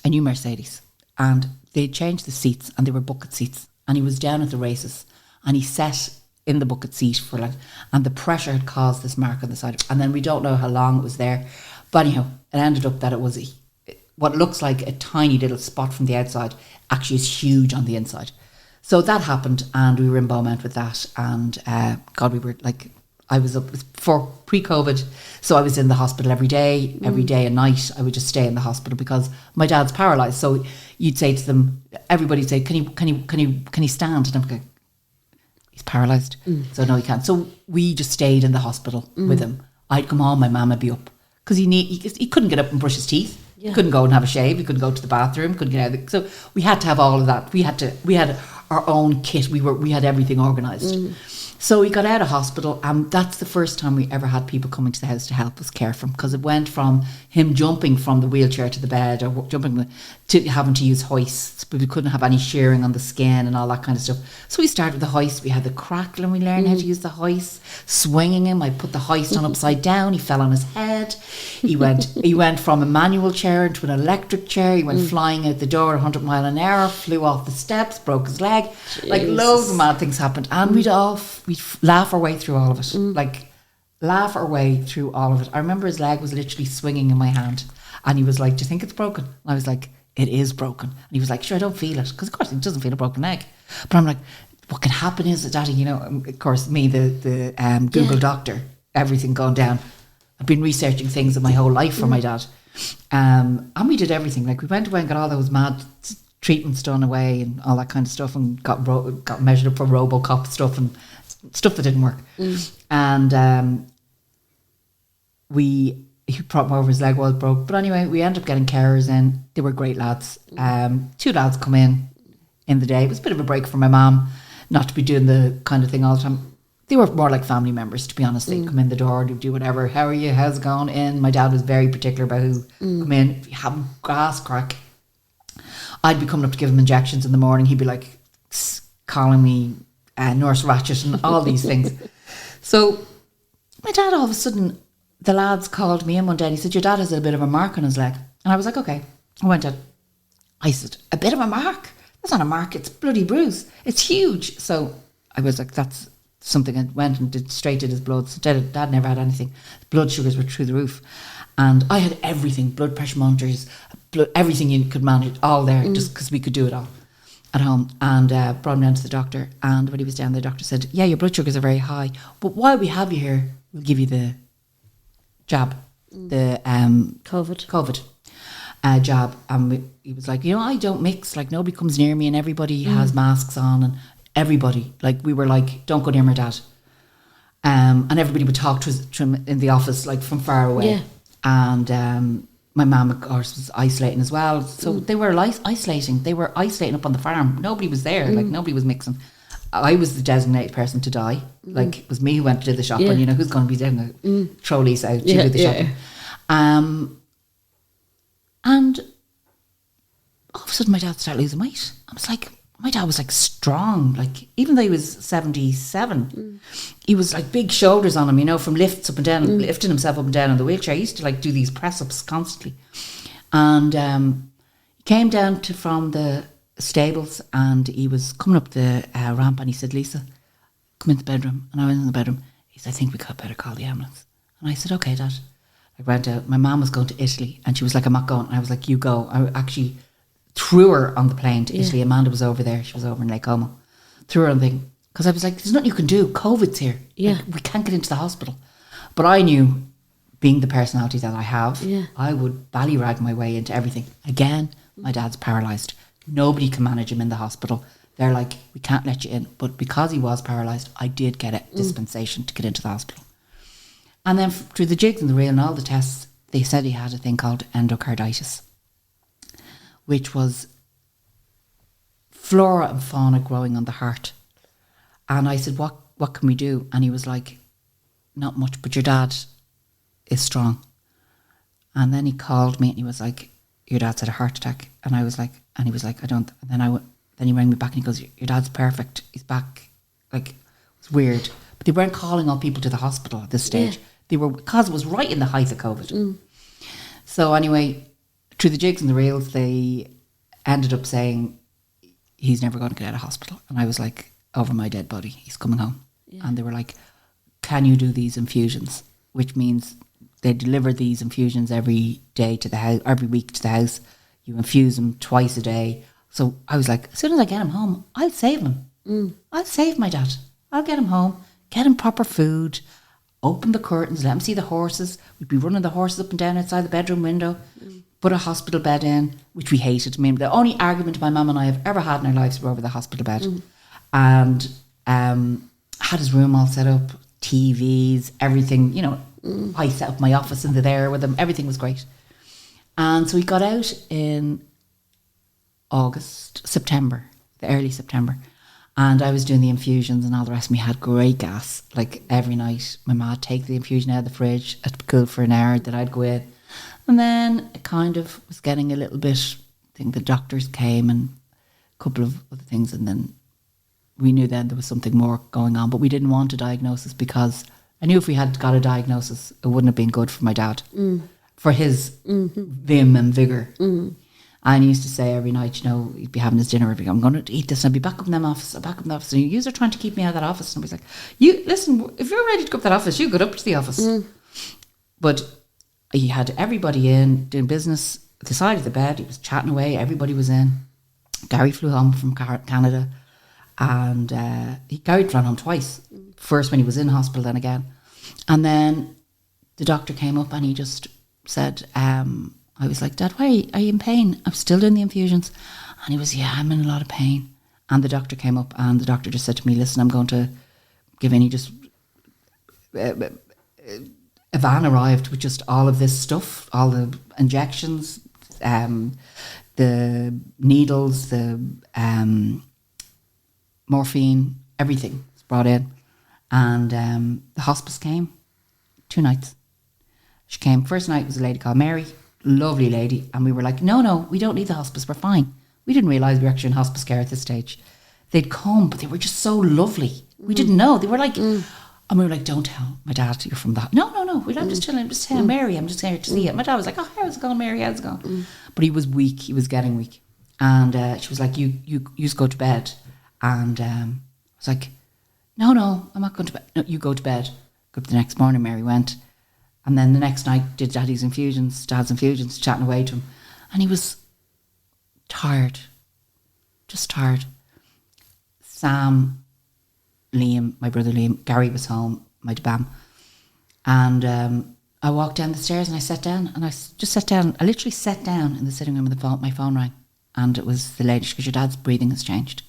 new Mercedes. And they changed the seats and they were bucket seats. And he was down at the races and he sat in the bucket seat for like, and the pressure had caused this mark on the side. And then we don't know how long it was there. But anyhow, it ended up that it was what looks like a tiny little spot from the outside actually is huge on the inside. So that happened and we were in Beaumont with that. And God, we were like, I was up for pre-COVID. So I was in the hospital every day and night. I would just stay in the hospital because my dad's paralyzed. So you'd say to them, everybody'd say, can he stand? And I'm like, he's paralyzed. So no, he can't. So we just stayed in the hospital with him. I'd come home, my mum would be up because he couldn't get up and brush his teeth. Yeah. Couldn't go and have a shave. He couldn't go to the bathroom. Couldn't get out. So we had to have all of that. We had our own kit. We had everything organised. So we got out of hospital, and that's the first time we ever had people coming to the house to help us care for him, because it went from him jumping from the wheelchair to the bed or jumping to having to use hoists, but we couldn't have any shearing on the skin and all that kind of stuff. So we started with the hoist. We had the crackle and we learned how to use the hoist, swinging him. I put the hoist on upside down. He fell on his head. He went from a manual chair into an electric chair. He went flying out the door at 100 miles an hour, flew off the steps, broke his leg. Jesus. Like loads of mad things happened, and we'd laugh our way through all of it. I remember his leg was literally swinging in my hand, and he was like, "Do you think it's broken?" And I was like, "It is broken." And he was like, "Sure, I don't feel it," because of course he doesn't feel a broken leg. But I'm like, "What can happen is that, Daddy, of course, me, the Google doctor, everything gone down. I've been researching things in my whole life for my dad, and we did everything. Like we went away and got all those mad treatments done away and all that kind of stuff, and got measured up for RoboCop stuff and stuff that didn't work. And he propped him over, his leg was broke. But anyway, we ended up getting carers in. They were great lads. 2 lads come in the day. It was a bit of a break for my mum, not to be doing the kind of thing all the time. They were more like family members, to be honest. They'd come in the door, they'd do whatever. How are you? How's it going? In. My dad was very particular about who come in. If you have gas crack, I'd be coming up to give him injections in the morning. He'd be like calling me Nurse Ratchet and all these things. So my dad, all of a sudden, the lads called me in one day and he said, "Your dad has a bit of a mark on his leg." And I was like, "Okay." I said, "A bit of a mark? That's not a mark, it's a bloody bruise. It's huge." So I was like, that's something. I went and did his blood. So Dad never had anything. Blood sugars were through the roof. And I had everything, blood pressure monitors, everything you could manage, all there, just because we could do it all at home. And brought him down to the doctor. And when he was down, the doctor said, yeah, your blood sugars are very high, but while we have you here, we'll give you the jab, the COVID jab. And he was like, I don't mix, like nobody comes near me, and everybody has masks on, and everybody, like we were like, don't go near my dad. And everybody would talk to him in the office, like from far away. Yeah. And my mum, of course, was isolating as well. So they were isolating. They were isolating up on the farm. Nobody was there. Like nobody was mixing. I was the designated person to die. Like it was me who went to do the shopping. Who's going to be doing the throw Lisa out to do the shopping. And all of a sudden my dad started losing weight. I was like, my dad was like strong, like even though he was 77, he was like big shoulders on him, from lifts up and down, lifting himself up and down in the wheelchair. He used to like do these press ups constantly. And he came down from the stables, and he was coming up the ramp, and he said, Lisa, come into the bedroom. And I went in the bedroom. He said, I think we could better call the ambulance. And I said, okay, Dad. I went out. My mum was going to Italy, and she was like, I'm not going. And I was like, you go. I actually threw her on the plane to Italy. Amanda was over there. She was over in Lake Como. Threw her on the thing. Because I was like, there's nothing you can do. COVID's here. Yeah. Like, we can't get into the hospital. But I knew, being the personality that I have, I would ballyrag my way into everything. Again, my dad's paralysed. Nobody can manage him in the hospital. They're like, we can't let you in. But because he was paralysed, I did get a dispensation to get into the hospital. And then through the jigs and the reel and all the tests, they said he had a thing called endocarditis, which was flora and fauna growing on the heart. And I said, what can we do? And he was like, not much, but your dad is strong. And then he called me and he was like, your dad's had a heart attack. And I was like, and he was like, I don't. And then he rang me back and he goes, your dad's perfect. He's back. Like, it's weird. But they weren't calling all people to the hospital at this stage. Yeah. They were, because it was right in the height of COVID. So anyway, through the jigs and the reels, they ended up saying, he's never going to get out of hospital. And I was like, over my dead body, he's coming home. Yeah. And they were like, can you do these infusions? Which means they deliver these infusions every day to the house, every week to the house. You infuse them twice a day. So I was like, as soon as I get him home, I'll save him. I'll save my dad. I'll get him home, get him proper food, open the curtains, let him see the horses. We'd be running the horses up and down outside the bedroom window, put a hospital bed in, which we hated. I mean, the only argument my mum and I have ever had in our lives were over the hospital bed. And had his room all set up, TVs, everything, I set up my office into there with him. Everything was great. And so we got out in September, the early September. And I was doing the infusions and all the rest of me. Had great gas. Like every night, my ma would take the infusion out of the fridge. It'd cool for an hour, that I'd go in. And then it kind of was getting a little bit, I think the doctors came and a couple of other things. And then we knew then there was something more going on. But we didn't want a diagnosis because I knew if we had got a diagnosis, it wouldn't have been good for my dad. For his vim and vigour. And he used to say every night, he'd be having his dinner, I'm going to eat this, and I'll be back up in the office, And you are trying to keep me out of that office. And I was like, listen, if you're ready to go up that office, you go up to the office. But he had everybody in, doing business at the side of the bed. He was chatting away, everybody was in. Gary flew home from Canada, and Gary ran home twice. First when he was in hospital, then again. And then the doctor came up and he just said, I was like, Dad, why are you in pain? I'm still doing the infusions. And he was, yeah, I'm in a lot of pain. And the doctor came up and the doctor just said to me, listen, I'm going to give in. He just, a van arrived with just all of this stuff, all the injections, the needles, the morphine, everything was brought in. And the hospice came 2 nights. She came, first night was a lady called Mary, lovely lady, and we were like, no, we don't need the hospice, we're fine. We didn't realise we were actually in hospice care at this stage. They'd come, but they were just so lovely. We didn't know. They were like, and we were like, don't tell my dad you're from that. No, I'm just chilling, I'm just telling Mary, I'm just here to see it. My dad was like, oh, how's it going, Mary, how's it going? But he was weak, he was getting weak. And she was like, you just go to bed. And I was like, no, I'm not going to bed. No, you go to bed. Go up the next morning, Mary went. And then the next night did dad's infusions, chatting away to him. And he was tired, just tired. Sam, Liam, my brother Liam, Gary was home, my debam. And I walked down the stairs and I sat down, and I just sat down. I literally sat down in the sitting room and my phone rang. And it was the lady, because your dad's breathing has changed.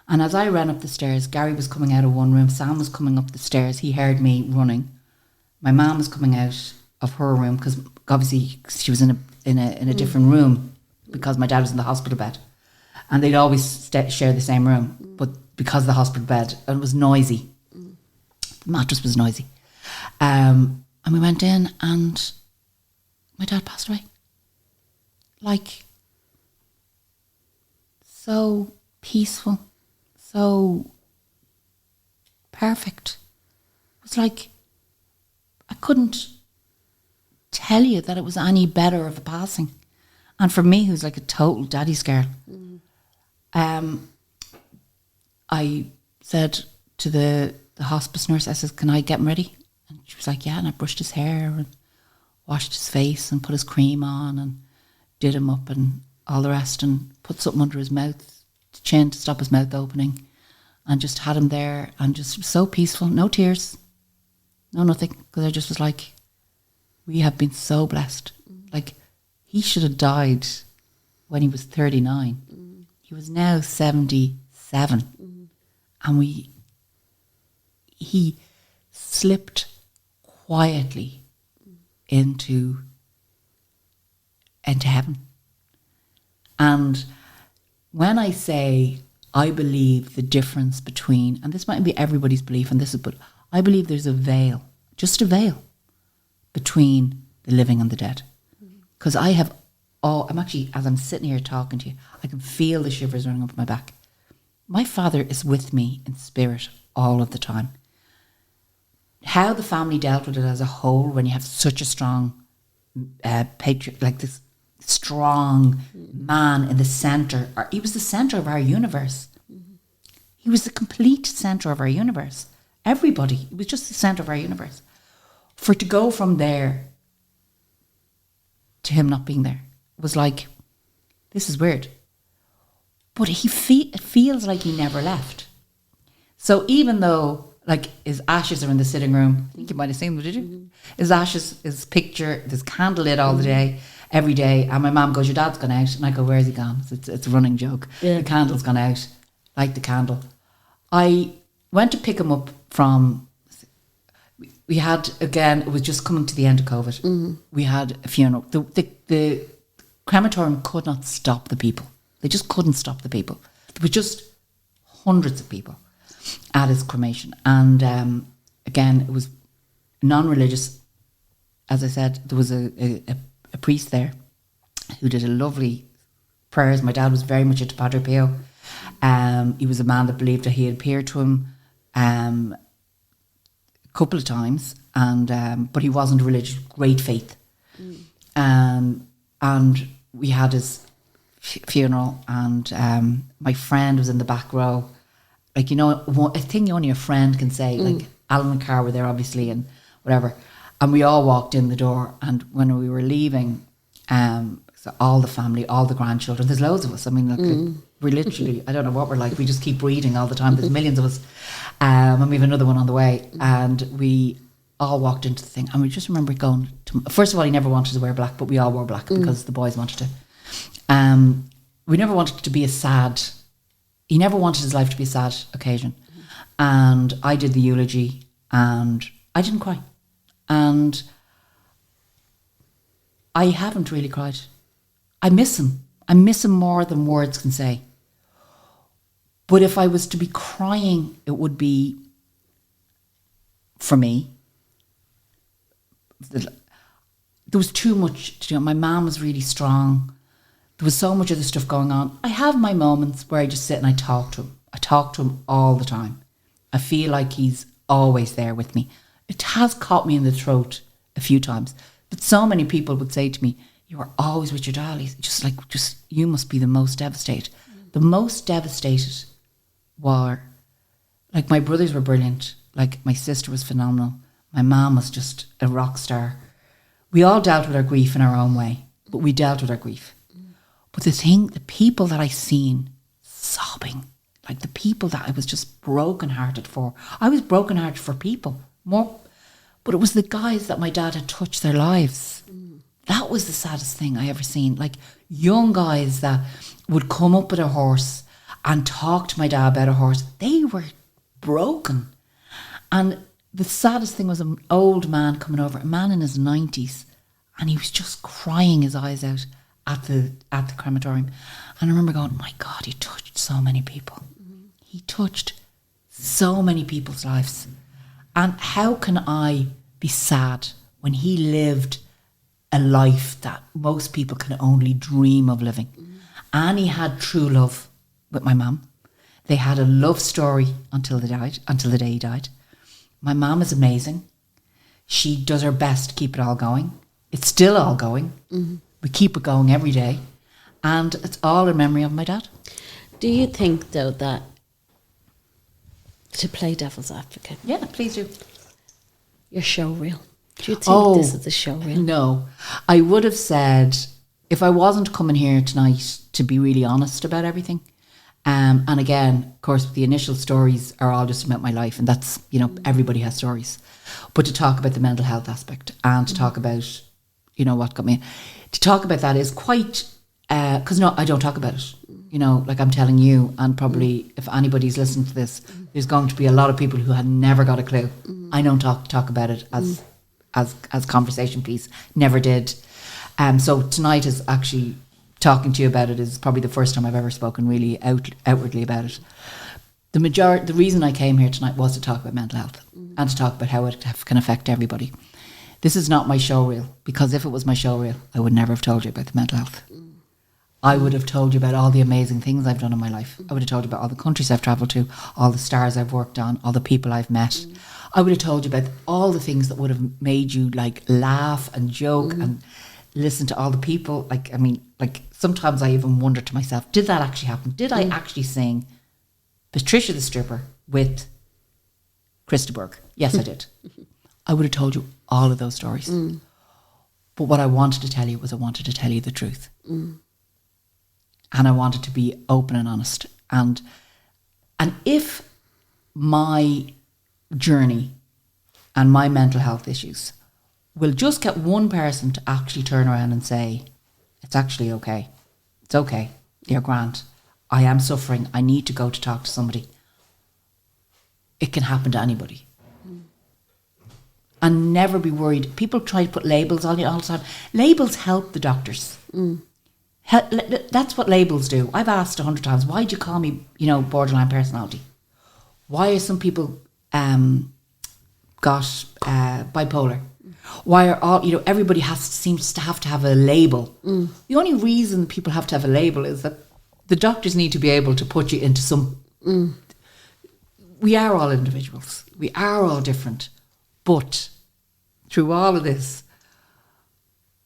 And as I ran up the stairs, Gary was coming out of one room, Sam was coming up the stairs, he heard me running. My mum was coming out of her room, because obviously she was in a different room, because my dad was in the hospital bed. And they'd always share the same room, but because of the hospital bed, and it was noisy. The mattress was noisy. And we went in, and my dad passed away. Like, so peaceful, so perfect. It was like, I couldn't tell you that it was any better of a passing. And for me, who's like a total daddy's girl, I said to the hospice nurse, I said, can I get him ready? And she was like, yeah. And I brushed his hair and washed his face and put his cream on and did him up and all the rest, and put something under his mouth, chin, to stop his mouth opening, and just had him there, and just so peaceful, no tears, no nothing, because I just was like, we have been so blessed. Like, he should have died when he was 39. He was now 77. And he slipped quietly into heaven. And when I say I believe the difference between, and this might be everybody's belief, and this is, but I believe there's a veil, just a veil, between the living and the dead. Because I'm actually, as I'm sitting here talking to you, I can feel the shivers running up my back. My father is with me in spirit all of the time. How the family dealt with it as a whole, when you have such a strong patriot, like this strong man in the centre. He was the centre of our universe. He was the complete centre of our universe. Everybody, he was just the centre of our universe. For it to go from there to him not being there was like, this is weird. But it feels like he never left. So even though, like, his ashes are in the sitting room, I think you might have seen them, did you? His ashes, his picture, there's candle lit all the day, every day. And my mum goes, your dad's gone out. And I go, where's he gone? It's a running joke. Yeah. The candle's gone out. Light the candle. I went to pick him up from, we had, again, it was just coming to the end of COVID. We had a funeral. The crematorium could not stop the people. They just couldn't stop the people. There were just hundreds of people at his cremation. And again, it was non-religious. As I said, there was a priest there who did a lovely prayers. My dad was very much into Padre Pio. He was a man that believed that he had appeared to him a couple of times, and but he wasn't religious, great faith. And we had his funeral, and my friend was in the back row. Like, you know, a thing only a friend can say. Like, Alan and Carr were there, obviously, and whatever. And we all walked in the door, and when we were leaving, so all the family, all the grandchildren, there's loads of us. I mean, like, we're literally, I don't know what we're like. We just keep breeding all the time. There's millions of us. And we have another one on the way. And we all walked into the thing. And we just remember going to, first of all, he never wanted to wear black, but we all wore black because the boys wanted to. We never wanted it to be a sad, he never wanted his life to be a sad occasion. And I did the eulogy, and I didn't cry. And I haven't really cried. I miss him. I miss him more than words can say. But if I was to be crying, it would be, for me, there was too much to do. My mum was really strong. There was so much other stuff going on. I have my moments where I just sit and I talk to him. I talk to him all the time. I feel like he's always there with me. It has caught me in the throat a few times. But so many people would say to me, you are always with your dad. Just you must be the most devastated. The most devastated were, like, my brothers were brilliant. Like, my sister was phenomenal. My mum was just a rock star. We all dealt with our grief in our own way, but we dealt with our grief. But the people that I seen sobbing, like the people that I was just brokenhearted for. I was brokenhearted for people more, but it was the guys that my dad had touched their lives. That was the saddest thing I ever seen. Like young guys that would come up with a horse and talk to my dad about a horse. They were broken. And the saddest thing was an old man coming over, a man in his 90s, and he was just crying his eyes out at the crematorium. And I remember going, my God, he touched so many people. He touched so many people's lives. And how can I be sad when he lived a life that most people can only dream of living? And he had true love with my mum. They had a love story until the day he died. My mum is amazing. She does her best to keep it all going. It's still all going. We keep it going every day. And it's all in memory of my dad. Do you think, though, that, to play devil's advocate, Yeah, please do. your show reel? Do you think this is a show reel? No. I would have said, if I wasn't coming here tonight to be really honest about everything, and again, of course, the initial stories are all just about my life, and that's, everybody has stories. But to talk about the mental health aspect and to talk about, what got me, to talk about that is quite, because I don't talk about it. Like I'm telling you, and probably if anybody's listening to this, there's going to be a lot of people who had never got a clue. I don't talk about it as conversation piece. Never did. So tonight is actually talking to you about it is probably the first time I've ever spoken really outwardly about it. The reason I came here tonight was to talk about mental health and to talk about how it can affect everybody. This is not my show reel, because if it was my show reel, I would never have told you about the mental health. I would have told you about all the amazing things I've done in my life. I would have told you about all the countries I've travelled to, all the stars I've worked on, all the people I've met. I would have told you about all the things that would have made you like laugh and joke and listen to all the people. Like sometimes I even wonder to myself, did that actually happen? Did I actually sing Patricia the Stripper with Krista Berg? Yes, I did. I would have told you all of those stories. But what I wanted to tell you was I wanted to tell you the truth. And I wanted to be open and honest. And if my journey and my mental health issues will just get one person to actually turn around and say, it's actually okay. It's okay. You're grand. I am suffering. I need to go to talk to somebody. It can happen to anybody. And never be worried. People try to put labels on you all the time. Labels help the doctors. That's what labels do. I've asked 100 times, why do you call me, borderline personality? Why are some people got bipolar? Why are all, everybody seems to have a label. The only reason people have to have a label is that the doctors need to be able to put you into some... We are all individuals. We are all different. But through all of this,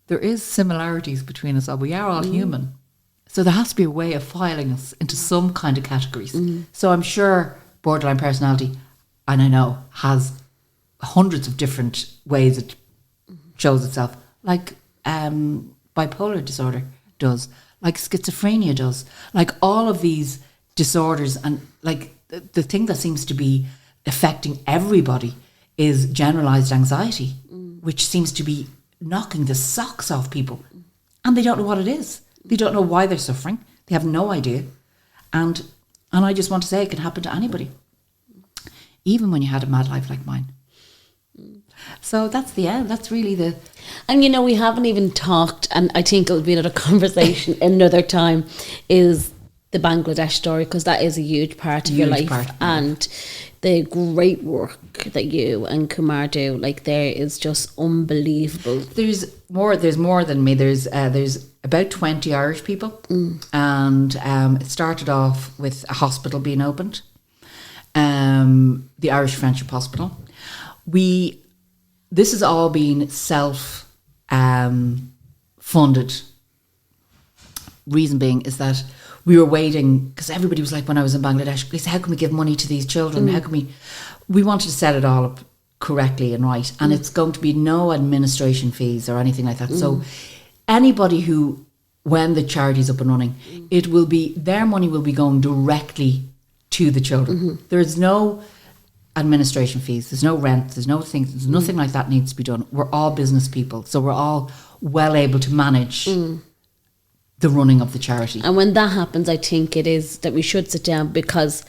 there is similarities between us all. We are all human. So there has to be a way of filing us into some kind of categories. So I'm sure borderline personality, and I know, has hundreds of different ways it shows itself. Like bipolar disorder does. Like schizophrenia does. Like all of these disorders, and like the thing that seems to be affecting everybody is generalized anxiety, which seems to be knocking the socks off people, and they don't know what it is. They don't know why they're suffering. They have no idea. And I just want to say it can happen to anybody, even when you had a mad life like mine. So that's the end. That's really the... And we haven't even talked, and I think it would be another conversation another time, is the Bangladesh story, because that is a huge part of your life. And the great work that you and Kumar do, like, there is just unbelievable. There's more than me. There's about 20 Irish people, and it started off with a hospital being opened, the Irish Friendship Hospital. This has all been self funded. Reason being is that we were waiting, because everybody was like, when I was in Bangladesh, Lisa, how can we give money to these children? How can we wanted to set it all up correctly and right, and it's going to be no administration fees or anything like that. So anybody who when the charity's up and running, it will be, their money will be going directly to the children. There's no administration fees, there's no rent, there's no things, there's nothing like that needs to be done. We're all business people, so we're all well able to manage the running of the charity. And when that happens, I think it is that we should sit down, because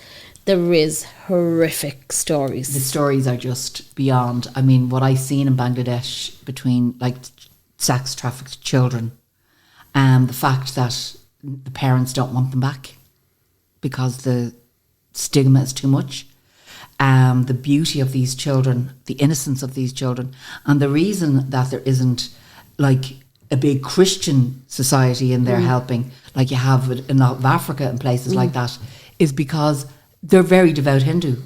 there is horrific stories. The stories are just beyond. I mean, what I've seen in Bangladesh between like sex trafficked children, and the fact that the parents don't want them back because the stigma is too much. The beauty of these children, the innocence of these children, and the reason that there isn't like a big Christian society in there helping, like you have in North Africa and places like that, is because they're very devout Hindu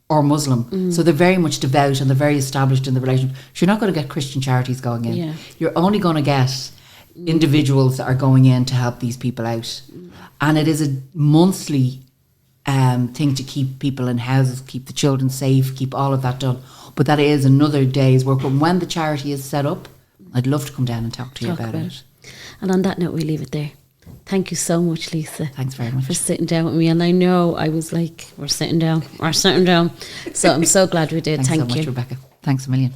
or Muslim. So they're very much devout and they're very established in the relationship. So you're not going to get Christian charities going in. Yeah. You're only going to get individuals that are going in to help these people out. And it is a monthly thing to keep people in houses, keep the children safe, keep all of that done. But that is another day's work. But when the charity is set up, I'd love to come down and talk to you about it. And on that note, we leave it there. Thank you so much, Lisa. Thanks very much for sitting down with me. And I know I was like, we're sitting down. So I'm so glad we did. Thanks Thank so much, you, Rebecca. Thanks a million.